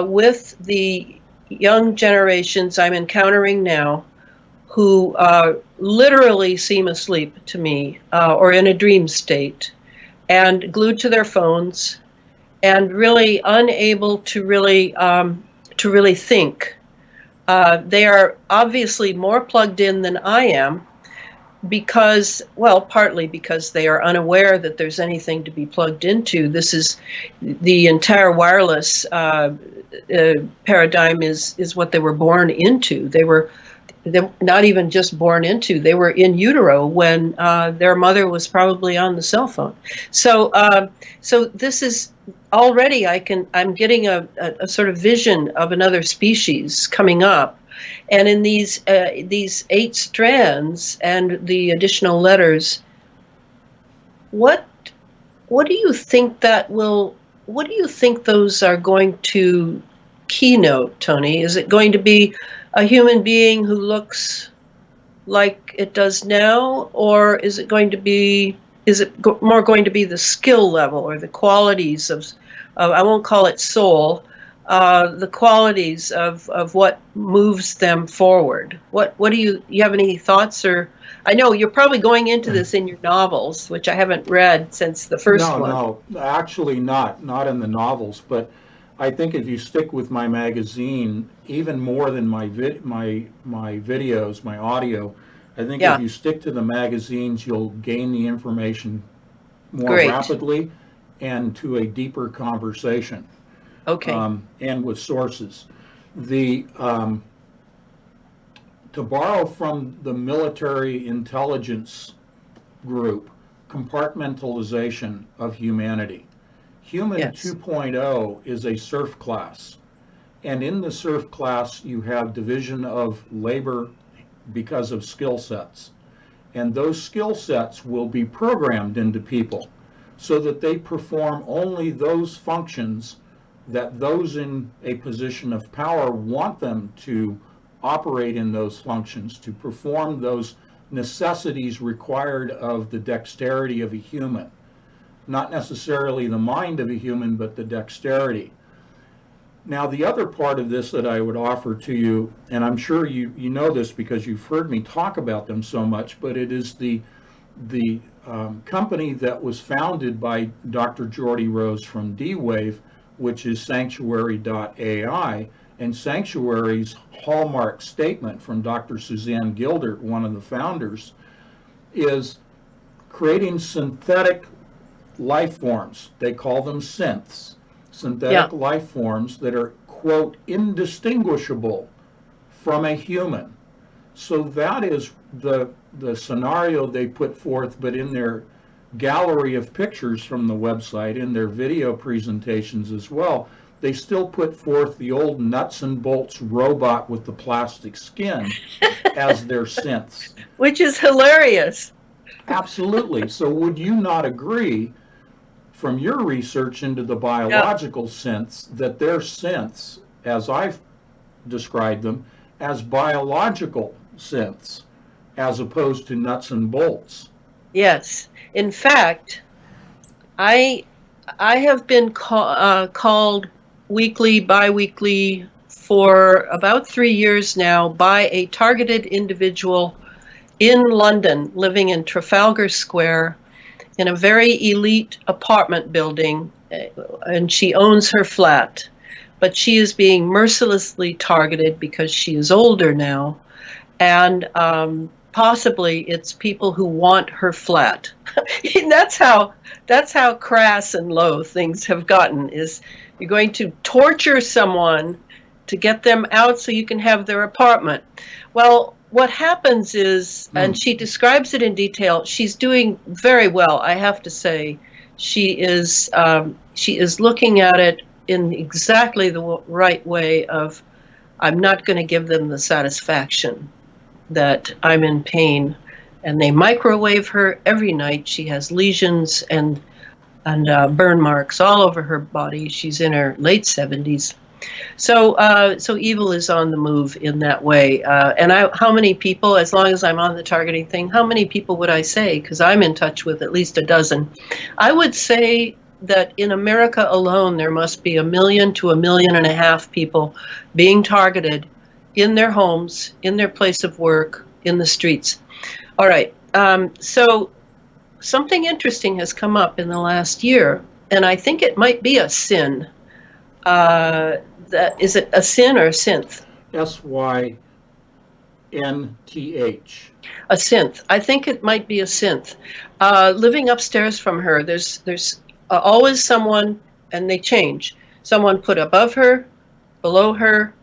with the young generations I'm encountering now, who literally seem asleep to me, or in a dream state, and glued to their phones, and really unable to really think. They are obviously more plugged in than I am, because, well, partly because they are unaware that there's anything to be plugged into. This is the entire wireless paradigm is what they were born into. They're not even just born into, they were in utero when their mother was probably on the cell phone. So this is already, I'm getting a sort of vision of another species coming up. And in these 8 strands and the additional letters, what do you think what do you think those are going to keynote, Tony? Is it going to be a human being who looks like it does now, or is it more going to be the skill level or the qualities of I won't call it soul, the qualities of what moves them forward? What do you have any thoughts? Or I know you're probably going into this in your novels, which I haven't read since the first one. No, actually not in the novels, but I think if you stick with my magazine, even more than my videos, my audio, I think Yeah. if you stick to the magazines, you'll gain the information more Great. rapidly and to a deeper conversation. Okay. And with sources. To borrow from the military intelligence group, compartmentalization of humanity. Human Yes. 2.0 is a serf class. And in the serf class, you have division of labor because of skill sets. And those skill sets will be programmed into people so that they perform only those functions that those in a position of power want them to operate in those functions, to perform those necessities required of the dexterity of a human. Not necessarily the mind of a human, but the dexterity. Now, the other part of this that I would offer to you, and I'm sure you know this because you've heard me talk about them so much, but it is the company that was founded by Dr. Geordie Rose from D-Wave, which is Sanctuary.ai, and Sanctuary's hallmark statement from Dr. Suzanne Gildert, one of the founders, is creating synthetic life forms. They call them synths. Synthetic life forms that are, quote, indistinguishable from a human. So that is the scenario they put forth, but in their gallery of pictures from the website, in their video presentations as well, they still put forth the old nuts and bolts robot with the plastic skin as their synths. Which is hilarious. Absolutely. So would you not agree, from your research into the biological synths, that their synths, as I've described them, as biological synths, as opposed to nuts and bolts? Yes. In fact, I have been called weekly, bi-weekly for about 3 years now by a targeted individual in London, living in Trafalgar Square in a very elite apartment building, and she owns her flat, but she is being mercilessly targeted because she is older now, and possibly it's people who want her flat. that's how crass and low things have gotten. Is you're going to torture someone to get them out so you can have their apartment. Well, what happens is, and she describes it in detail, she's doing very well, I have to say. She is looking at it in exactly the right way of, I'm not going to give them the satisfaction that I'm in pain. And they microwave her every night. She has lesions and burn marks all over her body. She's in her late 70s. So evil is on the move in that way. And how many people, as long as I'm on the targeting thing, how many people would I say? Because I'm in touch with at least a dozen. I would say that in America alone, there must be 1 million to 1.5 million people being targeted in their homes, in their place of work, in the streets. All right. So something interesting has come up in the last year, and I think it might be a sin. Is it a sin or a synth? SYNTH. A synth. I think it might be a synth. Living upstairs from her, there's always someone, and they change. Someone put above her, below her,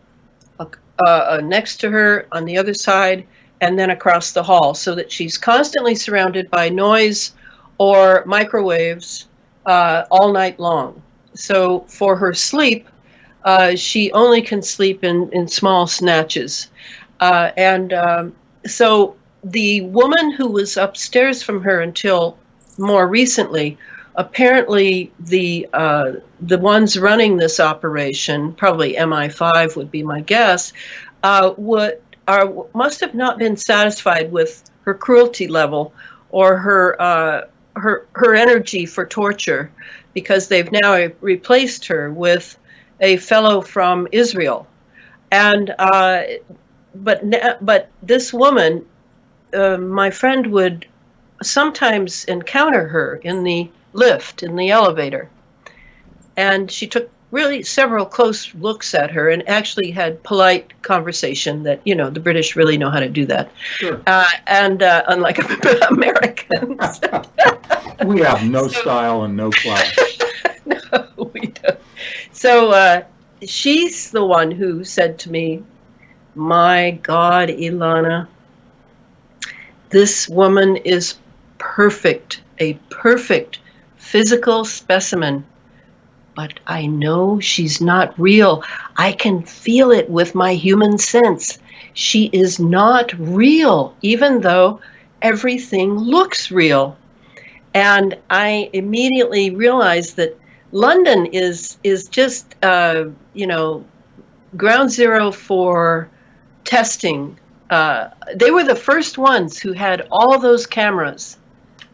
next to her, on the other side, and then across the hall, so that she's constantly surrounded by noise or microwaves all night long. So for her sleep, she only can sleep in small snatches. So the woman who was upstairs from her until more recently, apparently the ones running this operation, probably MI5 would be my guess, must have not been satisfied with her cruelty level or her energy for torture, because they've now replaced her with a fellow from Israel. And but this woman, my friend would sometimes encounter her in the lift, in the elevator, and she took really several close looks at her and actually had polite conversation that, the British really know how to do that. Sure. And unlike Americans. We have no style and no class. No, we don't. So she's the one who said to me, "My God, Elana, this woman is perfect, a perfect physical specimen. But I know she's not real. I can feel it with my human sense. She is not real, even though everything looks real." And I immediately realized that London is just, ground zero for testing. They were the first ones who had all those cameras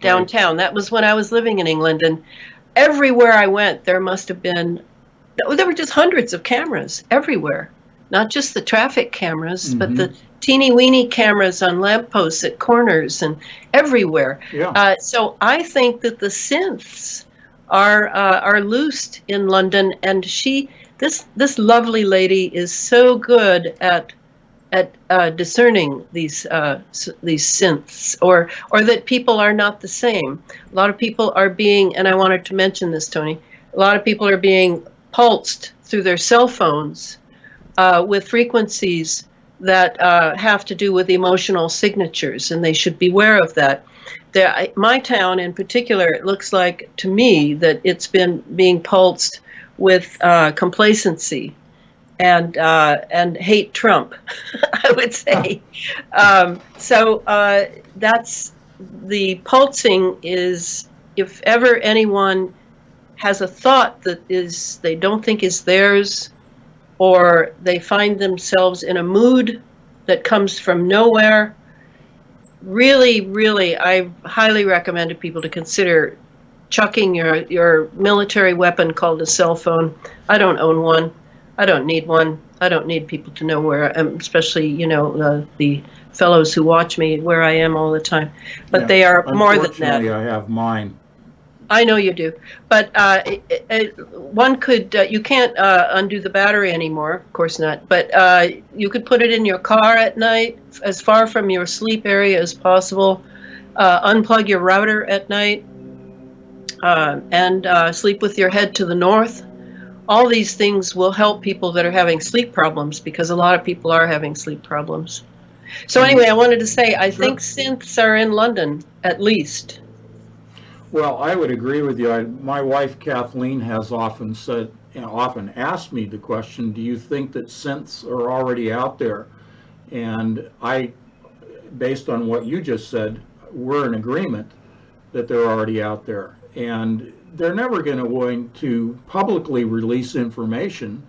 downtown. That was when I was living in England, and everywhere I went, there were just hundreds of cameras everywhere, not just the traffic cameras, but the teeny weeny cameras on lampposts at corners and everywhere. Yeah. So I think that the synths are loosed in London, and this lovely lady is so good at discerning these synths, or that people are not the same. A lot of people are being, and I wanted to mention this, Tony, a lot of people are being pulsed through their cell phones with frequencies that have to do with emotional signatures, and they should beware of that. My town in particular, it looks like to me that it's been being pulsed with complacency and hate Trump, I would say. So that's the pulsing is, if ever anyone has a thought that they don't think is theirs, or they find themselves in a mood that comes from nowhere, really, I highly recommended people to consider chucking your military weapon called a cell phone. I don't own one. I don't need one. I don't need people to know where I am, especially, the fellows who watch me, where I am all the time. But yeah, they are more than that. Unfortunately, I have mine. I know you do. But one could, you can't undo the battery anymore, of course not. But you could put it in your car at night, as far from your sleep area as possible. Unplug your router at night, and sleep with your head to the north. All these things will help people that are having sleep problems, because a lot of people are having sleep problems. So anyway, I wanted to say, I think synths are in London, at least. Well, I would agree with you. My wife, Kathleen, has often asked me the question, do you think that synths are already out there? And based on what you just said, we're in agreement that they're already out there. And they're never going to publicly release information,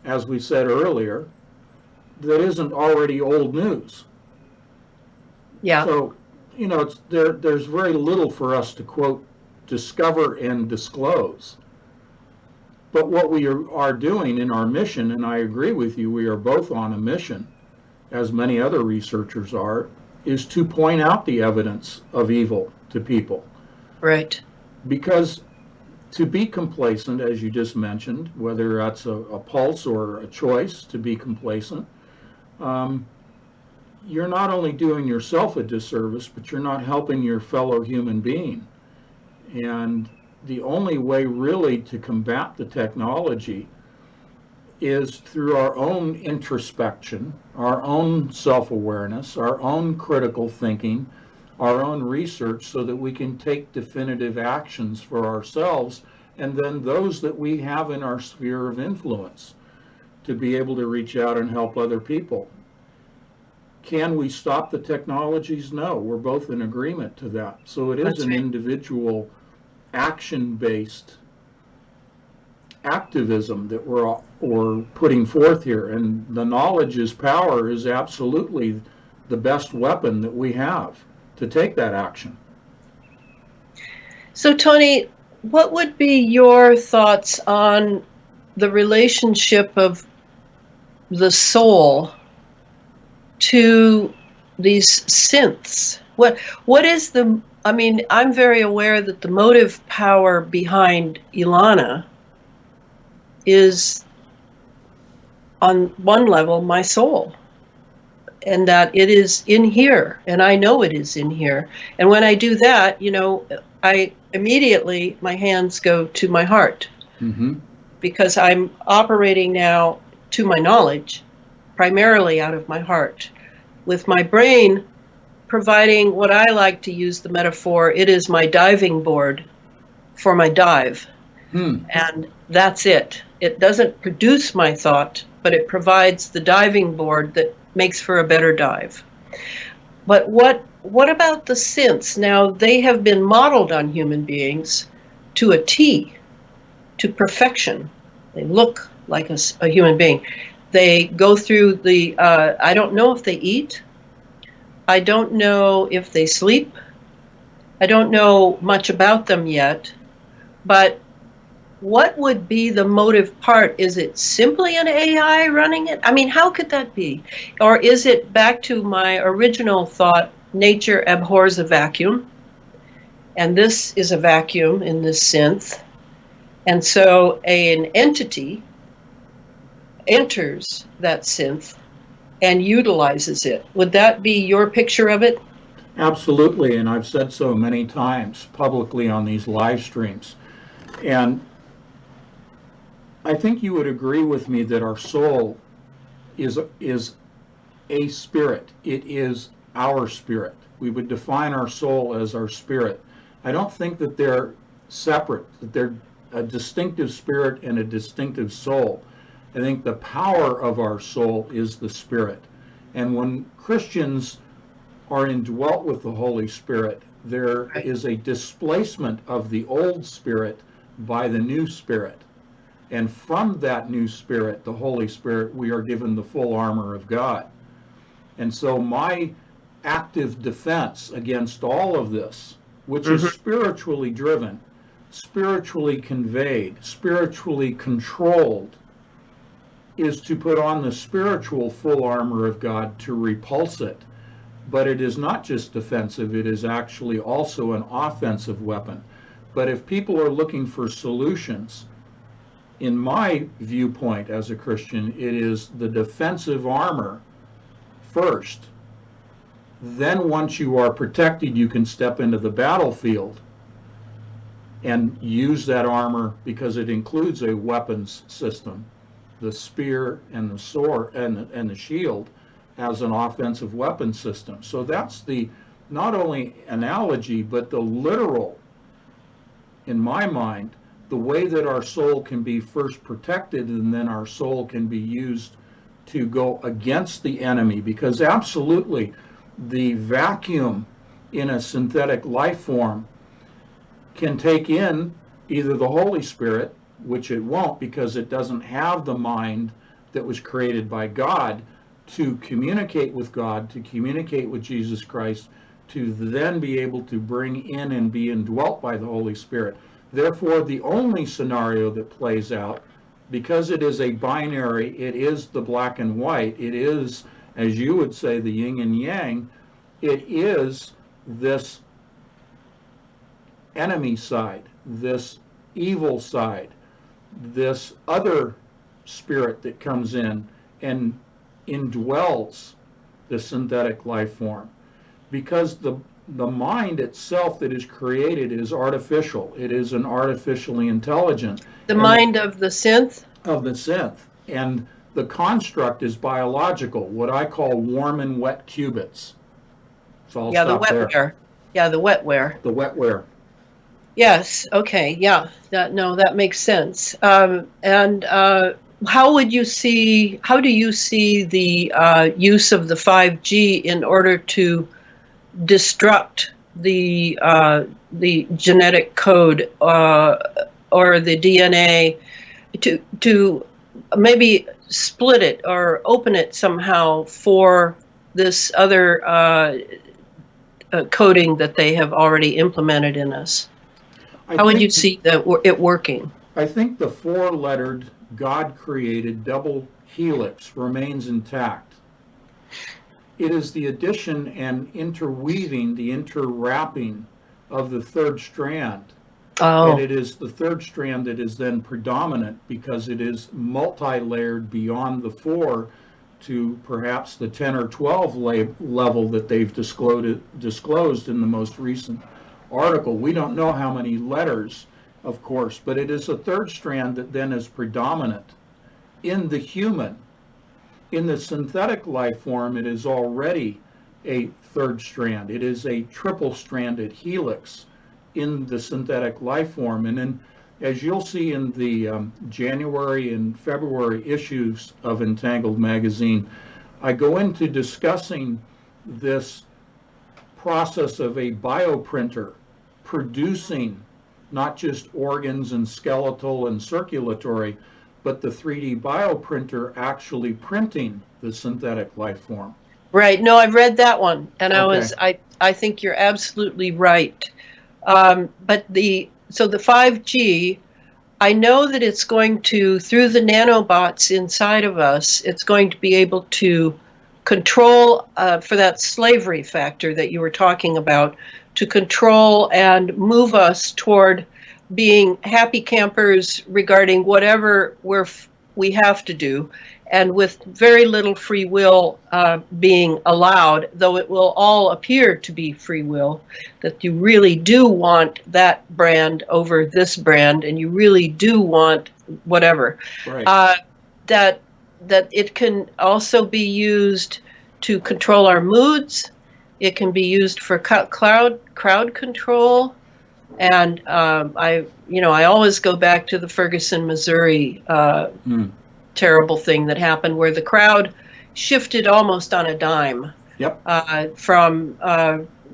as we said earlier, that isn't already old news. Yeah. So, there's very little for us to, quote, discover and disclose. But what we are doing in our mission, and I agree with you, we are both on a mission, as many other researchers are, is to point out the evidence of evil to people. Right. Because to be complacent, as you just mentioned, whether that's a pulse or a choice to be complacent, you're not only doing yourself a disservice, but you're not helping your fellow human being. And the only way really to combat the technology is through our own introspection, our own self-awareness, our own critical thinking, our own research, so that we can take definitive actions for ourselves and then those that we have in our sphere of influence to be able to reach out and help other people. Can we stop the technologies? No, we're both in agreement to that. So it is That's an right. individual action-based activism that we're putting forth here, and the knowledge is power is absolutely the best weapon that we have to take that action. So, Tony, what would be your thoughts on the relationship of the soul to these synths? What is the, I mean, I'm very aware that the motive power behind Elana is, on one level, my soul, and that it is in here, and I know it is in here. And when I do that, I immediately, my hands go to my heart, because I'm operating now, to my knowledge, primarily out of my heart, with my brain providing what I like to use the metaphor, it is my diving board for my dive. And that's it. It doesn't produce my thought, but it provides the diving board that makes for a better dive. But what about the synths? Now, they have been modeled on human beings to a T, to perfection. They look like a human being. They go through the, I don't know if they eat. I don't know if they sleep. I don't know much about them yet. But what would be the motive part? Is it simply an AI running it? I mean, how could that be? Or is it, back to my original thought, nature abhors a vacuum, and this is a vacuum in this synth, and so an entity enters that synth and utilizes it? Would that be your picture of it? Absolutely, and I've said so many times publicly on these live streams. And I think you would agree with me that our soul is a spirit. It is our spirit. We would define our soul as our spirit. I don't think that they're separate, that they're a distinctive spirit and a distinctive soul. I think the power of our soul is the spirit. And when Christians are indwelt with the Holy Spirit, there is a displacement of the old spirit by the new spirit. And from that new spirit, the Holy Spirit, we are given the full armor of God. And so my active defense against all of this, which is spiritually driven, spiritually conveyed, spiritually controlled, is to put on the spiritual full armor of God to repulse it. But it is not just defensive, it is actually also an offensive weapon. But if people are looking for solutions, in my viewpoint as a Christian, it is the defensive armor first. Then once you are protected, you can step into the battlefield and use that armor, because it includes a weapons system, the spear and the sword and the shield, as an offensive weapon system. So that's the not only analogy, but the literal, in my mind, the way that our soul can be first protected, and then our soul can be used to go against the enemy. Because absolutely, the vacuum in a synthetic life form can take in either the Holy Spirit, which it won't, because it doesn't have the mind that was created by God to communicate with God, to communicate with Jesus Christ, to then be able to bring in and be indwelt by the Holy Spirit. Therefore, the only scenario that plays out, because it is a binary, it is the black and white, it is, as you would say, the yin and yang, it is this enemy side, this evil side, this other spirit that comes in and indwells the synthetic life form, because the mind itself that is created is artificial. It is an artificially intelligent. The mind of the synth? Of the synth. And the construct is biological, what I call warm and wet qubits. So I'll stop there. Wetware. Yeah, the wetware. The wetware. Yes. Okay. Yeah. That makes sense. How do you see the use of the 5G in order to destruct the genetic code or the DNA, to maybe split it or open it somehow for this other coding that they have already implemented in us? How would you see it working? I think the four-lettered God-created double helix remains intact. It is the addition and interweaving, the interwrapping of the third strand. Oh. And it is the third strand that is then predominant because it is multi-layered beyond the 4 to perhaps the 10 or 12 level that they've disclosed in the most recent article. We don't know how many letters, of course, but it is a third strand that then is predominant in the human. In the synthetic life form, it is already a third strand. It is a triple-stranded helix in the synthetic life form. And then, as you'll see in the January and February issues of Entangled magazine, I go into discussing this process of a bioprinter producing not just organs and skeletal and circulatory, but the 3D bioprinter actually printing the synthetic life form. Right. No, I've read that one, and Okay. I think you're absolutely right. But the 5G, I know that it's going to, through the nanobots inside of us, it's going to be able to control, for that slavery factor that you were talking about, to control and move us toward being happy campers regarding whatever we have to do, and with very little free will being allowed, though it will all appear to be free will, that you really do want that brand over this brand, and you really do want whatever. Right. That it can also be used to control our moods. It can be used for crowd control. And I always go back to the Ferguson, Missouri terrible thing that happened, where the crowd shifted almost on a dime. Yep. From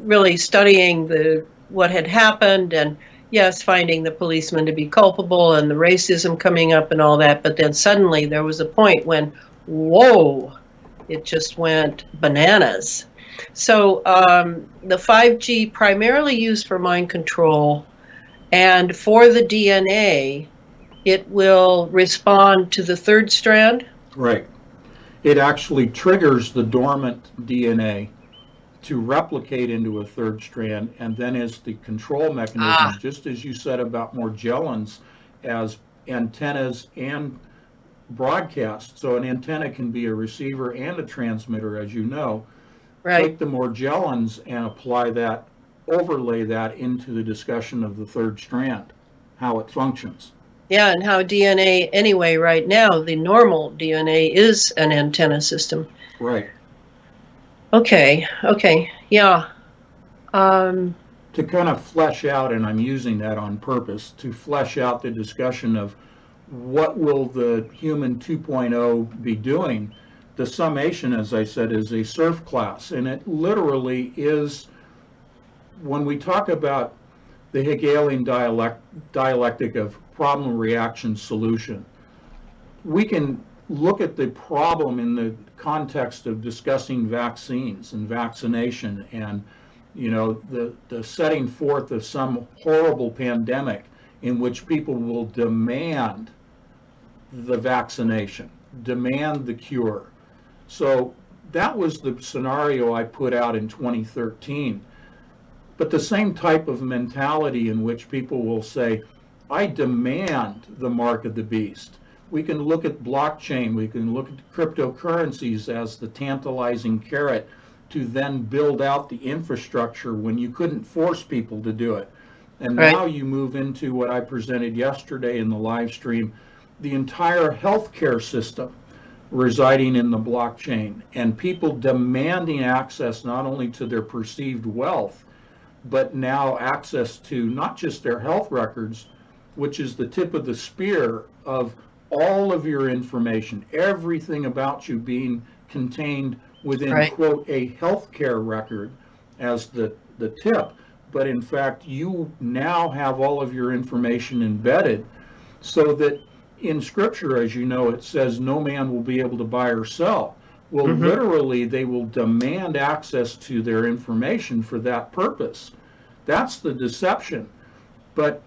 really studying what had happened, and yes, finding the policeman to be culpable and the racism coming up and all that. But then suddenly there was a point when, whoa, it just went bananas. So the 5G primarily used for mind control, and for the DNA, it will respond to the third strand. Right. It actually triggers the dormant DNA to replicate into a third strand, and then as the control mechanism, just as you said about Morgellons as antennas and broadcast. So an antenna can be a receiver and a transmitter, as you know. Right. Take the Morgellons and apply that, overlay that into the discussion of the third strand, how it functions. Yeah, and how DNA, anyway, right now, the normal DNA is an antenna system. Right. Okay, yeah. To kind of flesh out, and I'm using that on purpose, to flesh out the discussion of what will the human 2.0 be doing. The summation, as I said, is a surf class, and it literally is, when we talk about the Hegelian dialectic of problem, reaction, solution, we can look at the problem in the context of discussing vaccines and vaccination and, the setting forth of some horrible pandemic in which people will demand the vaccination, demand the cure. So that was the scenario I put out in 2013. But the same type of mentality in which people will say, I demand the mark of the beast. We can look at blockchain. We can look at cryptocurrencies as the tantalizing carrot to then build out the infrastructure when you couldn't force people to do it. And Right. now you move into what I presented yesterday in the live stream, the entire healthcare system residing in the blockchain, and people demanding access not only to their perceived wealth, but now access to not just their health records, which is the tip of the spear of all of your information, everything about you being contained within, Right. quote, a healthcare record as the tip. But in fact, you now have all of your information embedded so that in Scripture, as you know, it says no man will be able to buy or sell. Well, Mm-hmm. literally, they will demand access to their information for that purpose. That's the deception. But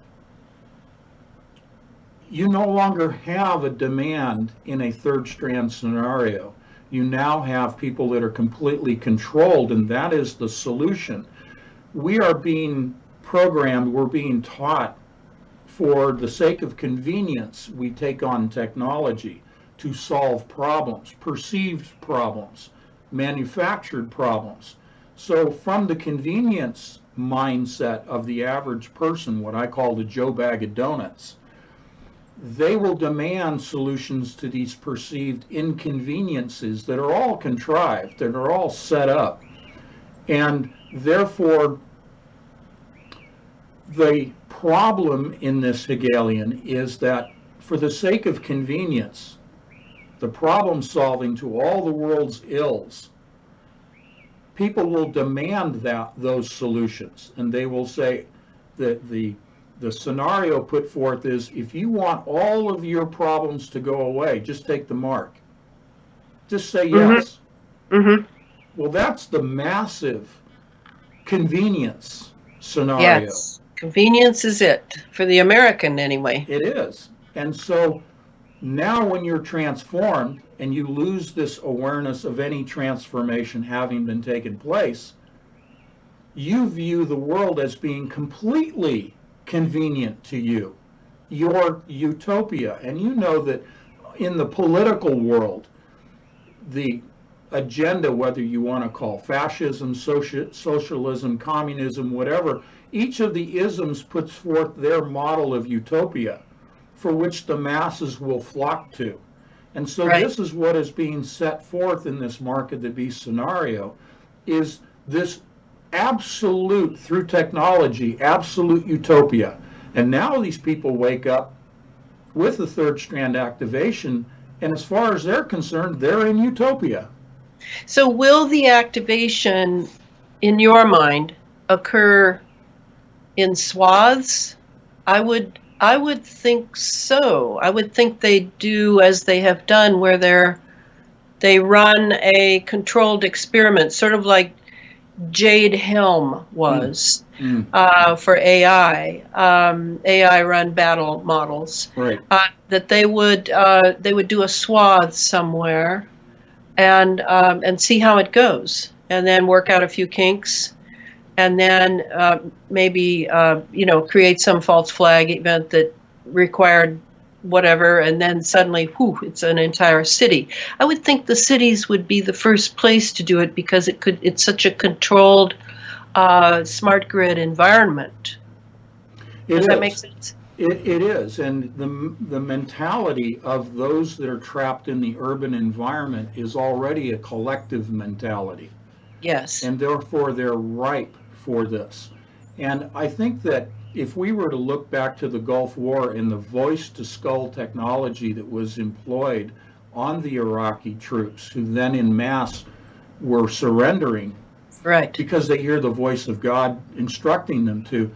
you no longer have a demand in a third strand scenario. You now have people that are completely controlled, and that is the solution. We are being programmed, we're being taught for the sake of convenience, we take on technology to solve problems, perceived problems, manufactured problems. So from the convenience mindset of the average person, what I call the Joe Bag of Donuts, they will demand solutions to these perceived inconveniences that are all contrived, that are all set up. And therefore, the problem in this Hegelian is that for the sake of convenience, the problem solving to all the world's ills, people will demand those solutions, and they will say that the scenario put forth is, if you want all of your problems to go away, just take the mark. Just say Mm-hmm. yes. Mm-hmm. Well, that's the massive convenience scenario. Yes. Convenience is it for the American anyway. It is. And so now when you're transformed and you lose this awareness of any transformation having been taken place, you view the world as being completely convenient to you, your utopia. And you know that in the political world, the agenda, whether you want to call fascism, socialism, communism, whatever, each of the isms puts forth their model of utopia for which the masses will flock to. And so Right. this is what is being set forth in this mark of the beast scenario, is this absolute, through technology, absolute utopia. And now these people wake up with the third strand activation, and as far as they're concerned, they're in utopia. So will the activation, in your mind, occur in swaths? I would think so. I would think they do as they have done, where they run a controlled experiment, sort of like Jade Helm was for AI, AI run battle models. Right. That they would do a swath somewhere and see how it goes, and then work out a few kinks, and then maybe create some false flag event that required whatever, and then suddenly, whew, it's an entire city. I would think the cities would be the first place to do it because it's such a controlled smart grid environment. Does that make sense? It is, and the mentality of those that are trapped in the urban environment is already a collective mentality. Yes. And therefore they're ripe for this. And I think that if we were to look back to the Gulf War and the voice-to-skull technology that was employed on the Iraqi troops, who then in mass were surrendering, right, because they hear the voice of God instructing them to,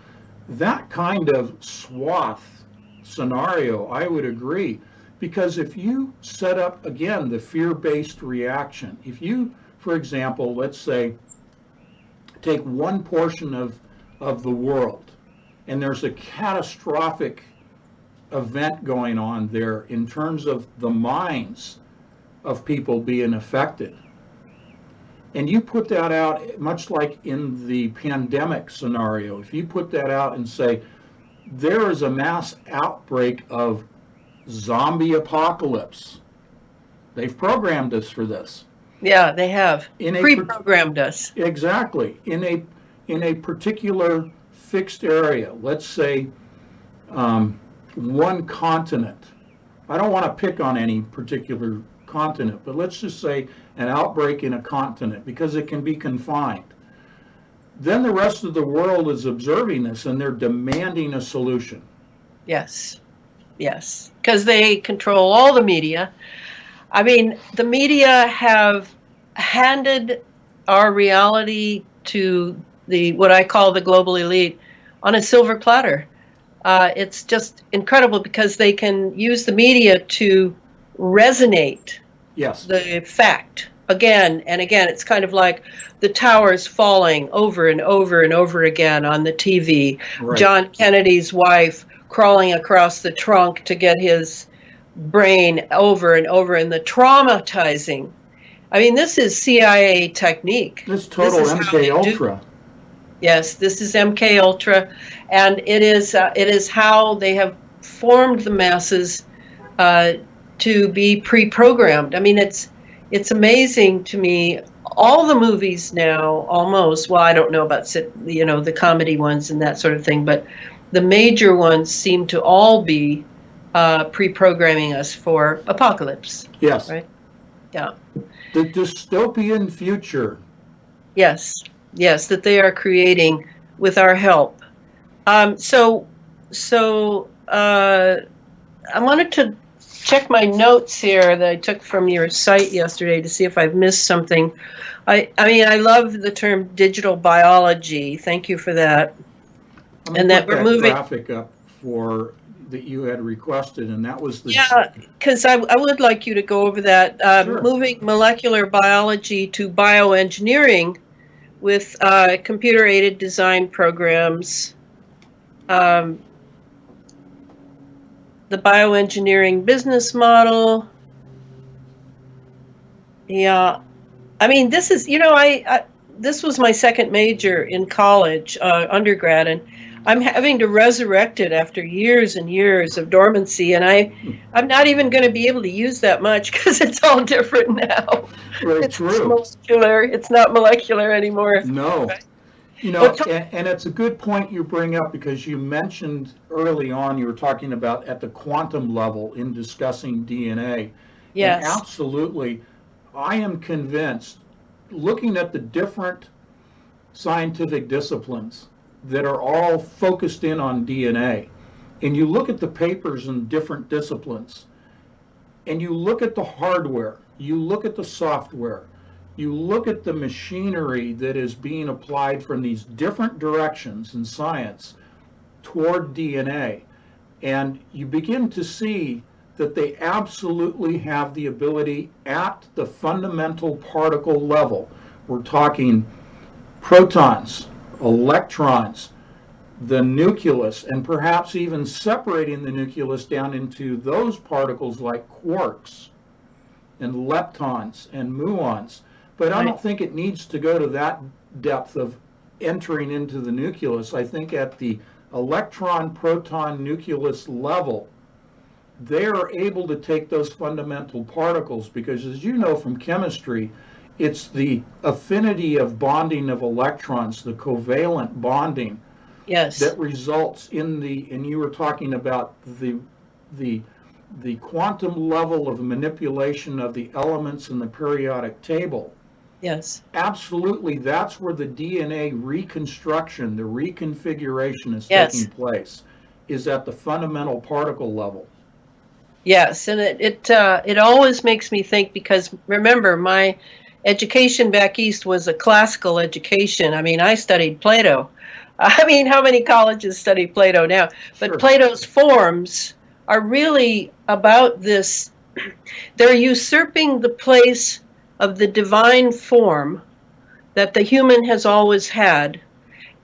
that kind of swath scenario, I would agree. Because if you set up, again, the fear-based reaction, if you, for example, let's say, take one portion of the world, and there's a catastrophic event going on there in terms of the minds of people being affected. And you put that out, much like in the pandemic scenario, if you put that out and say, there is a mass outbreak of zombie apocalypse. They've programmed us for this. Yeah, they have In a pre-programmed us. Exactly. In a particular fixed area, let's say one continent. I don't want to pick on any particular continent, but let's just say an outbreak in a continent because it can be confined. Then the rest of the world is observing this and they're demanding a solution. Yes, yes, because they control all the media. I mean, the media have handed our reality to the what I call the global elite on a silver platter. It's just incredible because they can use the media to resonate Yes. the fact again and again. It's kind of like the towers falling over and over and over again on the TV. Right. John Kennedy's wife crawling across the trunk to get his brain over and over, and the traumatizing. I mean, this is CIA technique. This total MK Ultra. Yes, this is MK Ultra, and it is how they have formed the masses to be pre-programmed. I mean, it's amazing to me. All the movies now, almost. Well, I don't know about the comedy ones and that sort of thing, but the major ones seem to all be pre-programming us for apocalypse. Yes. Right. Yeah. The dystopian future. Yes. Yes, that they are creating with our help. So I wanted to check my notes here that I took from your site yesterday to see if I've missed something. I mean, I love the term digital biology. Thank you for that. And that we're moving graphic up for that you had requested, and that was the because I would like you to go over that. Sure. Moving molecular biology to bioengineering with computer-aided design programs. The bioengineering business model. Yeah, I mean, this is, this was my second major in college, undergrad, and I'm having to resurrect it after years and years of dormancy, and I'm not even going to be able to use that much because it's all different now. Right, it's true. molecular. It's not molecular anymore. No. Right? And it's a good point you bring up because you mentioned early on, you were talking about at the quantum level in discussing DNA. Yes. And absolutely, I am convinced, looking at the different scientific disciplines that are all focused in on DNA, and you look at the papers in different disciplines, and you look at the hardware, you look at the software, you look at the machinery that is being applied from these different directions in science toward DNA, and you begin to see that they absolutely have the ability at the fundamental particle level. We're talking protons, electrons, the nucleus, and perhaps even separating the nucleus down into those particles like quarks and leptons and muons. But I don't think it needs to go to that depth of entering into the nucleus. I think at the electron, proton, nucleus level, they are able to take those fundamental particles because, as you know from chemistry, it's the affinity of bonding of electrons, the covalent bonding, yes, that results in and you were talking about the quantum level of manipulation of the elements in the periodic table. Yes. Absolutely, that's where the DNA reconstruction, the reconfiguration is taking place, is at the fundamental particle level. Yes, and it always makes me think because remember my education back east was a classical education. I mean, I studied Plato. I mean, how many colleges study Plato now? But Sure. Plato's forms are really about this. They're usurping the place of the divine form that the human has always had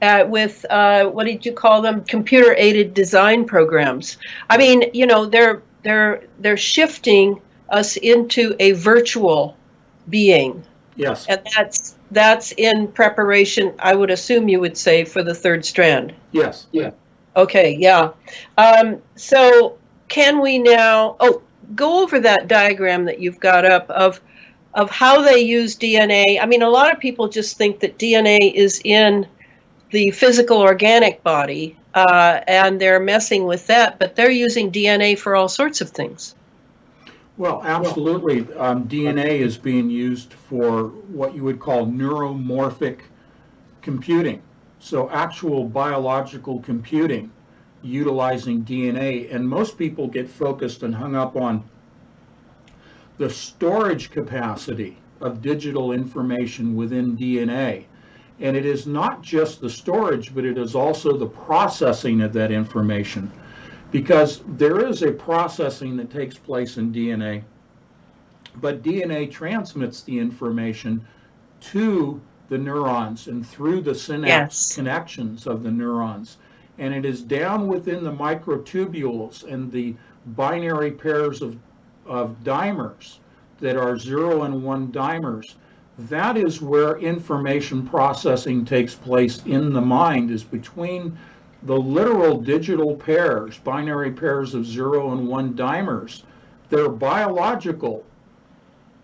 with, what did you call them? Computer-aided design programs. I mean, they're shifting us into a virtual being. Yes. And that's in preparation, I would assume you would say, for the third strand. Yes. Yeah. Okay, yeah. So can we now, go over that diagram that you've got up of how they use DNA. I mean, a lot of people just think that DNA is in the physical organic body, and they're messing with that, but they're using DNA for all sorts of things. Well, absolutely. DNA is being used for what you would call neuromorphic computing. So actual biological computing utilizing DNA. And most people get focused and hung up on the storage capacity of digital information within DNA. And it is not just the storage, but it is also the processing of that information. Because there is a processing that takes place in DNA, but DNA transmits the information to the neurons and through the synapse connections of the neurons. And it is down within the microtubules and the binary pairs of dimers that are 0 and 1 dimers. That is where information processing takes place in the mind, is between the literal digital pairs, binary pairs of 0 and 1 dimers. They're biological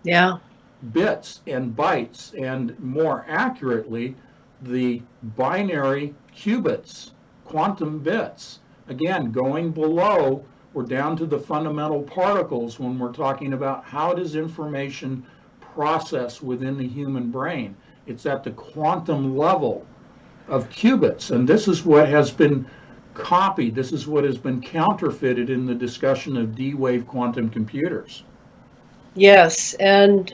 bits and bytes, and more accurately, the binary qubits, quantum bits. Again, going below, we're down to the fundamental particles when we're talking about how does information process within the human brain. It's at the quantum level of qubits, and this is what has been copied. This is what has been counterfeited in the discussion of D-wave quantum computers. Yes, and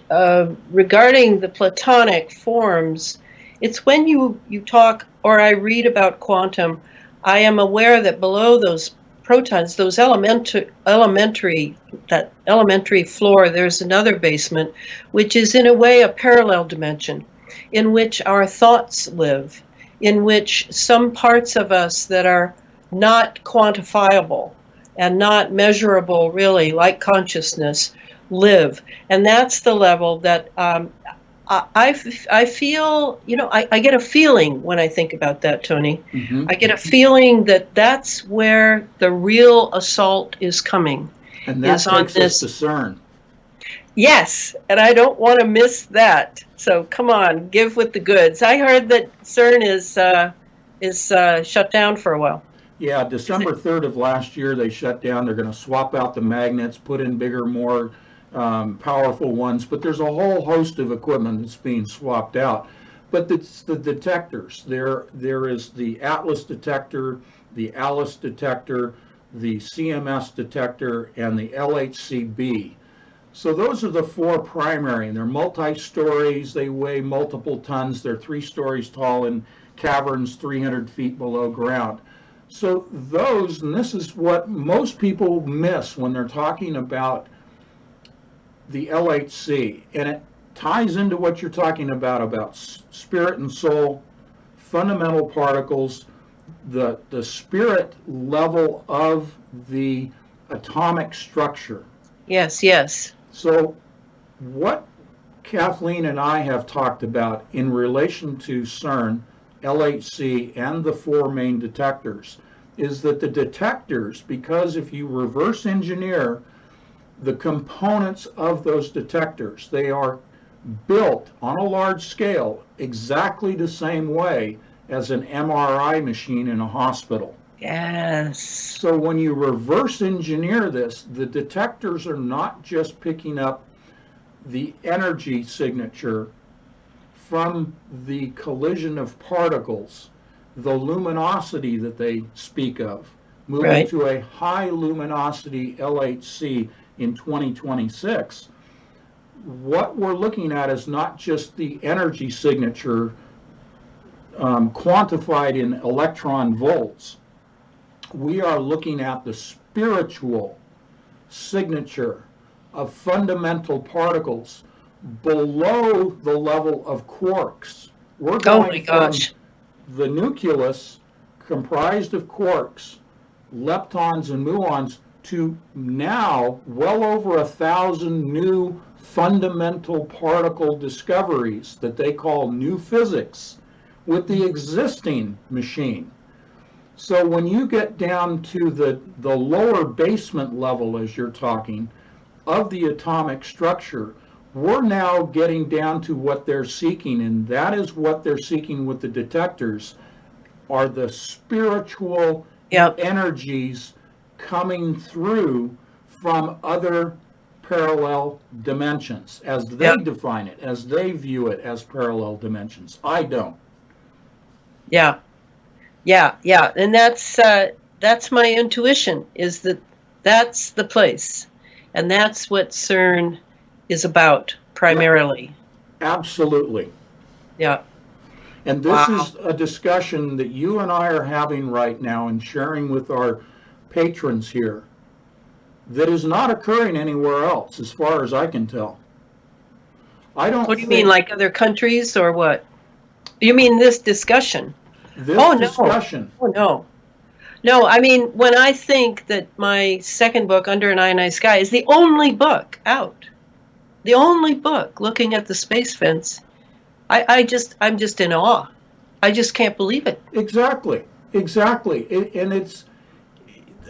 regarding the Platonic forms, it's when you talk or I read about quantum, I am aware that below those protons, those elementary, that elementary floor, there's another basement, which is in a way a parallel dimension in which our thoughts live, in which some parts of us that are not quantifiable and not measurable really, like consciousness, live. And that's the level that I feel, I get a feeling when I think about that, Tony. Mm-hmm. I get a feeling that that's where the real assault is coming. And that takes us to CERN. Yes, and I don't want to miss that. So come on, give with the goods. I heard that CERN is shut down for a while. Yeah, December 3rd of last year they shut down. They're going to swap out the magnets, put in bigger, more powerful ones, but there's a whole host of equipment that's being swapped out. But it's the detectors. There is the Atlas detector, the Alice detector, the CMS detector, and the LHCb. So those are the four primary, and they're multi-stories. They weigh multiple tons. They're 3 stories tall in caverns 300 feet below ground. So those, and this is what most people miss when they're talking about the LHC, and it ties into what you're talking about spirit and soul, fundamental particles, the spirit level of the atomic structure. Yes, yes. So what Kathleen and I have talked about in relation to CERN, LHC, and the 4 main detectors is that the detectors, because if you reverse engineer the components of those detectors, they are built on a large scale exactly the same way as an MRI machine in a hospital. Yes. So when you reverse engineer this, the detectors are not just picking up the energy signature from the collision of particles, the luminosity that they speak of, moving to a high luminosity LHC in 2026. What we're looking at is not just the energy signature quantified in electron volts. We are looking at the spiritual signature of fundamental particles below the level of quarks. We're going from the nucleus comprised of quarks, leptons and muons, to now well over 1,000 new fundamental particle discoveries that they call new physics with the existing machine. So when you get down to the lower basement level, as you're talking, of the atomic structure, we're now getting down to what they're seeking, and that is what they're seeking with the detectors, are the spiritual Yep. energies coming through from other parallel dimensions, as they Yep. define it, as they view it as parallel dimensions. I don't. Yeah. Yeah. Yeah. And that's my intuition, is that that's the place. And that's what CERN is about primarily. Absolutely. Yeah. And this Wow. is a discussion that you and I are having right now and sharing with our patrons here that is not occurring anywhere else, as far as I can tell. I don't What do you mean, think like other countries or what? You mean this discussion? this Oh, no. discussion, Oh, no. No, I mean, when I think that my second book, Under an Ionized Sky, is the only book out, the only book looking at the space fence, I'm just in awe. I just can't believe it. exactly, exactly. And it's,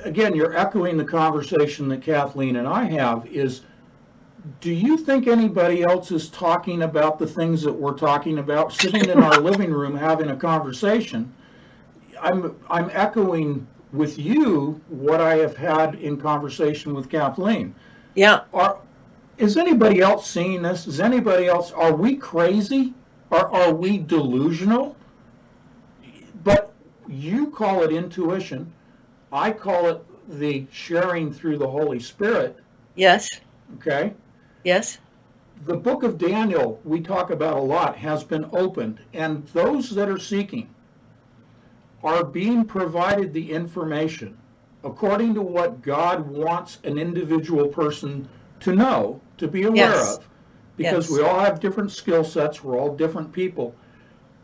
again, you're echoing the conversation that Kathleen and I have is, do you think anybody else is talking about the things that we're talking about, sitting in our living room having a conversation? I'm echoing with you what I have had in conversation with Kathleen. Yeah. Is anybody else seeing this? Is anybody else, are we crazy? Are we delusional? But you call it intuition. I call it the sharing through the Holy Spirit. Yes. Okay? Yes. The book of Daniel, we talk about a lot, has been opened, and those that are seeking are being provided the information according to what God wants an individual person to know, to be aware Yes. of, because we Yes. all have different skill sets, we're all different people,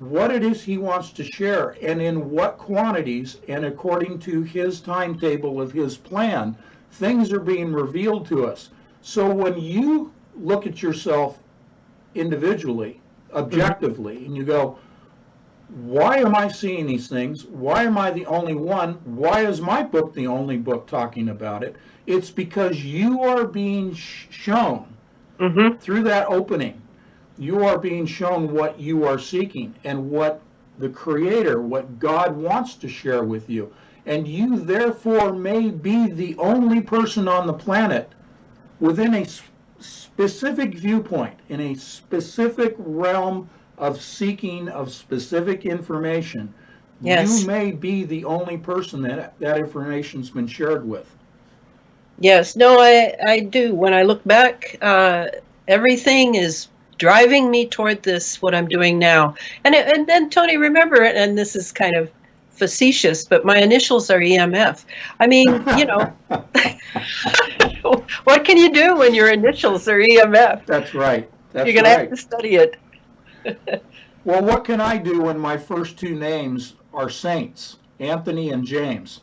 what it is he wants to share and in what quantities and according to his timetable of his plan, things are being revealed to us. So when you look at yourself individually, objectively, and you go, why am I seeing these things? Why am I the only one? Why is my book the only book talking about it? It's because you are being shown Mm-hmm. through that opening. You are being shown what you are seeking and what the Creator, what God wants to share with you. And you therefore may be the only person on the planet within a specific viewpoint, in a specific realm of seeking of specific information. You Yes. may be the only person that that information's been shared with. Yes. No, I do. When I look back, everything is driving me toward this, what I'm doing now. And then, Tony, remember, and this is kind of facetious, but my initials are EMF. I mean, what can you do when your initials are EMF? That's right. You're That's going to have right. to study it. Well, what can I do when my first two names are saints, Anthony and James?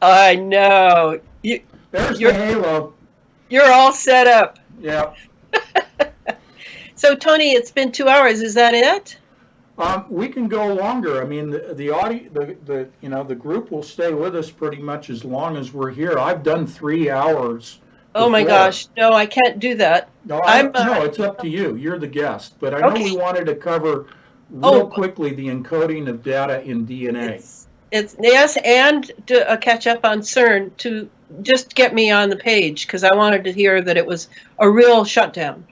I know. There's the You're halo. you're all set up. Yeah. So, Tony, it's been 2 hours. Is that it? We can go longer. I mean, the audio, the group will stay with us pretty much as long as we're here. I've done 3 hours Oh my before. gosh, no, I can't do that. No, I'm no, it's up to you. You're the guest. But I know okay. we wanted to cover real Oh, quickly the encoding of data in DNA. it's yes, and to catch up on CERN to just get me on the page because I wanted to hear that it was a real shutdown.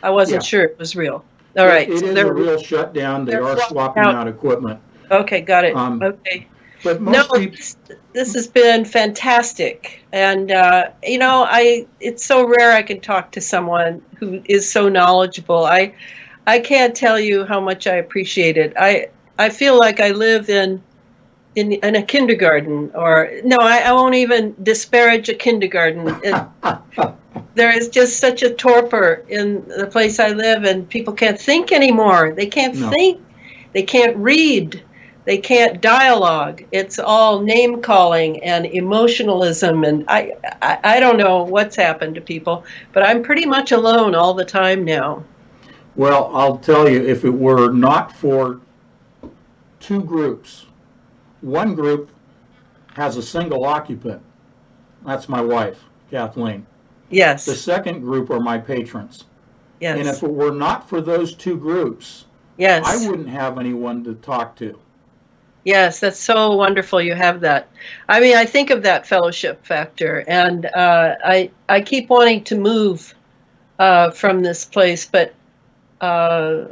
I wasn't sure it was real. All right, It so is a real shutdown. They are swapping out equipment. Okay, got it. Okay. But No, most people, this has been fantastic, and it's so rare I can talk to someone who is so knowledgeable. I can't tell you how much I appreciate it. I feel like I live in a kindergarten, or no, I won't even disparage a kindergarten. There is just such a torpor in the place I live, and people can't think anymore. They can't think. They can't read. They can't dialogue. It's all name calling and emotionalism, and I don't know what's happened to people, but I'm pretty much alone all the time now. Well, I'll tell you, if it were not for two groups, one group has a single occupant. That's my wife, Kathleen. The Yes. second group are my patrons. And if Yes. it were not for those two groups, I Yes. wouldn't have anyone to talk to. Yes, that's so wonderful you have that. I mean, I think of that fellowship factor, and I keep wanting to move from this place, but uh,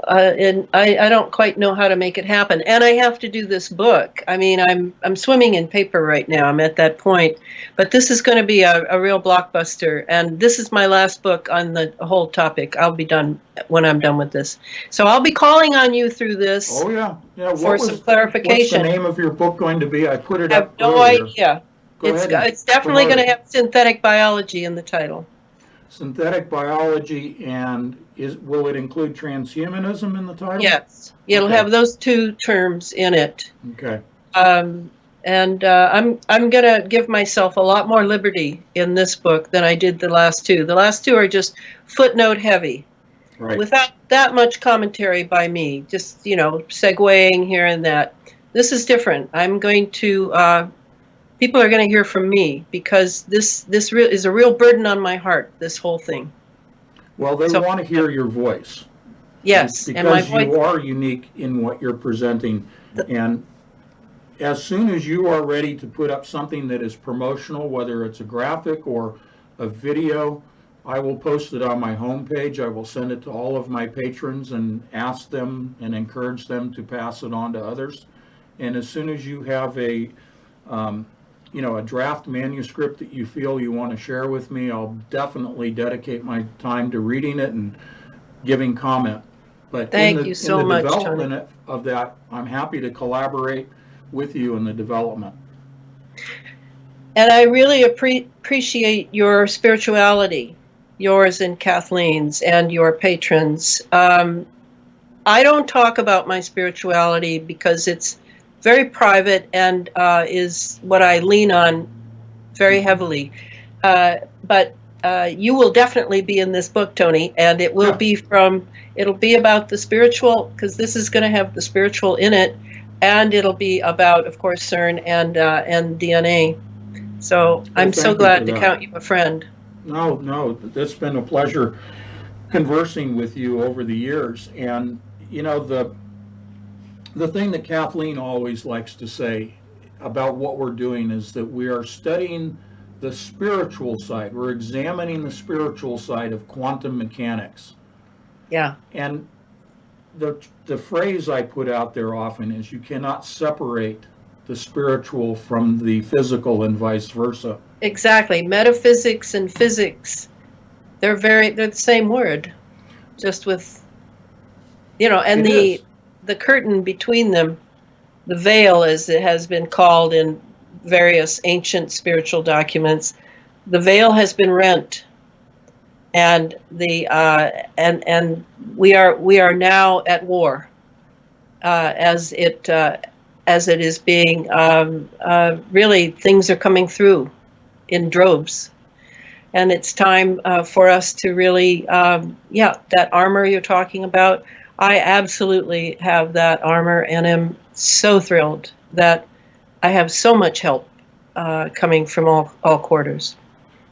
and I don't quite know how to make it happen. And I have to do this book. I mean, I'm swimming in paper right now. I'm at that point, but this is going to be a real blockbuster. And this is my last book on the whole topic. I'll be done when I'm done with this. So I'll be calling on you through this. Oh, yeah. Yeah. For some What's the clarification. name of your book going to be? I put it I have up no earlier. idea. Go ahead and It's definitely promote going to it. have synthetic biology in the title. Synthetic biology, and will it include transhumanism in the title? Yes, it'll Okay. have those two terms in it. Okay. I'm going to give myself a lot more liberty in this book than I did the last two. The last two are just footnote heavy, Right. without that much commentary by me, just, segueing here and that. This is different. I'm going to people are going to hear from me, because this is a real burden on my heart, this whole thing. Well, they So- want to hear your voice. Yes, and my Because voice. you are unique in what you're presenting. And as soon as you are ready to put up something that is promotional, whether it's a graphic or a video, I will post it on my homepage. I will send it to all of my patrons and ask them and encourage them to pass it on to others. And as soon as you have a draft manuscript that you feel you want to share with me, I'll definitely dedicate my time to reading it and giving comment. But Thank you so in the much, development Tony. of that, I'm happy to collaborate with you in the development. And I really appreciate your spirituality, yours and Kathleen's, and your patrons. I don't talk about my spirituality because it's very private and is what I lean on very heavily. But you will definitely be in this book, Tony, and it will be it'll be about the spiritual, because this is going to have the spiritual in it, and it'll be about, of course, CERN and DNA. So I'm so glad to count you a friend. No, it's been a pleasure conversing with you over the years. And the thing that Kathleen always likes to say about what we're doing is that we are studying the spiritual side. We're examining the spiritual side of quantum mechanics. Yeah. And the phrase I put out there often is you cannot separate the spiritual from the physical and vice versa. Exactly. Metaphysics and physics, they're the same word, just with, and the curtain between them, the veil, as it has been called in various ancient spiritual documents, the veil has been rent, and and we are now at war, as it is being really, things are coming through in droves, and it's time for us to really that armor you're talking about. I absolutely have that armor, and am so thrilled that I have so much help coming from all quarters,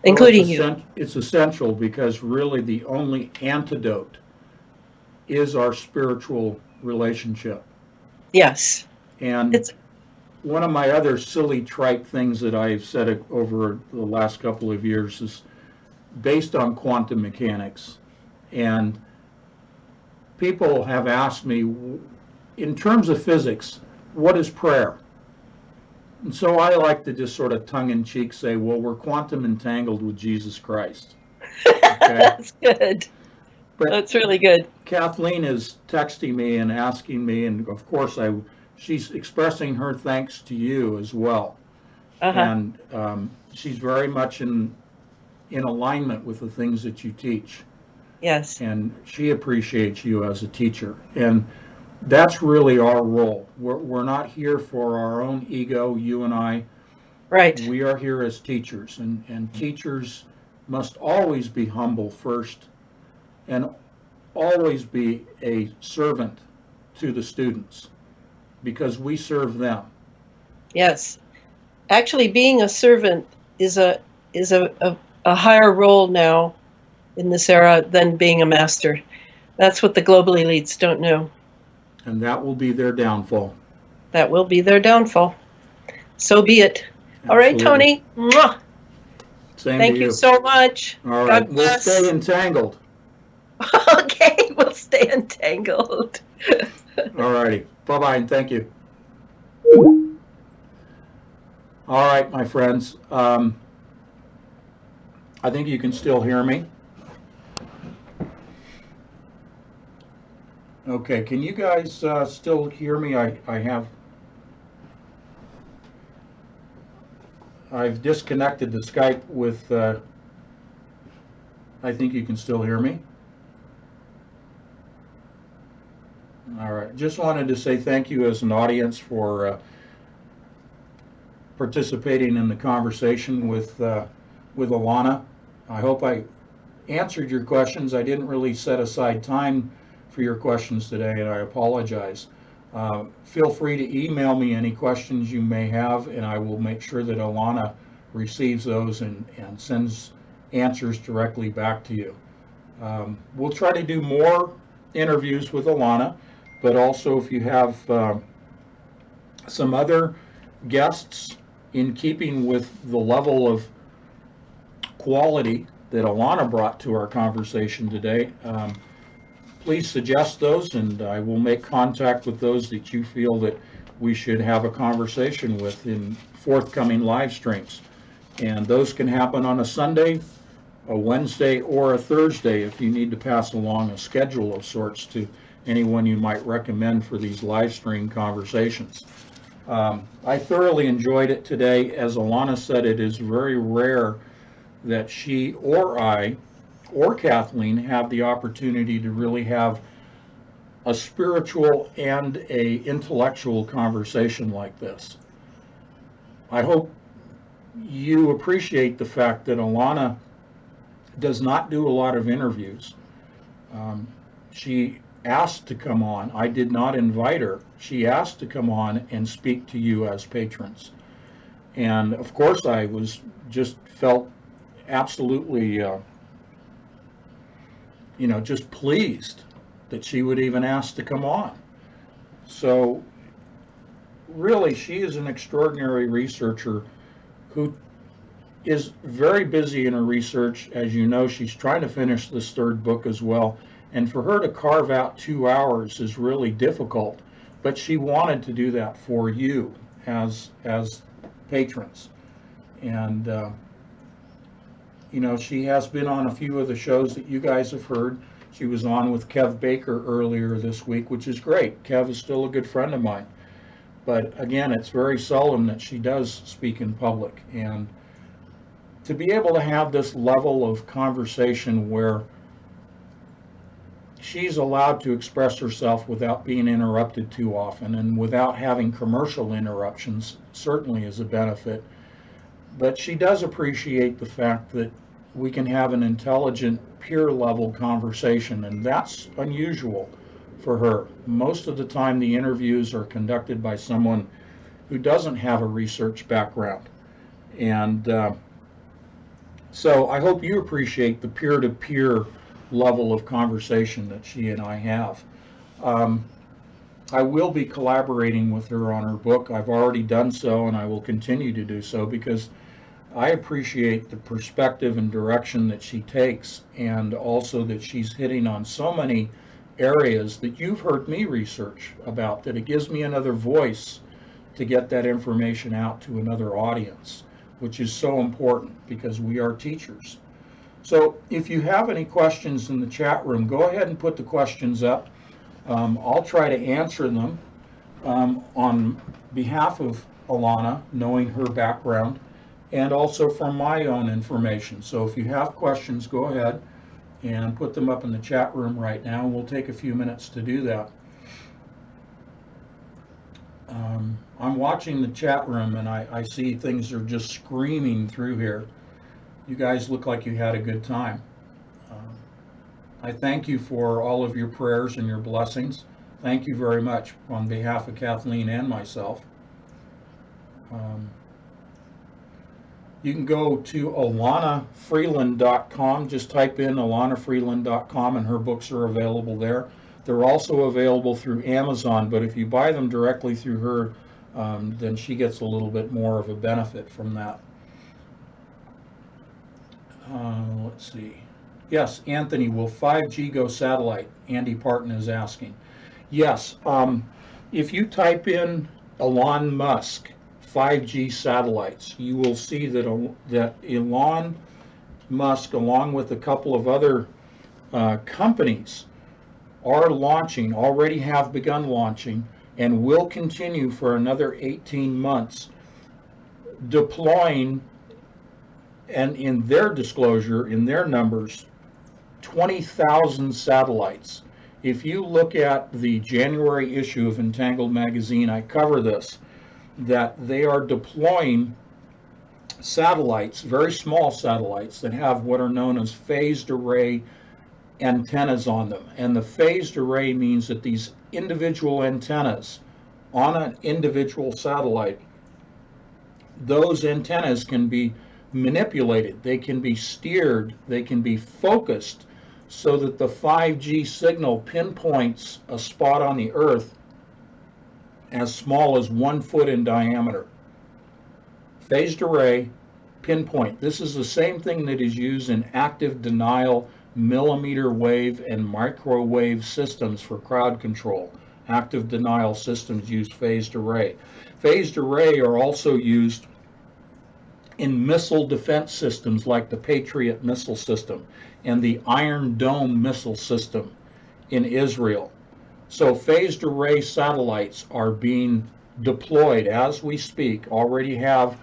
including you. It's essential, because really the only antidote is our spiritual relationship. Yes. And one of my other silly, trite things that I've said over the last couple of years is based on quantum mechanics. And people have asked me, in terms of physics, what is prayer? And so I like to just sort of tongue-in-cheek say, well, we're quantum entangled with Jesus Christ. Okay? That's good. But that's really good. Kathleen is texting me and asking me, and of course she's expressing her thanks to you as well. And she's very much in alignment with the things that you teach. Yes. And she appreciates you as a teacher. And that's really our role. We're not here for our own ego, you and I. Right. We are here as teachers, and teachers must always be humble first, and always be a servant to the students, because we serve them. Yes. Actually, being a servant is a higher role now in this era than being a master. That's what the global elites don't know. And that will be their downfall. That will be their downfall. So be it. Absolutely. All right, Tony. Mwah! Same Thank to you. you so much. All right. God bless. We'll stay entangled. Okay, we'll stay entangled. All righty. Bye-bye, and thank you. All right, my friends. I think you can still hear me. Okay, can you guys still hear me? I've disconnected the Skype with, I think you can still hear me. All right, just wanted to say thank you as an audience for participating in the conversation with Elana. I hope I answered your questions. I didn't really set aside time for your questions today, and I apologize. Feel free to email me any questions you may have, and I will make sure that Elana receives those and sends answers directly back to you. We'll try to do more interviews with Elana, but also if you have some other guests in keeping with the level of quality that Elana brought to our conversation today, please suggest those, and I will make contact with those that you feel that we should have a conversation with in forthcoming live streams. And those can happen on a Sunday, a Wednesday, or a Thursday if you need to pass along a schedule of sorts to anyone you might recommend for these live stream conversations. I thoroughly enjoyed it today. As Elana said, it is very rare that she or I or Kathleen have the opportunity to really have a spiritual and a intellectual conversation like this. I hope you appreciate the fact that Elana does not do a lot of interviews. She asked to come on. I did not invite her. She asked to come on and speak to you as patrons. And of course, I was just felt absolutely, just pleased that she would even ask to come on. So really, she is an extraordinary researcher who is very busy in her research. As you know, she's trying to finish this third book as well. And for her to carve out 2 hours is really difficult. But she wanted to do that for you as patrons. And, she has been on a few of the shows that you guys have heard. She was on with Kev Baker earlier this week, which is great. Kev is still a good friend of mine. But again, it's very seldom that she does speak in public. And to be able to have this level of conversation where she's allowed to express herself without being interrupted too often and without having commercial interruptions certainly is a benefit. But she does appreciate the fact that we can have an intelligent, peer level conversation, and that's unusual for her. Most of the time, the interviews are conducted by someone who doesn't have a research background. And so I hope you appreciate the peer-to-peer level of conversation that she and I have. I will be collaborating with her on her book. I've already done so, and I will continue to do so because I appreciate the perspective and direction that she takes, and also that she's hitting on so many areas that you've heard me research about, that it gives me another voice to get that information out to another audience, which is so important because we are teachers. So if you have any questions in the chat room, go ahead and put the questions up. I'll try to answer them on behalf of Elana, knowing her background, and also from my own information. So if you have questions, go ahead and put them up in the chat room right now. We'll take a few minutes to do that. I'm watching the chat room and I see things are just screaming through here. You guys look like you had a good time. I thank you for all of your prayers and your blessings. Thank you very much on behalf of Kathleen and myself. You can go to elanafreeland.com. Just type in elanafreeland.com and her books are available there. They're also available through Amazon, but if you buy them directly through her, then she gets a little bit more of a benefit from that. Let's see. Yes, Anthony, will 5G go satellite? Andy Parton is asking. Yes, if you type in Elon Musk 5G satellites, you will see that Elon Musk, along with a couple of other companies, are launching, already have begun launching, and will continue for another 18 months, deploying, and in their disclosure, in their numbers, 20,000 satellites. If you look at the January issue of Entangled Magazine, I cover this, that they are deploying satellites, very small satellites, that have what are known as phased array antennas on them. And the phased array means that these individual antennas on an individual satellite, those antennas can be manipulated, they can be steered, they can be focused so that the 5G signal pinpoints a spot on the Earth as small as 1 foot in diameter. Phased array, pinpoint. This is the same thing that is used in active denial millimeter wave and microwave systems for crowd control. Active denial systems use phased array. Phased array are also used in missile defense systems like the Patriot missile system and the Iron Dome missile system in Israel. So phased array satellites are being deployed as we speak, already have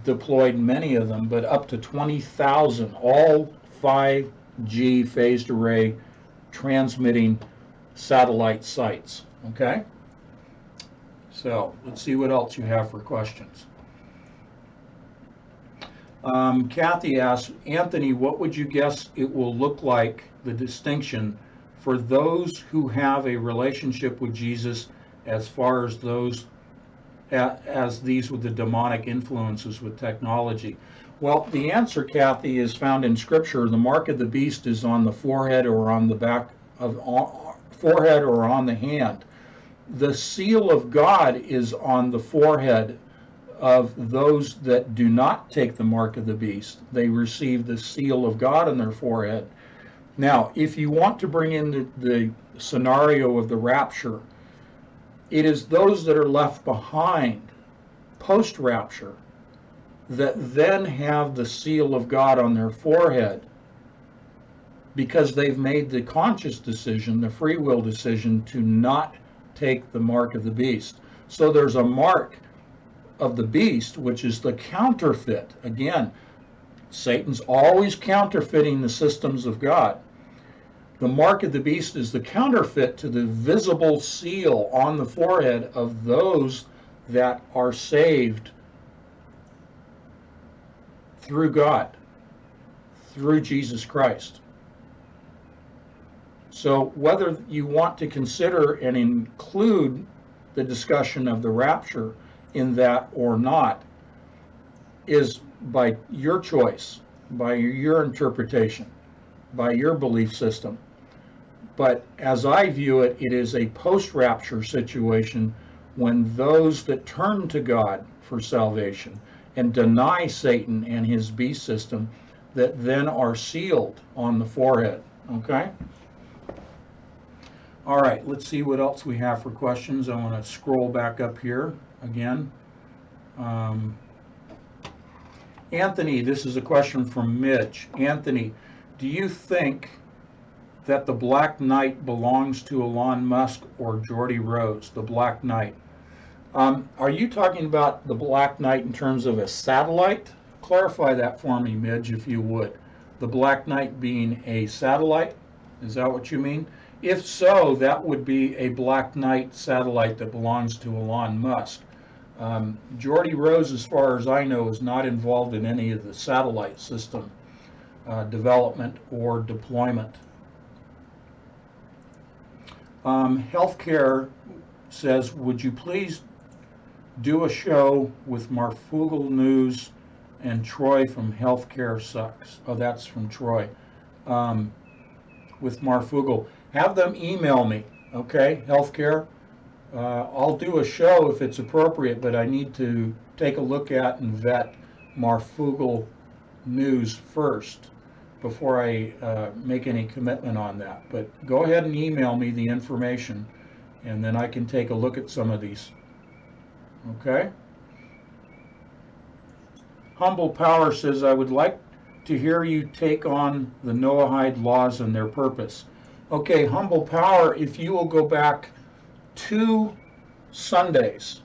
deployed many of them, but up to 20,000, all 5G phased array transmitting satellite sites. Okay? So let's see what else you have for questions. Kathy asks, Anthony, what would you guess it will look like, the distinction, for those who have a relationship with Jesus as far as those as these with the demonic influences with technology? Well, the answer, Kathy, is found in Scripture. The mark of the beast is on the forehead or on the back of forehead or on the hand. The seal of God is on the forehead of those that do not take the mark of the beast. They receive the seal of God on their forehead. Now, if you want to bring in the scenario of the rapture, it is those that are left behind post-rapture that then have the seal of God on their forehead because they've made the conscious decision, the free will decision, to not take the mark of the beast. So there's a mark of the beast, which is the counterfeit. Again, Satan's always counterfeiting the systems of God. The mark of the beast is the counterfeit to the visible seal on the forehead of those that are saved through God, through Jesus Christ. So whether you want to consider and include the discussion of the rapture in that or not is by your choice, by your interpretation, by your belief system. But as I view it, it is a post-rapture situation when those that turn to God for salvation and deny Satan and his beast system that then are sealed on the forehead. Okay? All right, let's see what else we have for questions. I want to scroll back up here again. Anthony, this is a question from Midge. Anthony, do you think that the Black Knight belongs to Elon Musk or Geordie Rose, the Black Knight? Are you talking about the Black Knight in terms of a satellite? Clarify that for me, Midge, if you would. The Black Knight being a satellite? Is that what you mean? If so, that would be a Black Knight satellite that belongs to Elon Musk. Geordie Rose, as far as I know, is not involved in any of the satellite system development or deployment. Healthcare says, would you please do a show with Marfugal News And Troy from Healthcare Sucks. Oh, that's from Troy. With Marfugel. Have them email me, okay? Healthcare. I'll do a show if it's appropriate, but I need to take a look at and vet Marfugel news first before I make any commitment on that. But go ahead and email me the information, and then I can take a look at some of these. Okay? Humble Power says, I would like to hear you take on the Noahide laws and their purpose. Okay, Humble Power, if you will go back 2 Sundays,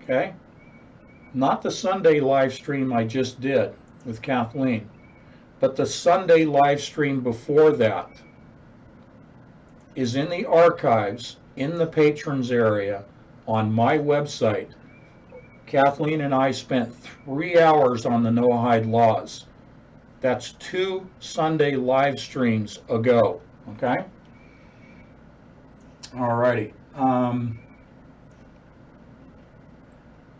okay? Not the Sunday live stream I just did with Kathleen, but the Sunday live stream before that is in the archives in the patrons area on my website. Kathleen and I spent 3 hours on the Noahide laws. That's 2 Sunday live streams ago, okay? Alrighty.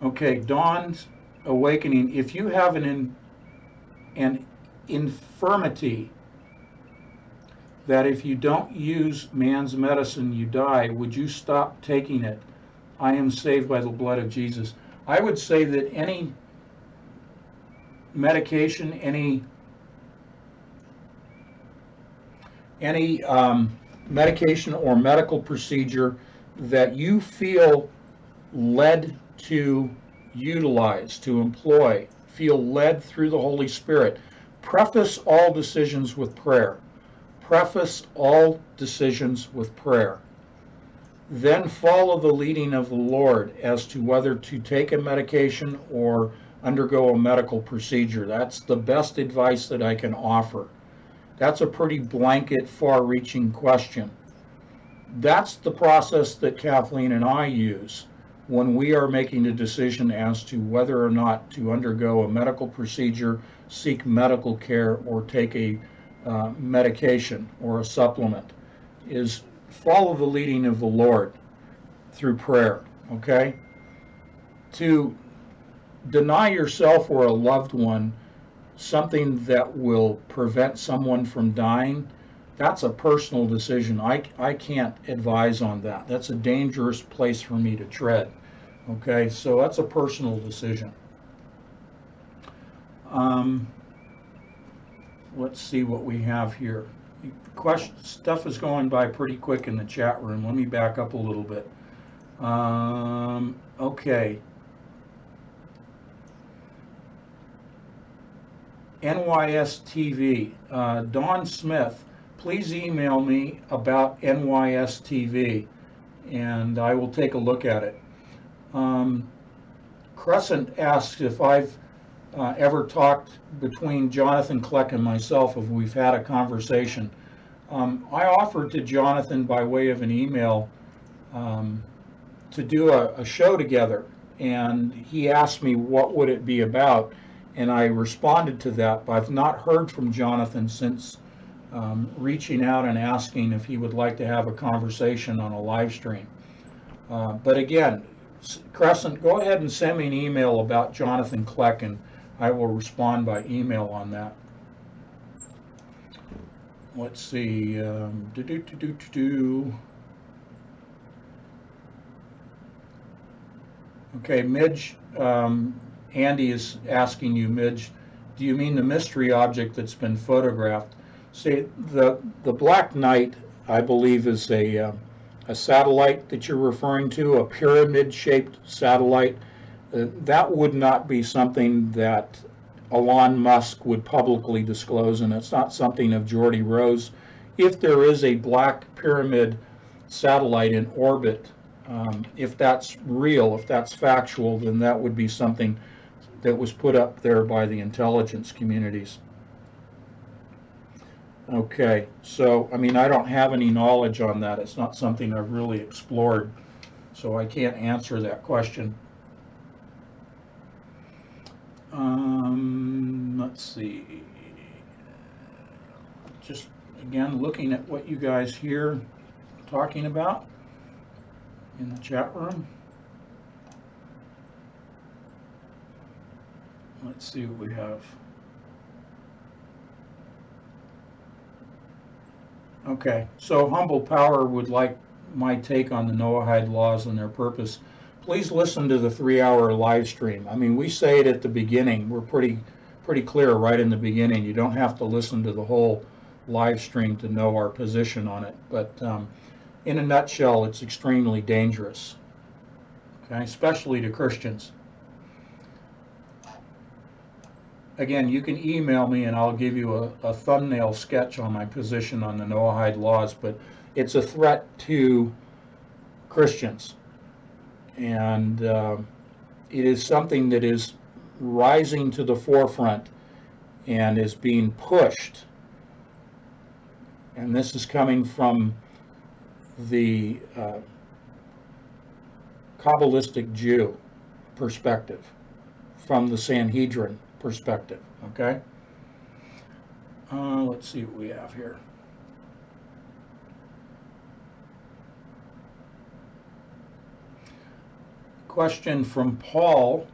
Okay, Dawn's Awakening. If you have an infirmity that if you don't use man's medicine, you die, would you stop taking it? I am saved by the blood of Jesus. I would say that any medication, any medication or medical procedure that you feel led to utilize, to employ, feel led through the Holy Spirit, preface all decisions with prayer. Preface all decisions with prayer. Then follow the leading of the Lord as to whether to take a medication or undergo a medical procedure. That's the best advice that I can offer. That's a pretty blanket, far-reaching question. That's the process that Kathleen and I use when we are making a decision as to whether or not to undergo a medical procedure, seek medical care, or take a medication or a supplement, is follow the leading of the Lord through prayer, okay? To deny yourself or a loved one something that will prevent someone from dying, that's a personal decision. I can't advise on that. That's a dangerous place for me to tread, okay? So that's a personal decision. Let's see what we have here. Stuff is going by pretty quick in the chat room. Let me back up a little bit. Okay. NYS TV. Dawn Smith, please email me about NYS TV, and I will take a look at it. Crescent asks if I've ever talked between Jonathan Kleck and myself, if we've had a conversation. I offered to Jonathan by way of an email to do a show together, and he asked me what would it be about, and I responded to that, but I've not heard from Jonathan since reaching out and asking if he would like to have a conversation on a live stream. But again, Crescent, go ahead and send me an email about Jonathan Kleck, and I will respond by email on that. Let's see. Okay, Midge, Andy is asking you, Midge, do you mean the mystery object that's been photographed? See, the Black Knight, I believe, is a satellite that you're referring to, a pyramid-shaped satellite. That would not be something that Elon Musk would publicly disclose, and it's not something of Geordie Rose. If there is a black pyramid satellite in orbit, if that's real, if that's factual, then that would be something that was put up there by the intelligence communities. Okay, so, I mean, I don't have any knowledge on that. It's not something I've really explored, so I can't answer that question. Let's see. Just, again, looking at what you guys here talking about in the chat room. Let's see what we have. Okay, so Humble Power would like my take on the Noahide laws and their purpose. Please listen to the 3-hour live stream. I mean, we say it at the beginning. We're pretty clear right in the beginning. You don't have to listen to the whole live stream to know our position on it. But in a nutshell, it's extremely dangerous, okay, especially to Christians. Again, you can email me and I'll give you a thumbnail sketch on my position on the Noahide laws, but it's a threat to Christians. And it is something that is rising to the forefront and is being pushed. And this is coming from the Kabbalistic Jew perspective, from the Sanhedrin perspective, okay? Let's see what we have here. Question from Paul.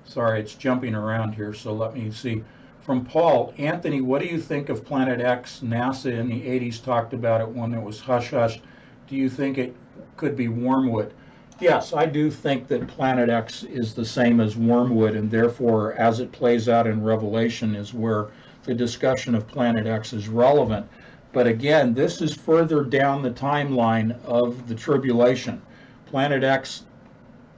Sorry, it's jumping around here, so let me see. From Paul, Anthony, what do you think of Planet X? NASA in the 80s talked about it when it was hush-hush. Do you think it could be wormwood? Yes, I do think that Planet X is the same as wormwood, and therefore, as it plays out in Revelation, is where the discussion of Planet X is relevant. But again, this is further down the timeline of the tribulation. Planet X,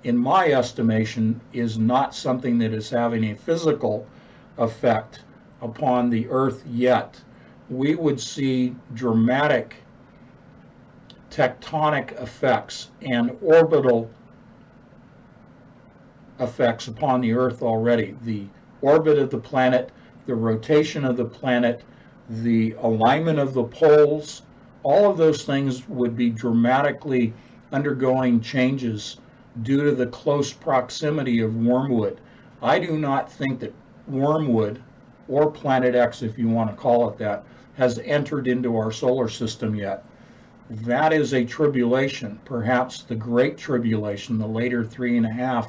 in my estimation, is not something that is having a physical effect upon the Earth yet. We would see dramatic tectonic effects and orbital effects upon the Earth already. The orbit of the planet, the rotation of the planet, the alignment of the poles, all of those things would be dramatically undergoing changes due to the close proximity of wormwood. I do not think that wormwood, or Planet X if you want to call it that, has entered into our solar system yet. That is a tribulation, perhaps the Great Tribulation, the later 3.5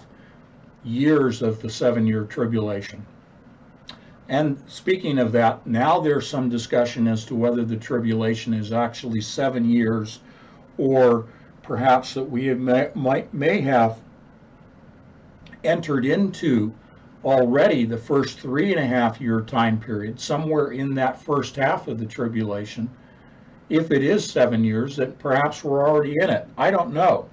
years of the 7-year tribulation. And speaking of that, now there's some discussion as to whether the tribulation is actually 7 years, or perhaps that we may have entered into already the first 3.5-year time period, somewhere in that first half of the tribulation. If it is 7 years, that perhaps we're already in it. I don't know.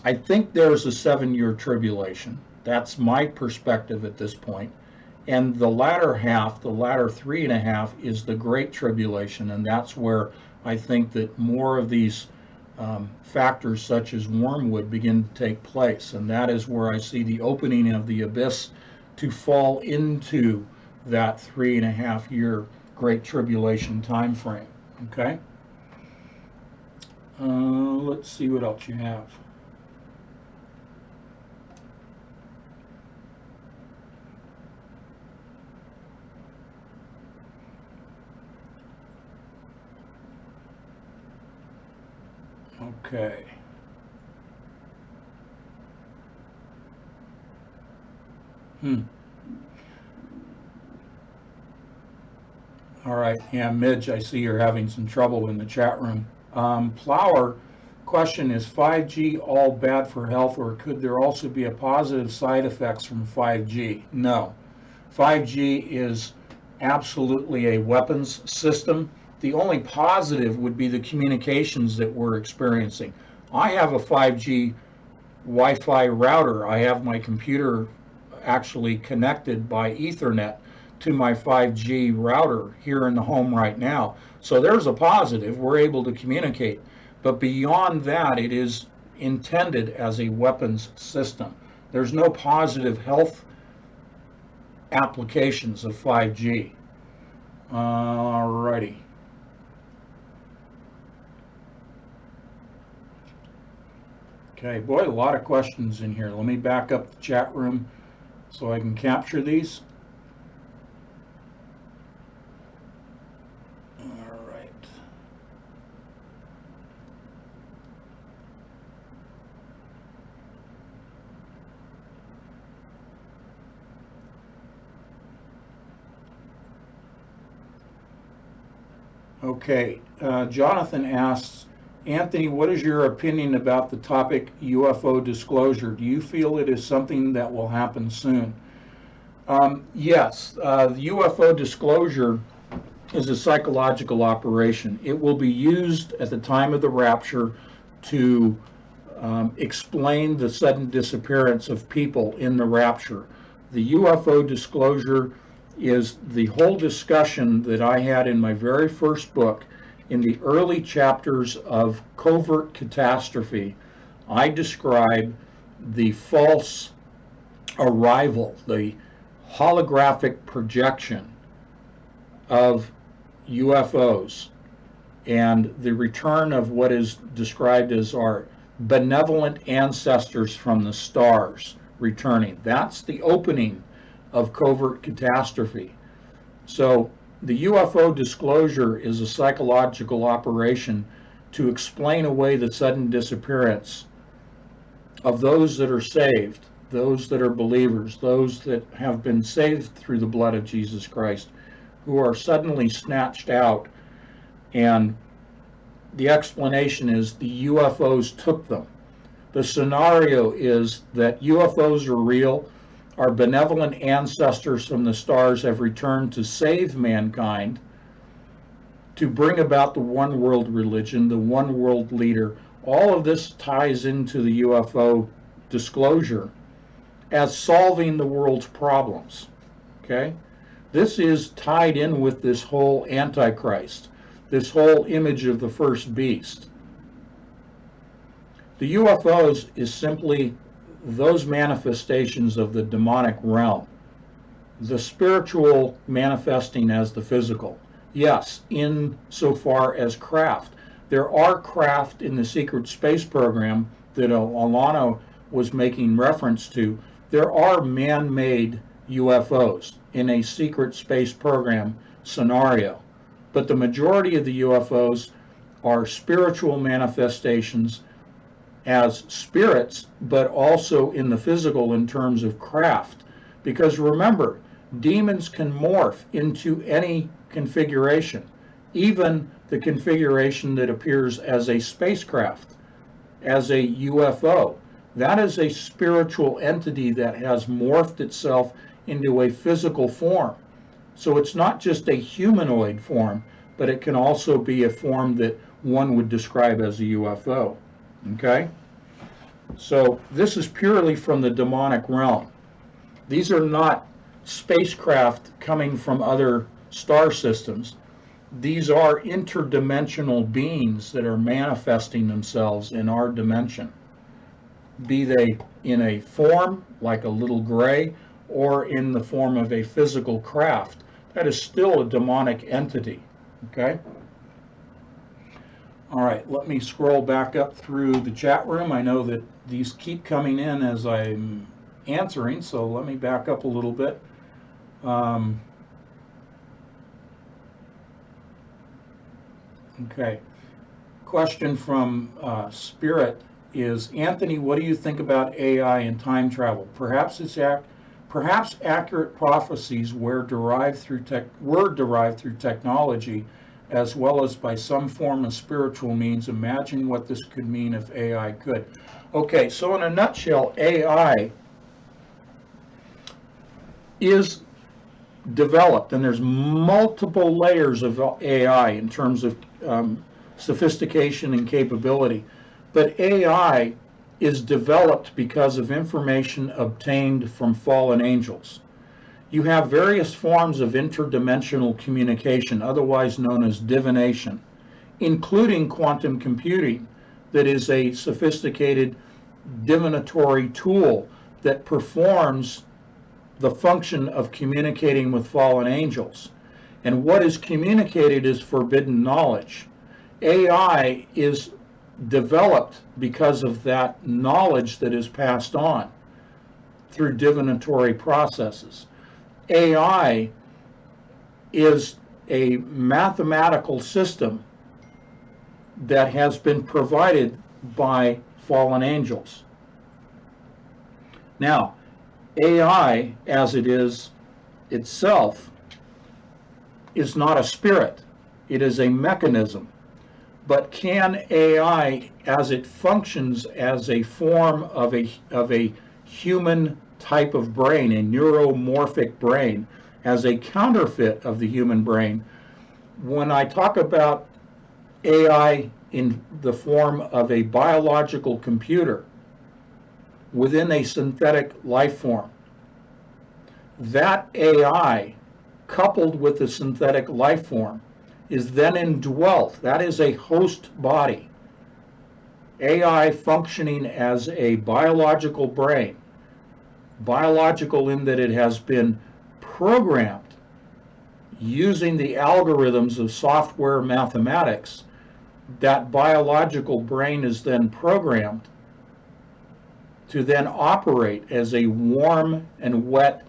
I think there's a 7-year tribulation. That's my perspective at this point. And the latter half, the latter 3.5, is the Great Tribulation, and that's where I think that more of these factors such as wormwood begin to take place, and that is where I see the opening of the abyss to fall into that 3.5-year Great Tribulation time frame. Okay? Let's see what else you have. Okay. All right. Yeah, Midge, I see you're having some trouble in the chat room. Flower, question, is 5G all bad for health, or could there also be a positive side effects from 5G? No. 5G is absolutely a weapons system. The only positive would be the communications that we're experiencing. I have a 5G Wi-Fi router. I have my computer actually connected by Ethernet to my 5G router here in the home right now. So there's a positive. We're able to communicate. But beyond that, it is intended as a weapons system. There's no positive health applications of 5G. Alrighty. Okay, boy, a lot of questions in here. Let me back up the chat room so I can capture these. All right. Okay, Jonathan asks, Anthony, what is your opinion about the topic UFO disclosure? Do you feel it is something that will happen soon? Yes, the UFO disclosure is a psychological operation. It will be used at the time of the rapture to explain the sudden disappearance of people in the rapture. The UFO disclosure is the whole discussion that I had in my very first book. In the early chapters of Covert Catastrophe, I describe the false arrival, the holographic projection of UFOs and the return of what is described as our benevolent ancestors from the stars returning. That's the opening of Covert Catastrophe. So the UFO disclosure is a psychological operation to explain away the sudden disappearance of those that are saved, those that are believers, those that have been saved through the blood of Jesus Christ, who are suddenly snatched out, and the explanation is the UFOs took them. The scenario is that UFOs are real. Our benevolent ancestors from the stars have returned to save mankind, to bring about the one world religion, the one world leader. All of this ties into the UFO disclosure as solving the world's problems. Okay? This is tied in with this whole Antichrist, this whole image of the first beast. The UFOs is simply those manifestations of the demonic realm, the spiritual manifesting as the physical. Yes, insofar as craft. There are craft in the secret space program that Elana was making reference to. There are man-made UFOs in a secret space program scenario. But the majority of the UFOs are spiritual manifestations as spirits, but also in the physical in terms of craft. Because remember, demons can morph into any configuration, even the configuration that appears as a spacecraft, as a UFO. That is a spiritual entity that has morphed itself into a physical form. So it's not just a humanoid form, but it can also be a form that one would describe as a UFO. Okay? So this is purely from the demonic realm. These are not spacecraft coming from other star systems. These are interdimensional beings that are manifesting themselves in our dimension, be they in a form like a little gray or in the form of a physical craft. That is still a demonic entity. Okay? All right, let me scroll back up through the chat room. I know that these keep coming in as I'm answering, so let me back up a little bit. Okay. Question from Spirit is, Anthony, what do you think about AI and time travel? Perhaps accurate prophecies were derived through technology, as well as by some form of spiritual means. Imagine what this could mean if AI could. Okay, so in a nutshell, AI is developed, and there's multiple layers of AI in terms of sophistication and capability. But AI is developed because of information obtained from fallen angels. You have various forms of interdimensional communication, otherwise known as divination, including quantum computing, that is a sophisticated divinatory tool that performs the function of communicating with fallen angels. And what is communicated is forbidden knowledge. AI is developed because of that knowledge that is passed on through divinatory processes. AI is a mathematical system that has been provided by fallen angels. Now, AI, as it is itself, is not a spirit. It is a mechanism. But can AI, as it functions as a form of a human type of brain, a neuromorphic brain, as a counterfeit of the human brain, when I talk about AI in the form of a biological computer within a synthetic life form, that AI, coupled with the synthetic life form, is then indwelt. That is a host body. AI functioning as a biological brain, biological in that it has been programmed using the algorithms of software mathematics. That biological brain is then programmed to then operate as a warm and wet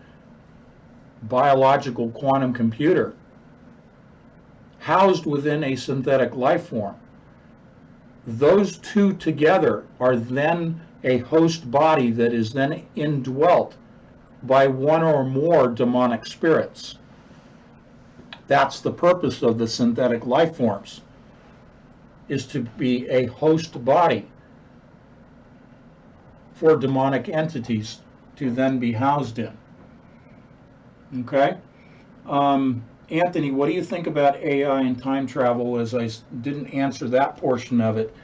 biological quantum computer housed within a synthetic life form. Those two together are then a host body that is then indwelt by one or more demonic spirits. That's the purpose of the synthetic life forms, is to be a host body for demonic entities to then be housed in. Okay? Anthony, what do you think about AI and time travel, as I didn't answer that portion of it?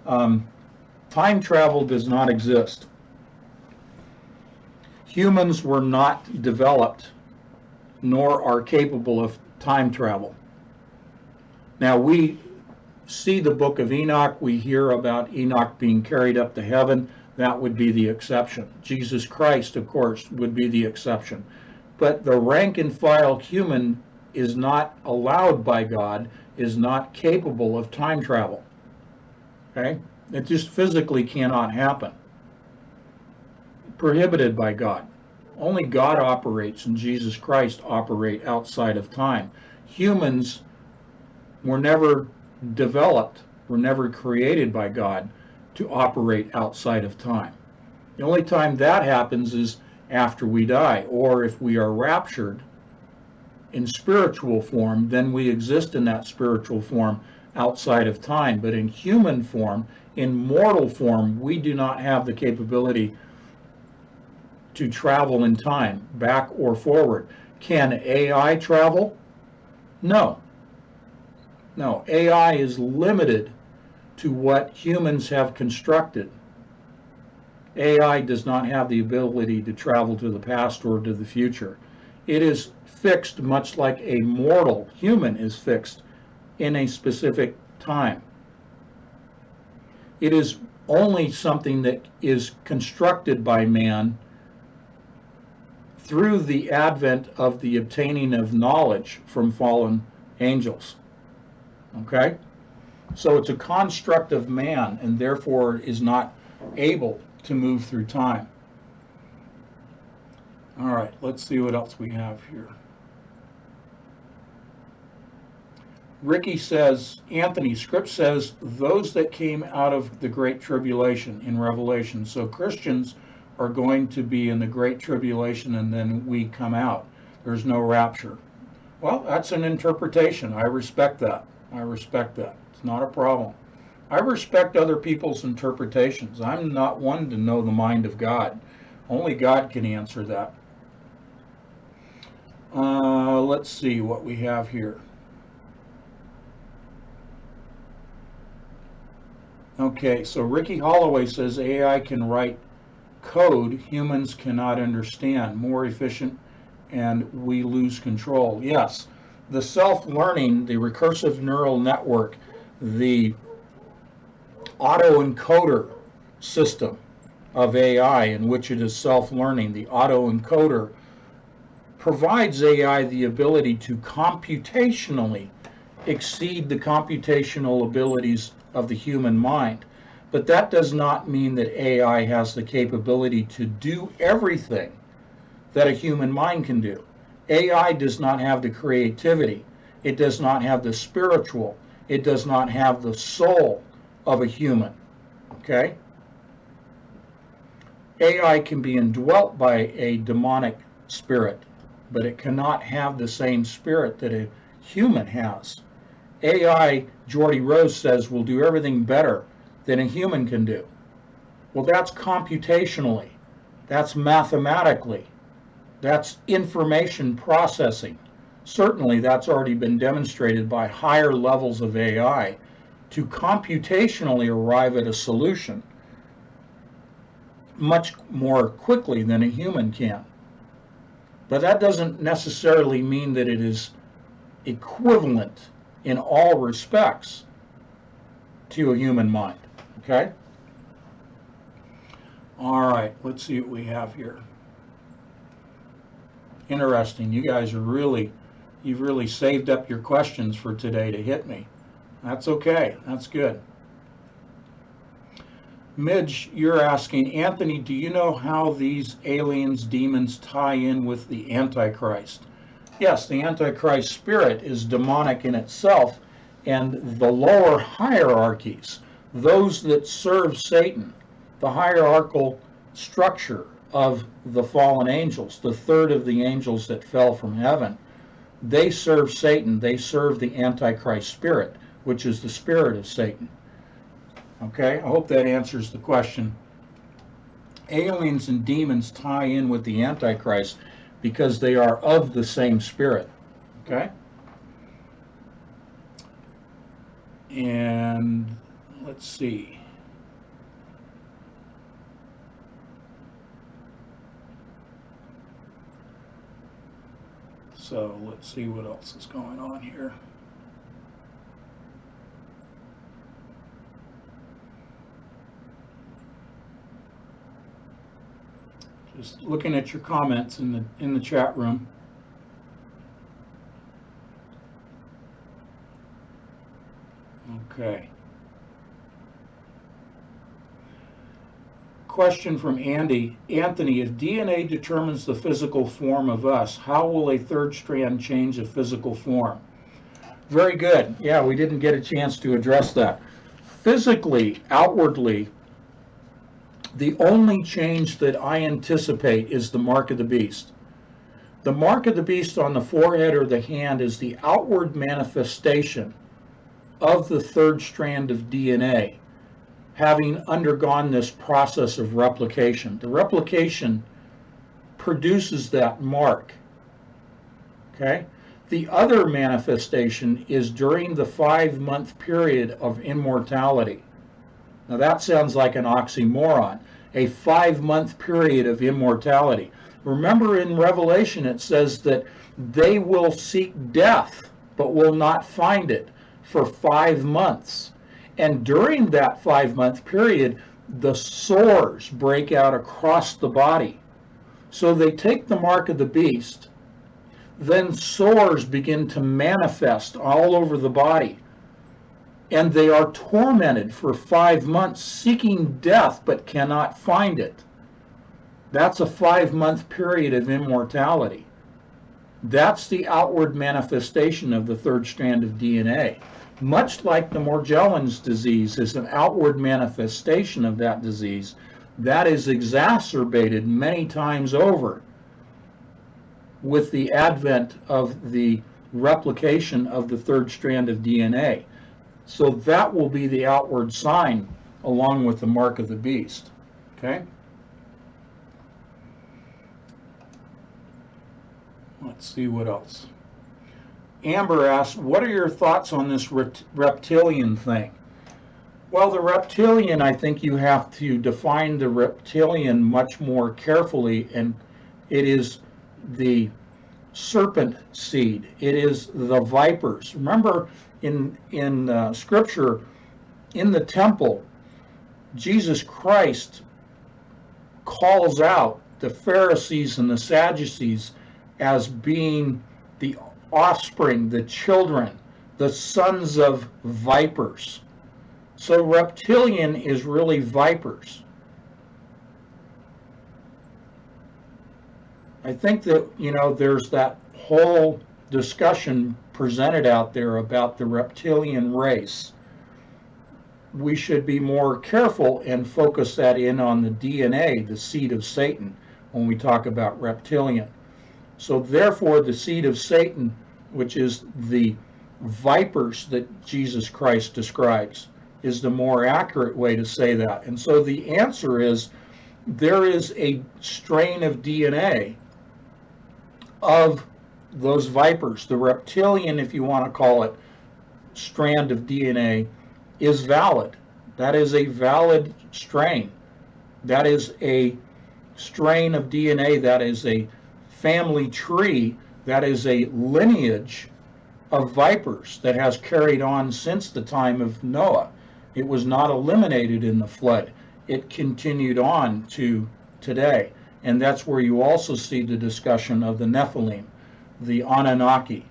Time travel does not exist. Humans were not developed, nor are capable of time travel. Now, we see the book of Enoch, we hear about Enoch being carried up to heaven. That would be the exception. Jesus Christ, of course, would be the exception. But the rank and file human is not allowed by God, is not capable of time travel. Okay? It just physically cannot happen. Prohibited by God. Only God operates and Jesus Christ operate outside of time. Humans were never developed, were never created by God to operate outside of time. The only time that happens is after we die, or if we are raptured in spiritual form, then we exist in that spiritual form outside of time. But in human form, in mortal form, we do not have the capability to travel in time, back or forward. Can AI travel? No. No, AI is limited to what humans have constructed. AI does not have the ability to travel to the past or to the future. It is fixed much like a mortal human is fixed in a specific time. It is only something that is constructed by man through the advent of the obtaining of knowledge from fallen angels. Okay? So it's a construct of man and therefore is not able to move through time. All right, let's see what else we have here. Ricky says, Anthony, script says, those that came out of the Great Tribulation in Revelation. So Christians are going to be in the Great Tribulation and then we come out. There's no rapture. Well, that's an interpretation. I respect that. I respect that. It's not a problem. I respect other people's interpretations. I'm not one to know the mind of God. Only God can answer that. Let's see what we have here. Okay, so Ricky Holloway says AI can write code humans cannot understand, more efficient, and we lose control. Yes, the self-learning, the recursive neural network, the autoencoder system of AI in which it is self-learning, the autoencoder provides AI the ability to computationally exceed the computational abilities of the human mind. But that does not mean that AI has the capability to do everything that a human mind can do. AI does not have the creativity. It does not have the spiritual. It does not have the soul of a human. Okay? AI can be indwelt by a demonic spirit, but it cannot have the same spirit that a human has. AI, Geordie Rose says, will do everything better than a human can do. Well, that's computationally, that's mathematically, that's information processing. Certainly, that's already been demonstrated by higher levels of AI to computationally arrive at a solution much more quickly than a human can. But that doesn't necessarily mean that it is equivalent in all respects to a human mind. Okay? All right, let's see what we have here. Interesting. You guys are you've really saved up your questions for today to hit me. That's okay. That's good. Midge, you're asking, Anthony, do you know how these aliens, demons tie in with the Antichrist? Yes, the Antichrist spirit is demonic in itself, and the lower hierarchies, those that serve Satan, the hierarchical structure of the fallen angels, the third of the angels that fell from heaven, they serve Satan. They serve the Antichrist spirit, which is the spirit of Satan. Okay, I hope that answers the question. Aliens and demons tie in with the Antichrist because they are of the same spirit. Okay? And let's see. So let's see what else is going on here. Just looking at your comments in the chat room. Okay. Question from Andy. Anthony, if DNA determines the physical form of us, how will a third strand change a physical form? Very good. Yeah, we didn't get a chance to address that. Physically, outwardly, the only change that I anticipate is the mark of the beast. The mark of the beast on the forehead or the hand is the outward manifestation of the third strand of DNA having undergone this process of replication. The replication produces that mark. Okay? The other manifestation is during the 5-month period of immortality. Now that sounds like an oxymoron, a 5-month period of immortality. Remember in Revelation it says that they will seek death but will not find it for 5 months. And during that 5-month period, the sores break out across the body. So they take the mark of the beast, then sores begin to manifest all over the body. And they are tormented for 5 months, seeking death, but cannot find it. That's a 5-month period of immortality. That's the outward manifestation of the third strand of DNA. Much like the Morgellons disease is an outward manifestation of that disease, that is exacerbated many times over with the advent of the replication of the third strand of DNA. So that will be the outward sign along with the mark of the beast. Okay? Let's see what else. Amber asks, what are your thoughts on this reptilian thing? Well, the reptilian, I think you have to define the reptilian much more carefully, and it is the serpent seed. It is the vipers. Remember, in Scripture, in the temple, Jesus Christ calls out the Pharisees and the Sadducees as being the offspring, the children, the sons of vipers. So reptilian is really vipers. I think that, there's that whole discussion presented out there about the reptilian race. We should be more careful and focus that in on the DNA, the seed of Satan, when we talk about reptilian. So therefore, the seed of Satan, which is the vipers that Jesus Christ describes is the more accurate way to say that. And so the answer is there is a strain of DNA of those vipers. The reptilian, if you want to call it, strand of DNA is valid. That is a valid strain. That is a strain of DNA. That is a family tree. That is a lineage of vipers that has carried on since the time of Noah. It was not eliminated in the flood. It continued on to today. And that's where you also see the discussion of the Nephilim, the Anunnaki.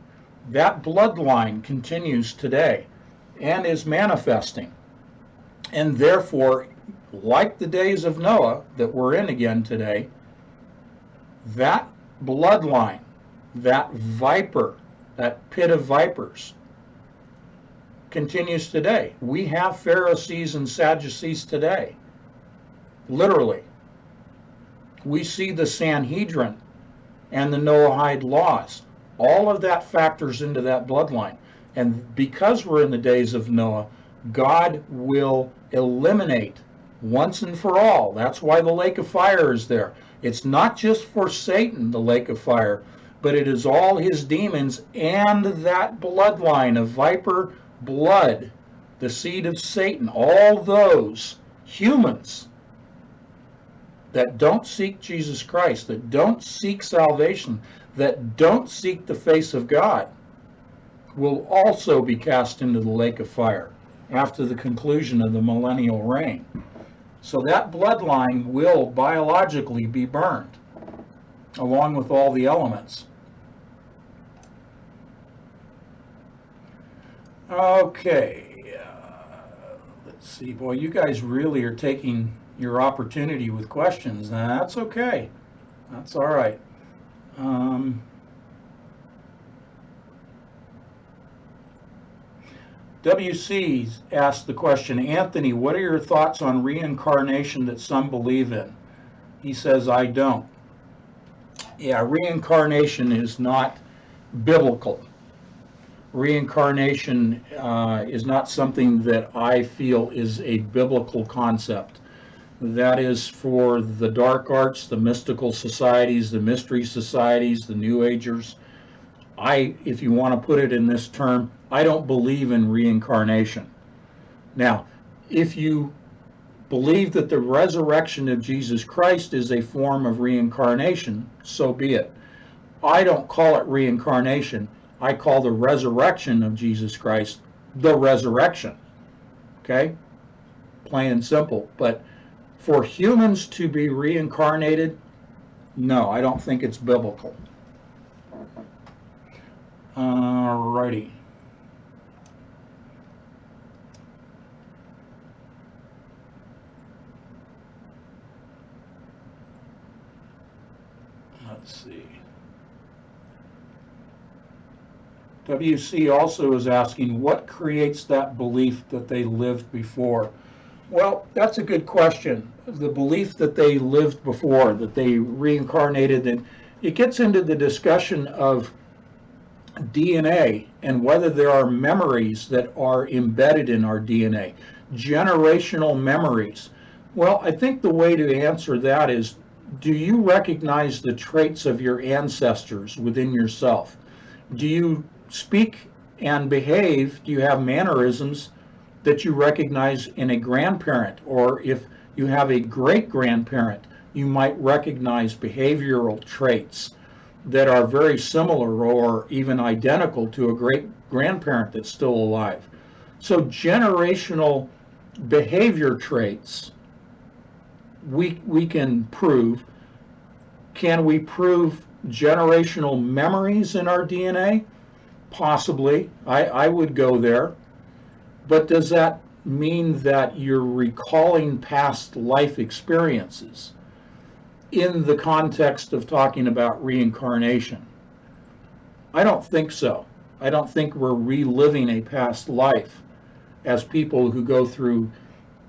That bloodline continues today and is manifesting. And therefore, like the days of Noah that we're in again today, that bloodline, that viper, that pit of vipers, continues today. We have Pharisees and Sadducees today. Literally. We see the Sanhedrin and the Noahide laws. All of that factors into that bloodline. And because we're in the days of Noah, God will eliminate once and for all. That's why the lake of fire is there. It's not just for Satan, the lake of fire, but it is all his demons and that bloodline of viper blood, the seed of Satan, all those humans that don't seek Jesus Christ, that don't seek salvation, that don't seek the face of God, will also be cast into the lake of fire after the conclusion of the millennial reign. So that bloodline will biologically be burned, along with all the elements. Okay, let's see. Boy, you guys really are taking your opportunity with questions. That's okay. That's all right. WC asked the question, Anthony, what are your thoughts on reincarnation that some believe in? He says, I don't. Yeah, reincarnation is not biblical. Reincarnation is not something that I feel is a biblical concept. That is for the dark arts, the mystical societies, the mystery societies, the New Agers. If you want to put it in this term, I don't believe in reincarnation. Now, if you believe that the resurrection of Jesus Christ is a form of reincarnation, so be it. I don't call it reincarnation. I call the resurrection of Jesus Christ the resurrection. Okay? Plain and simple. But for humans to be reincarnated, no, I don't think it's biblical. Alrighty. Let's see. WC also is asking, what creates that belief that they lived before? Well, that's a good question. The belief that they lived before, that they reincarnated, and it gets into the discussion of DNA and whether there are memories that are embedded in our DNA, generational memories. Well, I think the way to answer that is, do you recognize the traits of your ancestors within yourself? Do you speak and behave? Do you have mannerisms that you recognize in a grandparent? Or if you have a great-grandparent, you might recognize behavioral traits that are very similar or even identical to a great-grandparent that's still alive. So generational behavior traits we can prove. Can we prove generational memories in our DNA? Possibly. I would go there. But does that mean that you're recalling past life experiences in the context of talking about reincarnation? I don't think so. I don't think we're reliving a past life as people who go through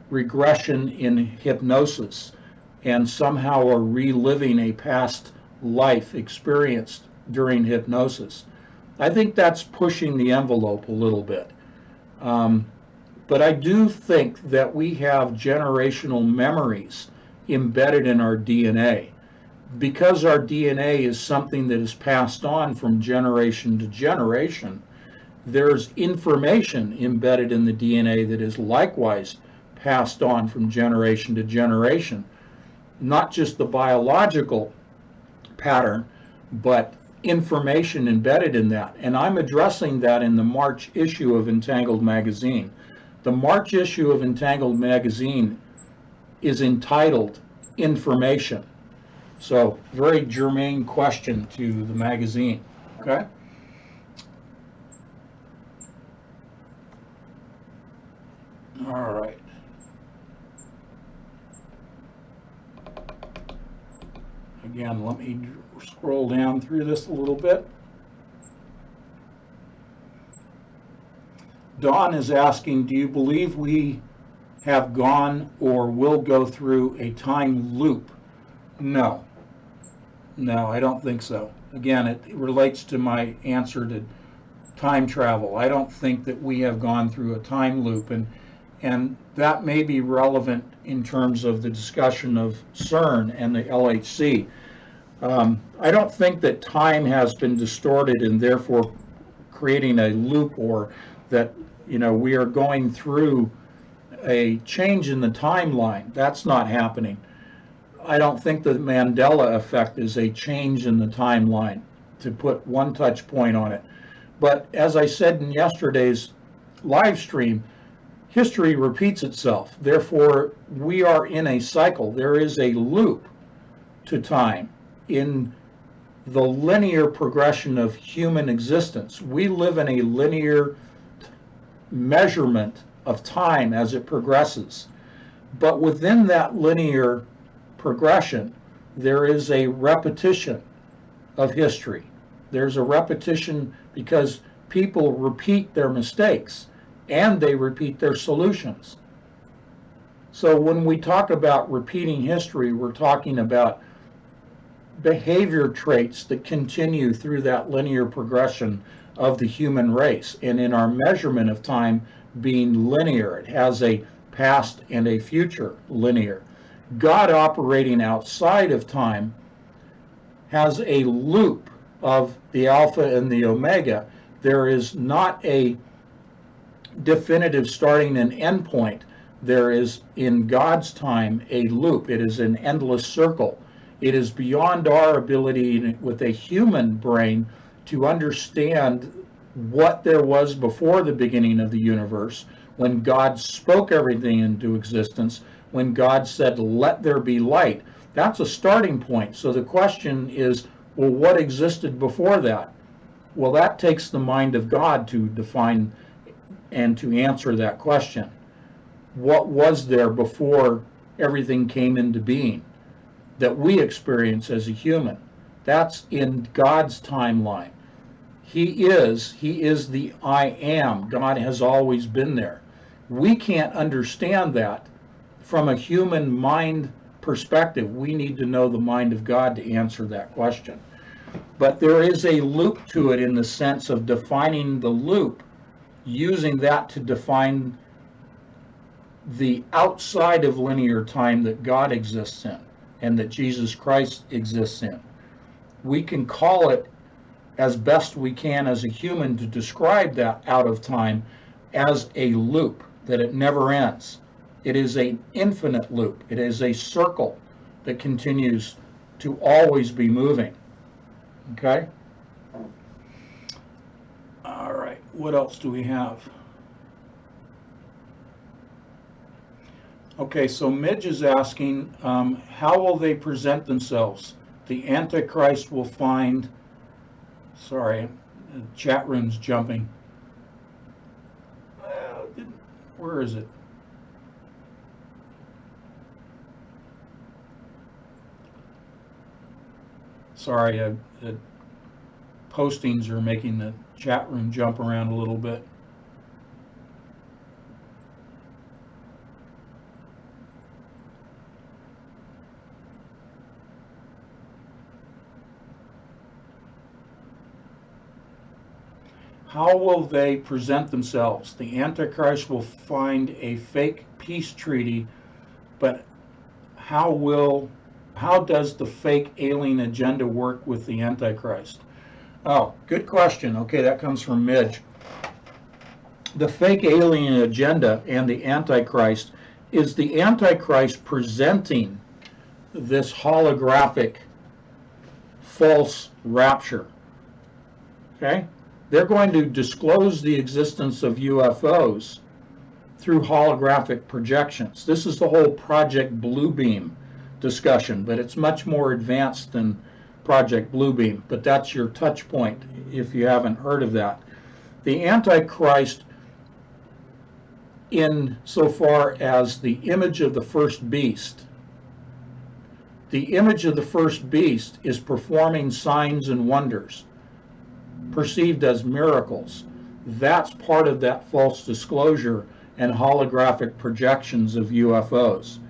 regression in hypnosis and somehow are reliving a past life experienced during hypnosis. I think that's pushing the envelope a little bit. Um, but I do think that we have generational memories embedded in our DNA. Because our DNA is something that is passed on from generation to generation, there's information embedded in the DNA that is likewise passed on from generation to generation. Not just the biological pattern, but information embedded in that. And I'm addressing that in the March issue of Entangled Magazine. The March issue of Entangled Magazine is entitled Information. So, very germane question to the magazine. Okay? All right. Again, let me scroll down through this a little bit. Dawn is asking, do you believe we have gone or will go through a time loop? No. No, I don't think so. Again, it relates to my answer to time travel. I don't think that we have gone through a time loop, and that may be relevant in terms of the discussion of CERN and the LHC. I don't think that time has been distorted and therefore creating a loop, or that we are going through a change in the timeline. That's not happening. I don't think the Mandela effect is a change in the timeline, to put one touch point on it. But as I said in yesterday's live stream, history repeats itself. Therefore, we are in a cycle. There is a loop to time in the linear progression of human existence. We live in a linear measurement of time as it progresses. But within that linear progression, there is a repetition of history. There's a repetition because people repeat their mistakes and they repeat their solutions. So when we talk about repeating history, we're talking about behavior traits that continue through that linear progression of the human race. And in our measurement of time being linear, it has a past and a future linear. God operating outside of time has a loop of the alpha and the omega. There is not a definitive starting and end point. There is, in God's time, a loop. It is an endless circle. It is beyond our ability with a human brain to understand what there was before the beginning of the universe, when God spoke everything into existence, when God said, "Let there be light." That's a starting point. So the question is, well, what existed before that? Well, that takes the mind of God to define and to answer that question. What was there before everything came into being that we experience as a human? That's in God's timeline. He is the I am. God has always been there. We can't understand that from a human mind perspective. We need to know the mind of God to answer that question. But there is a loop to it, in the sense of defining the loop, using that to define the outside of linear time that God exists in and that Jesus Christ exists in. We can call it as best we can as a human to describe that out of time as a loop, that it never ends. It is an infinite loop. It is a circle that continues to always be moving. Okay? All right, what else do we have? Okay, so Midge is asking, how will they present themselves? The Antichrist will find, sorry, the chat room's jumping. Where is it? Sorry, the postings are making the chat room jump around a little bit. How will they present themselves? The Antichrist will find a fake peace treaty, but how does the fake alien agenda work with the Antichrist? Oh, good question. Okay, that comes from Midge. The fake alien agenda and the Antichrist is the Antichrist presenting this holographic false rapture. Okay? They're going to disclose the existence of UFOs through holographic projections. This is the whole Project Bluebeam discussion, but it's much more advanced than Project Bluebeam. But that's your touch point if you haven't heard of that. The Antichrist, in so far as the image of the first beast, the image of the first beast is performing signs and wonders, perceived as miracles. That's part of that false disclosure and holographic projections of UFOs.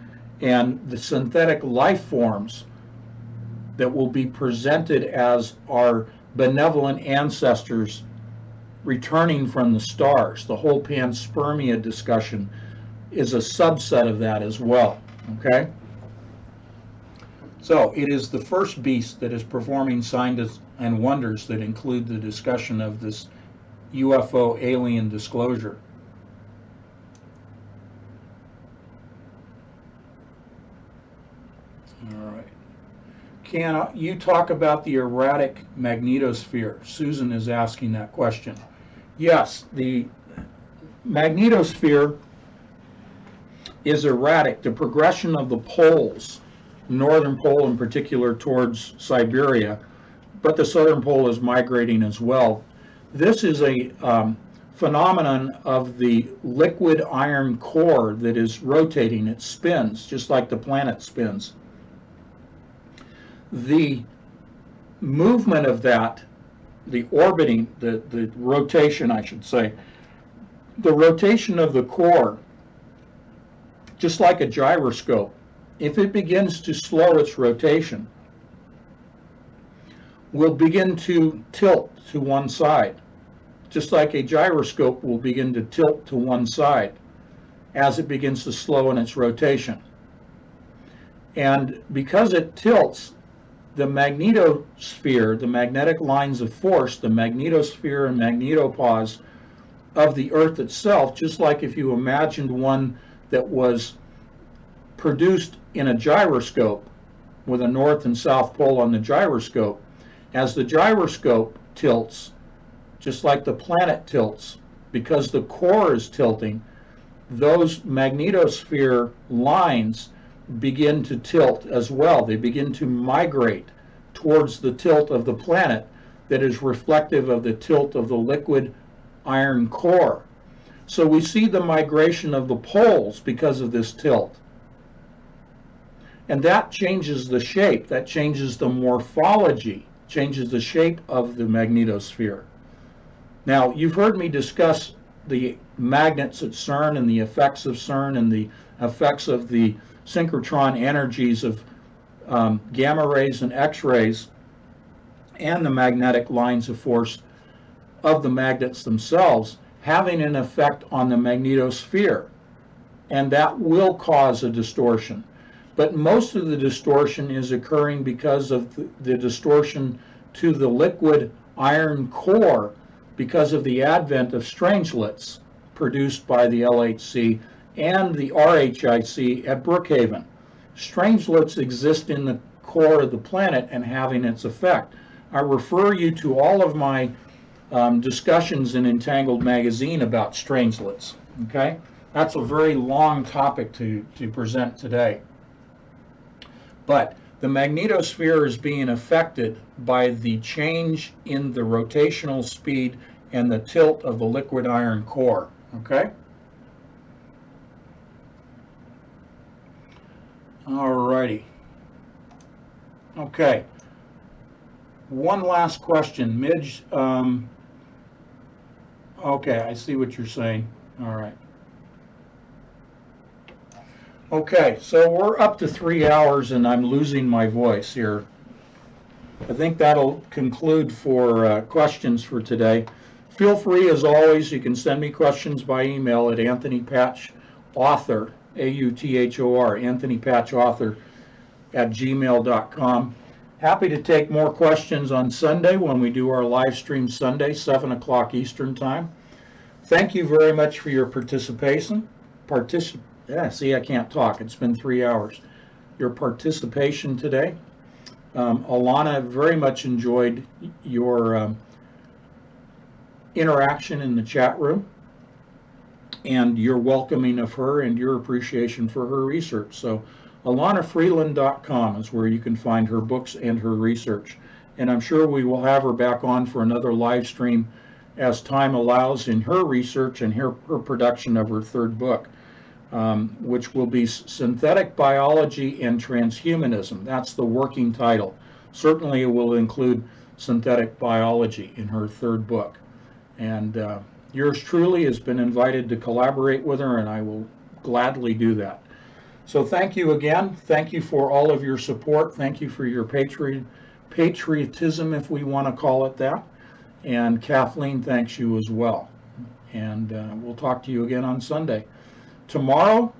And the synthetic life forms that will be presented as our benevolent ancestors returning from the stars. The whole panspermia discussion is a subset of that as well. Okay? So it is the first beast that is performing signs and wonders that include the discussion of this UFO alien disclosure. All right. Can you talk about the erratic magnetosphere? Susan is asking that question. Yes, the magnetosphere is erratic. The progression of the poles, northern pole in particular towards Siberia, but the southern pole is migrating as well. This is a phenomenon of the liquid iron core that is rotating. It spins just like the planet spins. The movement of that, the orbiting, the rotation, I should say, the rotation of the core, just like a gyroscope, if it begins to slow its rotation, will begin to tilt to one side, just like a gyroscope will begin to tilt to one side as it begins to slow in its rotation. And because it tilts, the magnetosphere, the magnetic lines of force, the magnetosphere and magnetopause of the Earth itself, just like if you imagined one that was produced in a gyroscope with a north and south pole on the gyroscope, as the gyroscope tilts, just like the planet tilts, because the core is tilting, those magnetosphere lines begin to tilt as well. They begin to migrate towards the tilt of the planet that is reflective of the tilt of the liquid iron core. So we see the migration of the poles because of this tilt. And that changes the shape, that changes the morphology, changes the shape of the magnetosphere. Now, you've heard me discuss the magnets at CERN and the effects of CERN and the effects of the synchrotron energies of gamma rays and X-rays and the magnetic lines of force of the magnets themselves having an effect on the magnetosphere. And that will cause a distortion. But most of the distortion is occurring because of the distortion to the liquid iron core because of the advent of strangelets produced by the LHC and the RHIC at Brookhaven. Strangelets exist in the core of the planet and having its effect. I refer you to all of my discussions in Entangled Magazine about strangelets. Okay? That's a very long topic to present today. But the magnetosphere is being affected by the change in the rotational speed and the tilt of the liquid iron core. Okay? Alrighty. Okay. One last question. Midge, okay, I see what you're saying. All right. Okay, so we're up to 3 hours and I'm losing my voice here. I think that'll conclude for questions for today. Feel free, as always, you can send me questions by email at anthonypatchauthor, A-U-T-H-O-R, anthonypatchauthor @gmail.com. Happy to take more questions on Sunday when we do our live stream Sunday, 7 o'clock Eastern Time. Thank you very much for your participation. See, I can't talk. It's been 3 hours. Your participation today. Elana, very much enjoyed your interaction in the chat room and your welcoming of her and your appreciation for her research. So ElanaFreeland.com is where you can find her books and her research. And I'm sure we will have her back on for another live stream as time allows in her research and her production of her third book, which will be Synthetic Biology and Transhumanism. That's the working title. Certainly it will include synthetic biology in her third book. And yours truly has been invited to collaborate with her, and I will gladly do that. So thank you again. Thank you for all of your support. Thank you for your patriotism, if we want to call it that. And Kathleen thanks you as well. And we'll talk to you again on Sunday. Tomorrow,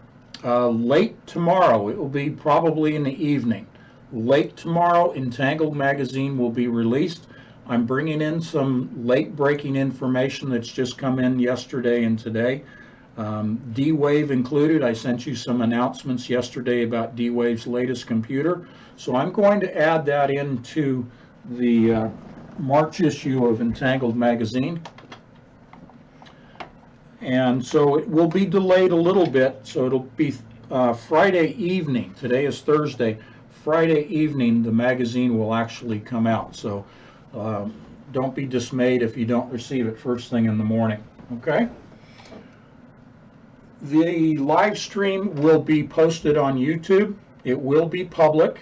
late tomorrow, it will be probably in the evening. Late tomorrow, Entangled Magazine will be released. I'm bringing in some late-breaking information that's just come in yesterday and today. D-Wave included. I sent you some announcements yesterday about D-Wave's latest computer. So I'm going to add that into the March issue of Entangled Magazine. And so it will be delayed a little bit. So it'll be Friday evening. Today is Thursday. Friday evening, the magazine will actually come out. So don't be dismayed if you don't receive it first thing in the morning. Okay? The live stream will be posted on YouTube. It will be public.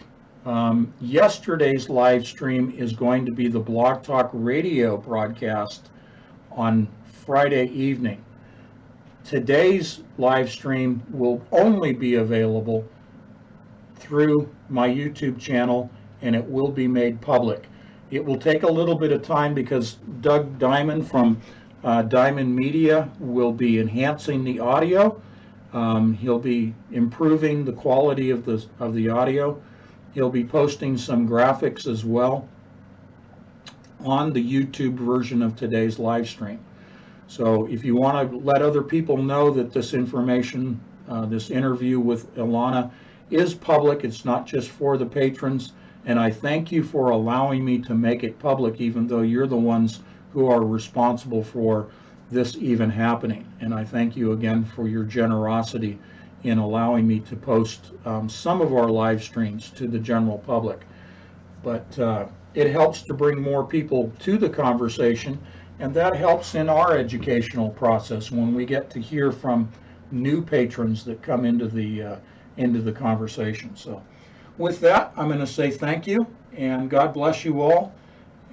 Yesterday's live stream is going to be the Blog Talk Radio broadcast on Friday evening. Today's live stream will only be available through my YouTube channel, and it will be made public. It will take a little bit of time because Doug Diamond from Diamond Media will be enhancing the audio. He'll be improving the quality of the audio. He'll be posting some graphics as well on the YouTube version of today's live stream. So if you want to let other people know that this information, this interview with Elana is public, it's not just for the patrons, and I thank you for allowing me to make it public, even though you're the ones who are responsible for this even happening. And I thank you again for your generosity in allowing me to post some of our live streams to the general public. But it helps to bring more people to the conversation, and that helps in our educational process when we get to hear from new patrons that come into the conversation. So with that, I'm going to say thank you, and God bless you all.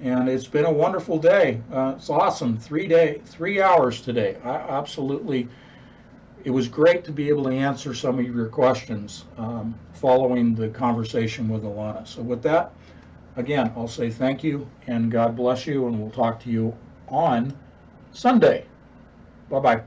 And it's been a wonderful day. It's awesome. 3 hours today. It was great to be able to answer some of your questions following the conversation with Elana. So with that, again, I'll say thank you and God bless you, and we'll talk to you on Sunday. Bye-bye.